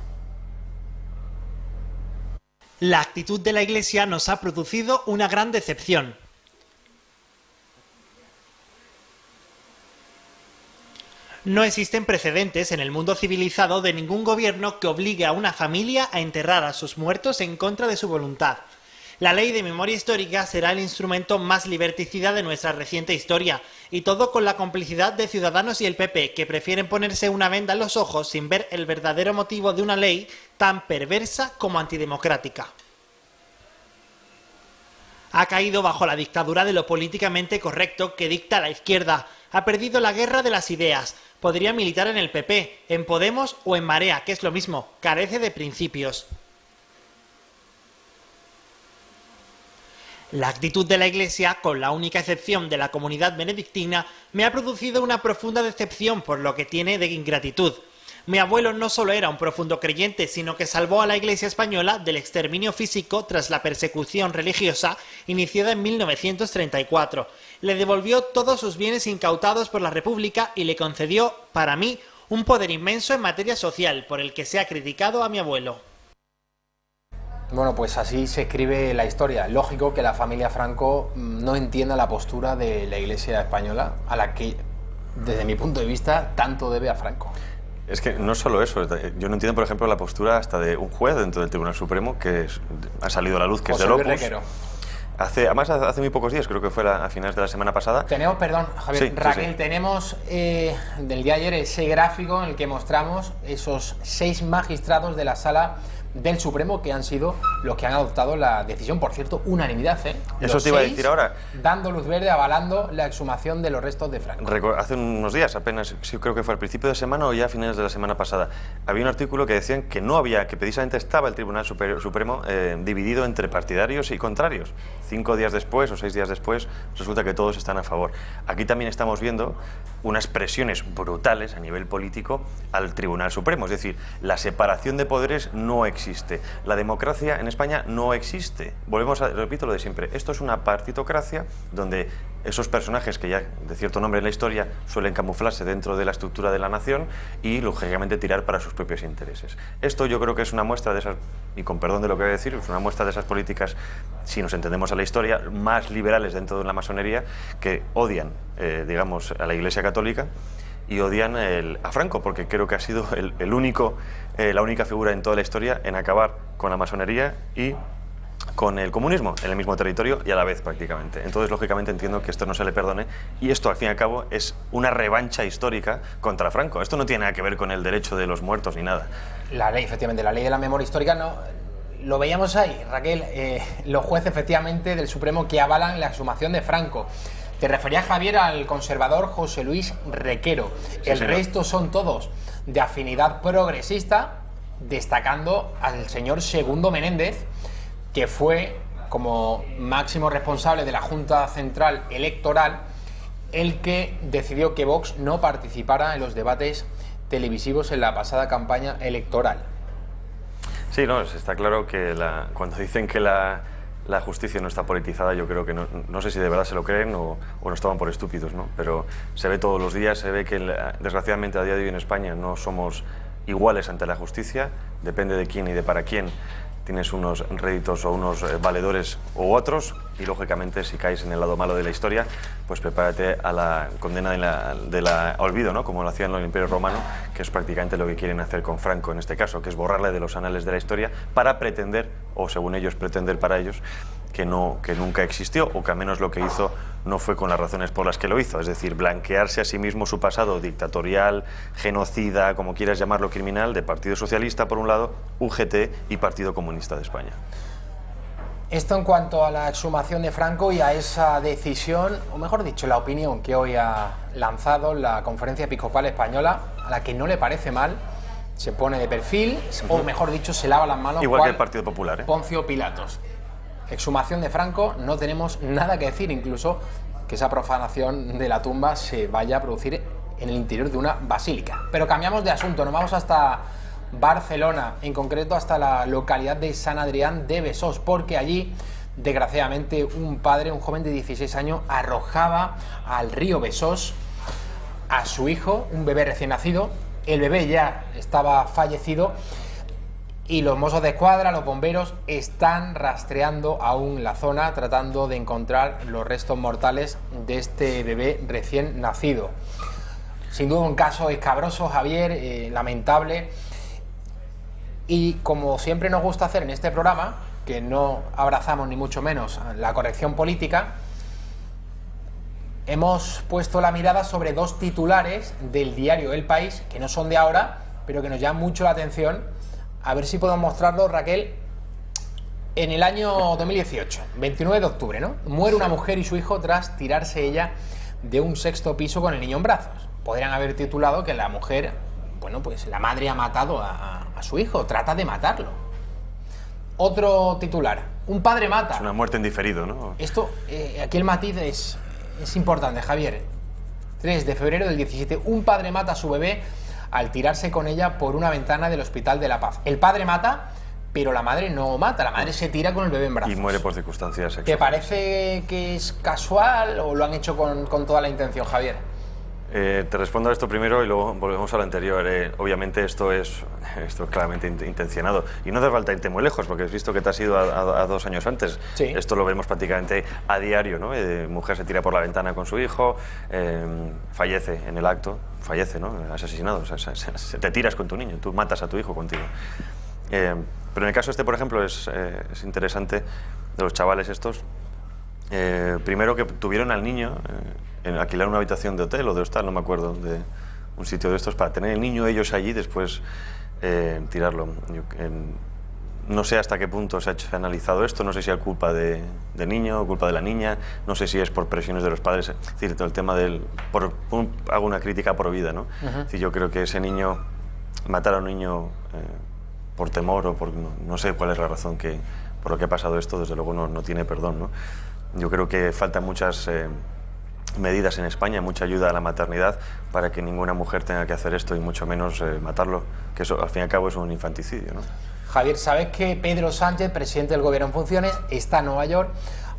La actitud de la Iglesia nos ha producido una gran decepción. No existen precedentes en el mundo civilizado de ningún gobierno que obligue a una familia a enterrar a sus muertos en contra de su voluntad. La ley de memoria histórica será el instrumento más liberticida de nuestra reciente historia, y todo con la complicidad de Ciudadanos y el PP, que prefieren ponerse una venda en los ojos sin ver el verdadero motivo de una ley tan perversa como antidemocrática. Ha caído bajo la dictadura de lo políticamente correcto que dicta la izquierda. Ha perdido la guerra de las ideas. Podría militar en el PP, en Podemos o en Marea, que es lo mismo, carece de principios. La actitud de la Iglesia, con la única excepción de la comunidad benedictina, me ha producido una profunda decepción por lo que tiene de ingratitud. Mi abuelo no solo era un profundo creyente, sino que salvó a la Iglesia española del exterminio físico tras la persecución religiosa iniciada en 1934. Le devolvió todos sus bienes incautados por la República y le concedió, para mí, un poder inmenso en materia social, por el que se ha criticado a mi abuelo. Bueno, pues así se escribe la historia. Lógico que la familia Franco no entienda la postura de la Iglesia española, a la que, desde mi punto de vista, tanto debe a Franco. Es que no solo eso, yo no entiendo, por ejemplo, la postura hasta de un juez dentro del Tribunal Supremo que ha salido a la luz, que José es de Luis Opus. Requero. Además, hace muy pocos días, creo que fue a finales de la semana pasada. Tenemos, perdón, Javier, Sí, Raquel, sí. tenemos del día de ayer ese gráfico en el que mostramos esos 6 magistrados de la Sala del Supremo que han sido los que han adoptado la decisión, por cierto, unanimidad, ¿eh? Eso Los te iba a 6 decir ahora. dando luz verde, avalando la exhumación de los restos de Franco. Hace unos días, apenas, sí, creo que fue al principio de semana o ya a finales de la semana pasada, había un artículo que decían que no había, que precisamente estaba el Tribunal Supremo dividido entre partidarios y contrarios. 5 días después o 6 días después resulta que todos están a favor. Aquí también estamos viendo unas presiones brutales a nivel político al Tribunal Supremo, es decir, la separación de poderes no existe. La democracia en España no existe. Repito lo de siempre, esto es una partitocracia donde esos personajes que ya de cierto nombre en la historia suelen camuflarse dentro de la estructura de la nación y lógicamente tirar para sus propios intereses. Esto yo creo que es una muestra de esas, y con perdón de lo que voy a decir, es una muestra de esas políticas, si nos entendemos a la historia, más liberales dentro de la masonería, que odian, digamos, a la Iglesia Católica y odian a Franco, porque creo que ha sido la única figura en toda la historia en acabar con la masonería y con el comunismo en el mismo territorio y a la vez prácticamente. Entonces, lógicamente, entiendo que esto no se le perdone y esto, al fin y al cabo, es una revancha histórica contra Franco. Esto no tiene nada que ver con el derecho de los muertos ni nada. La ley, efectivamente, la ley de la memoria histórica no... Lo veíamos ahí, Raquel, los jueces, efectivamente, del Supremo que avalan la exhumación de Franco. Te referías, Javier, al conservador José Luis Requero. Sí, el señor. resto son todos de afinidad progresista, destacando al señor Segundo Menéndez, que fue, como máximo responsable de la Junta Central Electoral, el que decidió que Vox no participara en los debates televisivos en la pasada campaña electoral. Sí, no, está claro que cuando dicen que la la justicia no está politizada, yo creo que no sé si de verdad se lo creen o nos toman por estúpidos, ¿no? Pero se ve todos los días, se ve que desgraciadamente a día de hoy en España no somos iguales ante la justicia, depende de quién y de para quién tienes unos réditos o unos valedores u otros, y lógicamente si caes en el lado malo de la historia, pues prepárate a la condena de la olvido, ¿no? Como lo hacían en el Imperio Romano, que es prácticamente lo que quieren hacer con Franco en este caso, que es borrarle de los anales de la historia para pretender, o según ellos pretender para ellos, que nunca existió, o que al menos lo que hizo no fue con las razones por las que lo hizo, es decir, blanquearse a sí mismo su pasado dictatorial, genocida, como quieras llamarlo, criminal, de Partido Socialista por un lado, UGT y Partido Comunista de España. Esto en cuanto a la exhumación de Franco y a esa decisión, o mejor dicho, la opinión que hoy ha lanzado la Conferencia Episcopal Española, a la que no le parece mal, se pone de perfil, o mejor dicho, se lava las manos. Igual que el Partido Popular, ¿eh? Poncio Pilatos. Exhumación de Franco, no tenemos nada que decir, incluso que esa profanación de la tumba se vaya a producir en el interior de una basílica. Pero cambiamos de asunto, nos vamos hasta Barcelona, en concreto hasta la localidad de Sant Adrián de Besós, porque allí, desgraciadamente, un joven de 16 años, arrojaba al río Besós a su hijo, un bebé recién nacido. El bebé ya estaba fallecido y los Mossos de Escuadra, los bomberos, están rastreando aún la zona, tratando de encontrar los restos mortales de este bebé recién nacido. Sin duda un caso escabroso, Javier, lamentable. Y como siempre nos gusta hacer en este programa, que no abrazamos ni mucho menos la corrección política, hemos puesto la mirada sobre dos titulares del diario El País, que no son de ahora, pero que nos llaman mucho la atención. A ver si podemos mostrarlo, Raquel. En el año 2018, 29 de octubre, ¿no? Muere una mujer y su hijo tras tirarse ella de un 6º piso con el niño en brazos. Podrían haber titulado que la mujer, bueno, pues la madre ha matado a su hijo, trata de matarlo. Otro titular, un padre mata. Es una muerte en diferido, ¿no? Esto, aquí el matiz es importante, Javier. 3 de febrero del 17, un padre mata a su bebé al tirarse con ella por una ventana del Hospital de la Paz. El padre mata, pero la madre no mata, la madre se tira con el bebé en brazos. Y muere por circunstancias sexuales. ¿Te parece que es casual o lo han hecho con toda la intención, Javier? Te respondo a esto primero y luego volvemos a lo anterior. Obviamente esto es claramente intencionado. Y no hace falta irte muy lejos, porque has visto que te has ido a 2 años antes. Sí. Esto lo vemos prácticamente a diario, ¿no? Mujer se tira por la ventana con su hijo, fallece en el acto, fallece, ¿no? Asesinado. O sea, te tiras con tu niño, tú matas a tu hijo contigo. Pero en el caso este, por ejemplo, es interesante de los chavales estos. Primero que tuvieron al niño en alquilar una habitación de hotel o de hostal, no me acuerdo, de un sitio de estos, para tener el niño ellos allí, después tirarlo. No sé hasta qué punto se ha analizado esto, no sé si es culpa del niño o culpa de la niña, no sé si es por presiones de los padres, es decir, todo el tema del... hago una crítica pro vida, ¿no? Es decir, yo creo que ese niño, matar a un niño por temor o por... no sé cuál es la razón por lo que ha pasado esto, desde luego no tiene perdón, ¿no? Yo creo que faltan muchas medidas en España, mucha ayuda a la maternidad para que ninguna mujer tenga que hacer esto y mucho menos matarlo, que eso al fin y al cabo es un infanticidio, ¿no? Javier, ¿sabes que Pedro Sánchez, presidente del Gobierno en funciones, está en Nueva York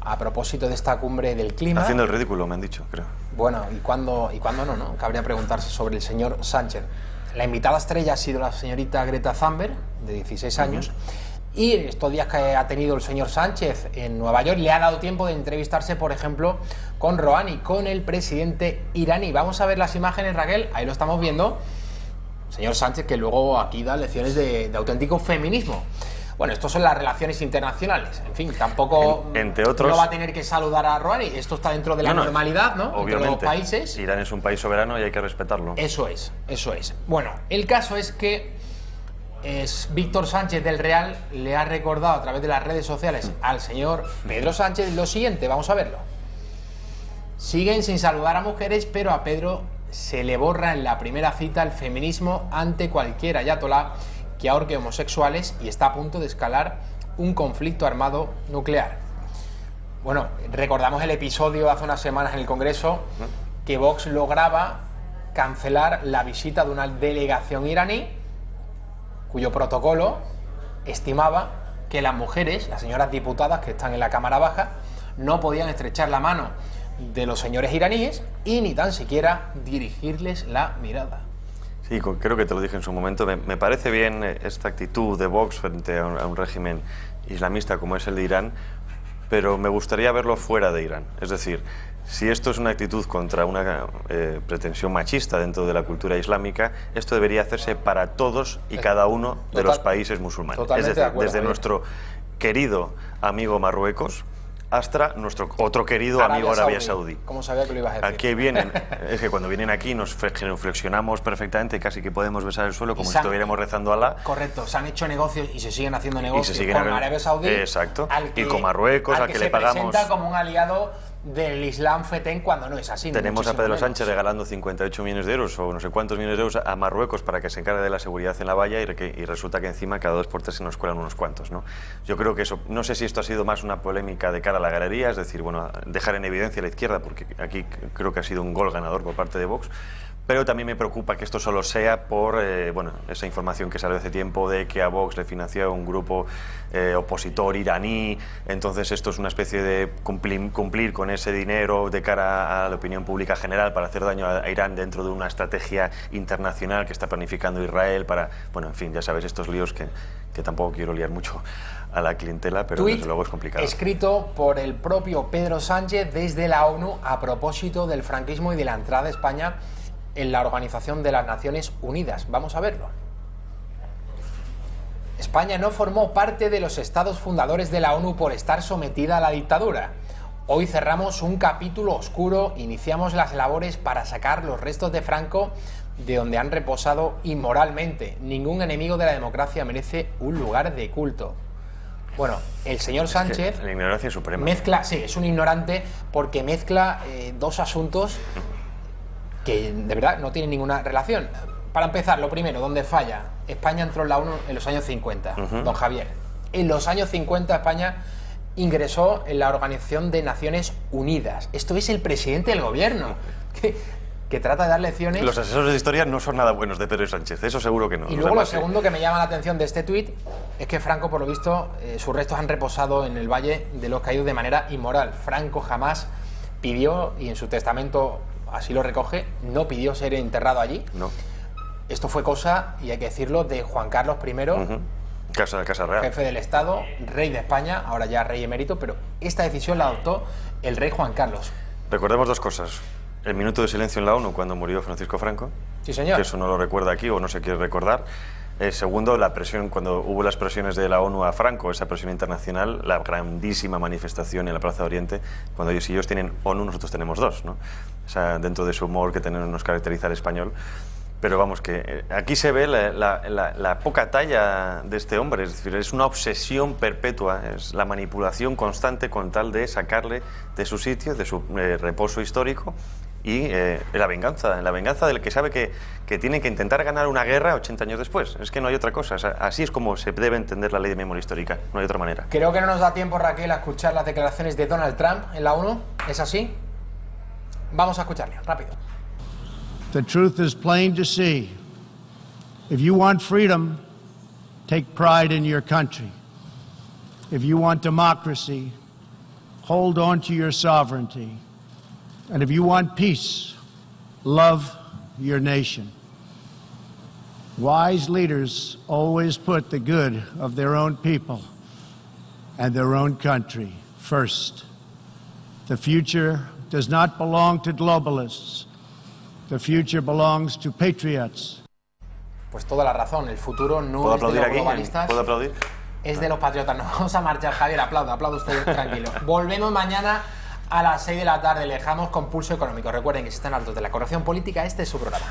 a propósito de esta cumbre del clima? Haciendo el ridículo, me han dicho, creo. Bueno, ¿y cuándo no? Cabría preguntarse sobre el señor Sánchez. La invitada estrella ha sido la señorita Greta Thunberg, de 16 años, y estos días que ha tenido el señor Sánchez en Nueva York le ha dado tiempo de entrevistarse, por ejemplo, con Rouhani, con el presidente iraní. Vamos a ver las imágenes, Raquel, ahí lo estamos viendo. Señor Sánchez, que luego aquí da lecciones de auténtico feminismo. Bueno, estos son las relaciones internacionales. En fin, tampoco entre otros, no va a tener que saludar a Rouhani. Esto está dentro de la normalidad, ¿no? Obviamente. Entre los países. Irán es un país soberano y hay que respetarlo. Eso es. Bueno, el caso es que Víctor Sánchez del Real le ha recordado a través de las redes sociales al señor Pedro Sánchez lo siguiente. Vamos a verlo. Siguen sin saludar a mujeres, pero a Pedro se le borra en la primera cita el feminismo ante cualquier ayatolá que ahorque homosexuales y está a punto de escalar un conflicto armado nuclear. Bueno, recordamos el episodio hace unas semanas en el Congreso que Vox lograba cancelar la visita de una delegación iraní cuyo protocolo estimaba que las mujeres, las señoras diputadas que están en la Cámara Baja, no podían estrechar la mano de los señores iraníes y ni tan siquiera dirigirles la mirada. Sí, creo que te lo dije en su momento. Me parece bien esta actitud de Vox frente a un régimen islamista como es el de Irán, pero me gustaría verlo fuera de Irán. Es decir, si esto es una actitud contra una pretensión machista dentro de la cultura islámica, esto debería hacerse para todos y cada uno de los países musulmanes. Totalmente es decir, de acuerdo, desde nuestro querido amigo Marruecos hasta nuestro otro querido amigo Arabia Saudí. ¿Cómo sabía que lo ibas a decir? Aquí vienen, es que cuando vienen aquí nos flexionamos perfectamente, casi que podemos besar el suelo como si estuviéramos rezando a Alá. Correcto, se han hecho negocios y se siguen haciendo negocios siguen con Arabia Saudí. Exacto, y con Marruecos, al que le pagamos. Se presenta como un aliado del Islam fetén cuando no es así. Tenemos a Pedro Sánchez regalando 58 millones de euros o no sé cuántos millones de euros a Marruecos para que se encargue de la seguridad en la valla y resulta que encima cada 2 por 3 se nos cuelan unos cuantos, ¿no? Yo creo que eso, no sé si esto ha sido más una polémica de cara a la galería, es decir, bueno, dejar en evidencia a la izquierda, porque aquí creo que ha sido un gol ganador por parte de Vox. Pero también me preocupa que esto solo sea por bueno, esa información que salió hace tiempo de que a Vox le financia un grupo opositor iraní, entonces esto es una especie de cumplir con ese dinero de cara a la opinión pública general para hacer daño a Irán dentro de una estrategia internacional que está planificando Israel para, bueno, en fin, ya sabes, estos líos que tampoco quiero liar mucho a la clientela, pero desde luego es complicado. Escrito por el propio Pedro Sánchez desde la ONU a propósito del franquismo y de la entrada de España en la Organización de las Naciones Unidas. Vamos a verlo. España no formó parte de los estados fundadores de la ONU por estar sometida a la dictadura. Hoy cerramos un capítulo oscuro, iniciamos las labores para sacar los restos de Franco de donde han reposado inmoralmente. Ningún enemigo de la democracia merece un lugar de culto. Bueno, el señor Sánchez... La ignorancia suprema. Mezcla, sí, es un ignorante porque mezcla dos asuntos que de verdad no tienen ninguna relación. Para empezar, lo primero, ¿dónde falla? España entró en la ONU en los años 50, don Javier. En los años 50 España ingresó en la Organización de Naciones Unidas. Esto es el presidente del gobierno, que trata de dar lecciones. Los asesores de historia no son nada buenos de Pedro Sánchez, eso seguro que no. Y luego lo segundo que me llama la atención de este tuit es que Franco, por lo visto, sus restos han reposado en el Valle de los Caídos de manera inmoral. Franco jamás pidió, y en su testamento así lo recoge, no pidió ser enterrado allí. No. Esto fue cosa, y hay que decirlo, de Juan Carlos I, Casa Real, jefe del Estado, rey de España, ahora ya rey emérito, pero esta decisión la adoptó el rey Juan Carlos. Recordemos dos cosas. El minuto de silencio en la ONU cuando murió Francisco Franco. Sí, señor. Que eso no lo recuerda aquí o no se quiere recordar. Segundo, la presión, cuando hubo las presiones de la ONU a Franco, esa presión internacional, la grandísima manifestación en la Plaza de Oriente, cuando si ellos tienen ONU, nosotros tenemos dos, ¿no? O sea, dentro de su humor que nos caracteriza al español. Pero vamos, que aquí se ve la poca talla de este hombre, es decir, es una obsesión perpetua, es la manipulación constante con tal de sacarle de su sitio, de su reposo histórico, y la venganza del que sabe que tiene que intentar ganar una guerra 80 años después. Es que no hay otra cosa. O sea, así es como se debe entender la ley de memoria histórica, no hay otra manera. Creo que no nos da tiempo, Raquel, a escuchar las declaraciones de Donald Trump en la ONU. ¿Es así? Vamos a escucharle, rápido. The truth is plain to see. If you want freedom, take pride in your country. If you want democracy, hold on to your sovereignty. And if you want peace, love your nation. Wise leaders always put the good of their own people and their own country first. The future does not belong to globalists. The future belongs to patriots. Pues toda la razón, el futuro no es de los globalistas. ¿Puedo aplaudir? Es de los patriotas. Nos vamos a marchar, Javier, aplauda usted tranquilo. Volvemos mañana a las 6 de la tarde, le dejamos con Pulso Económico. Recuerden que si están hartos de la corrección política, este es su programa.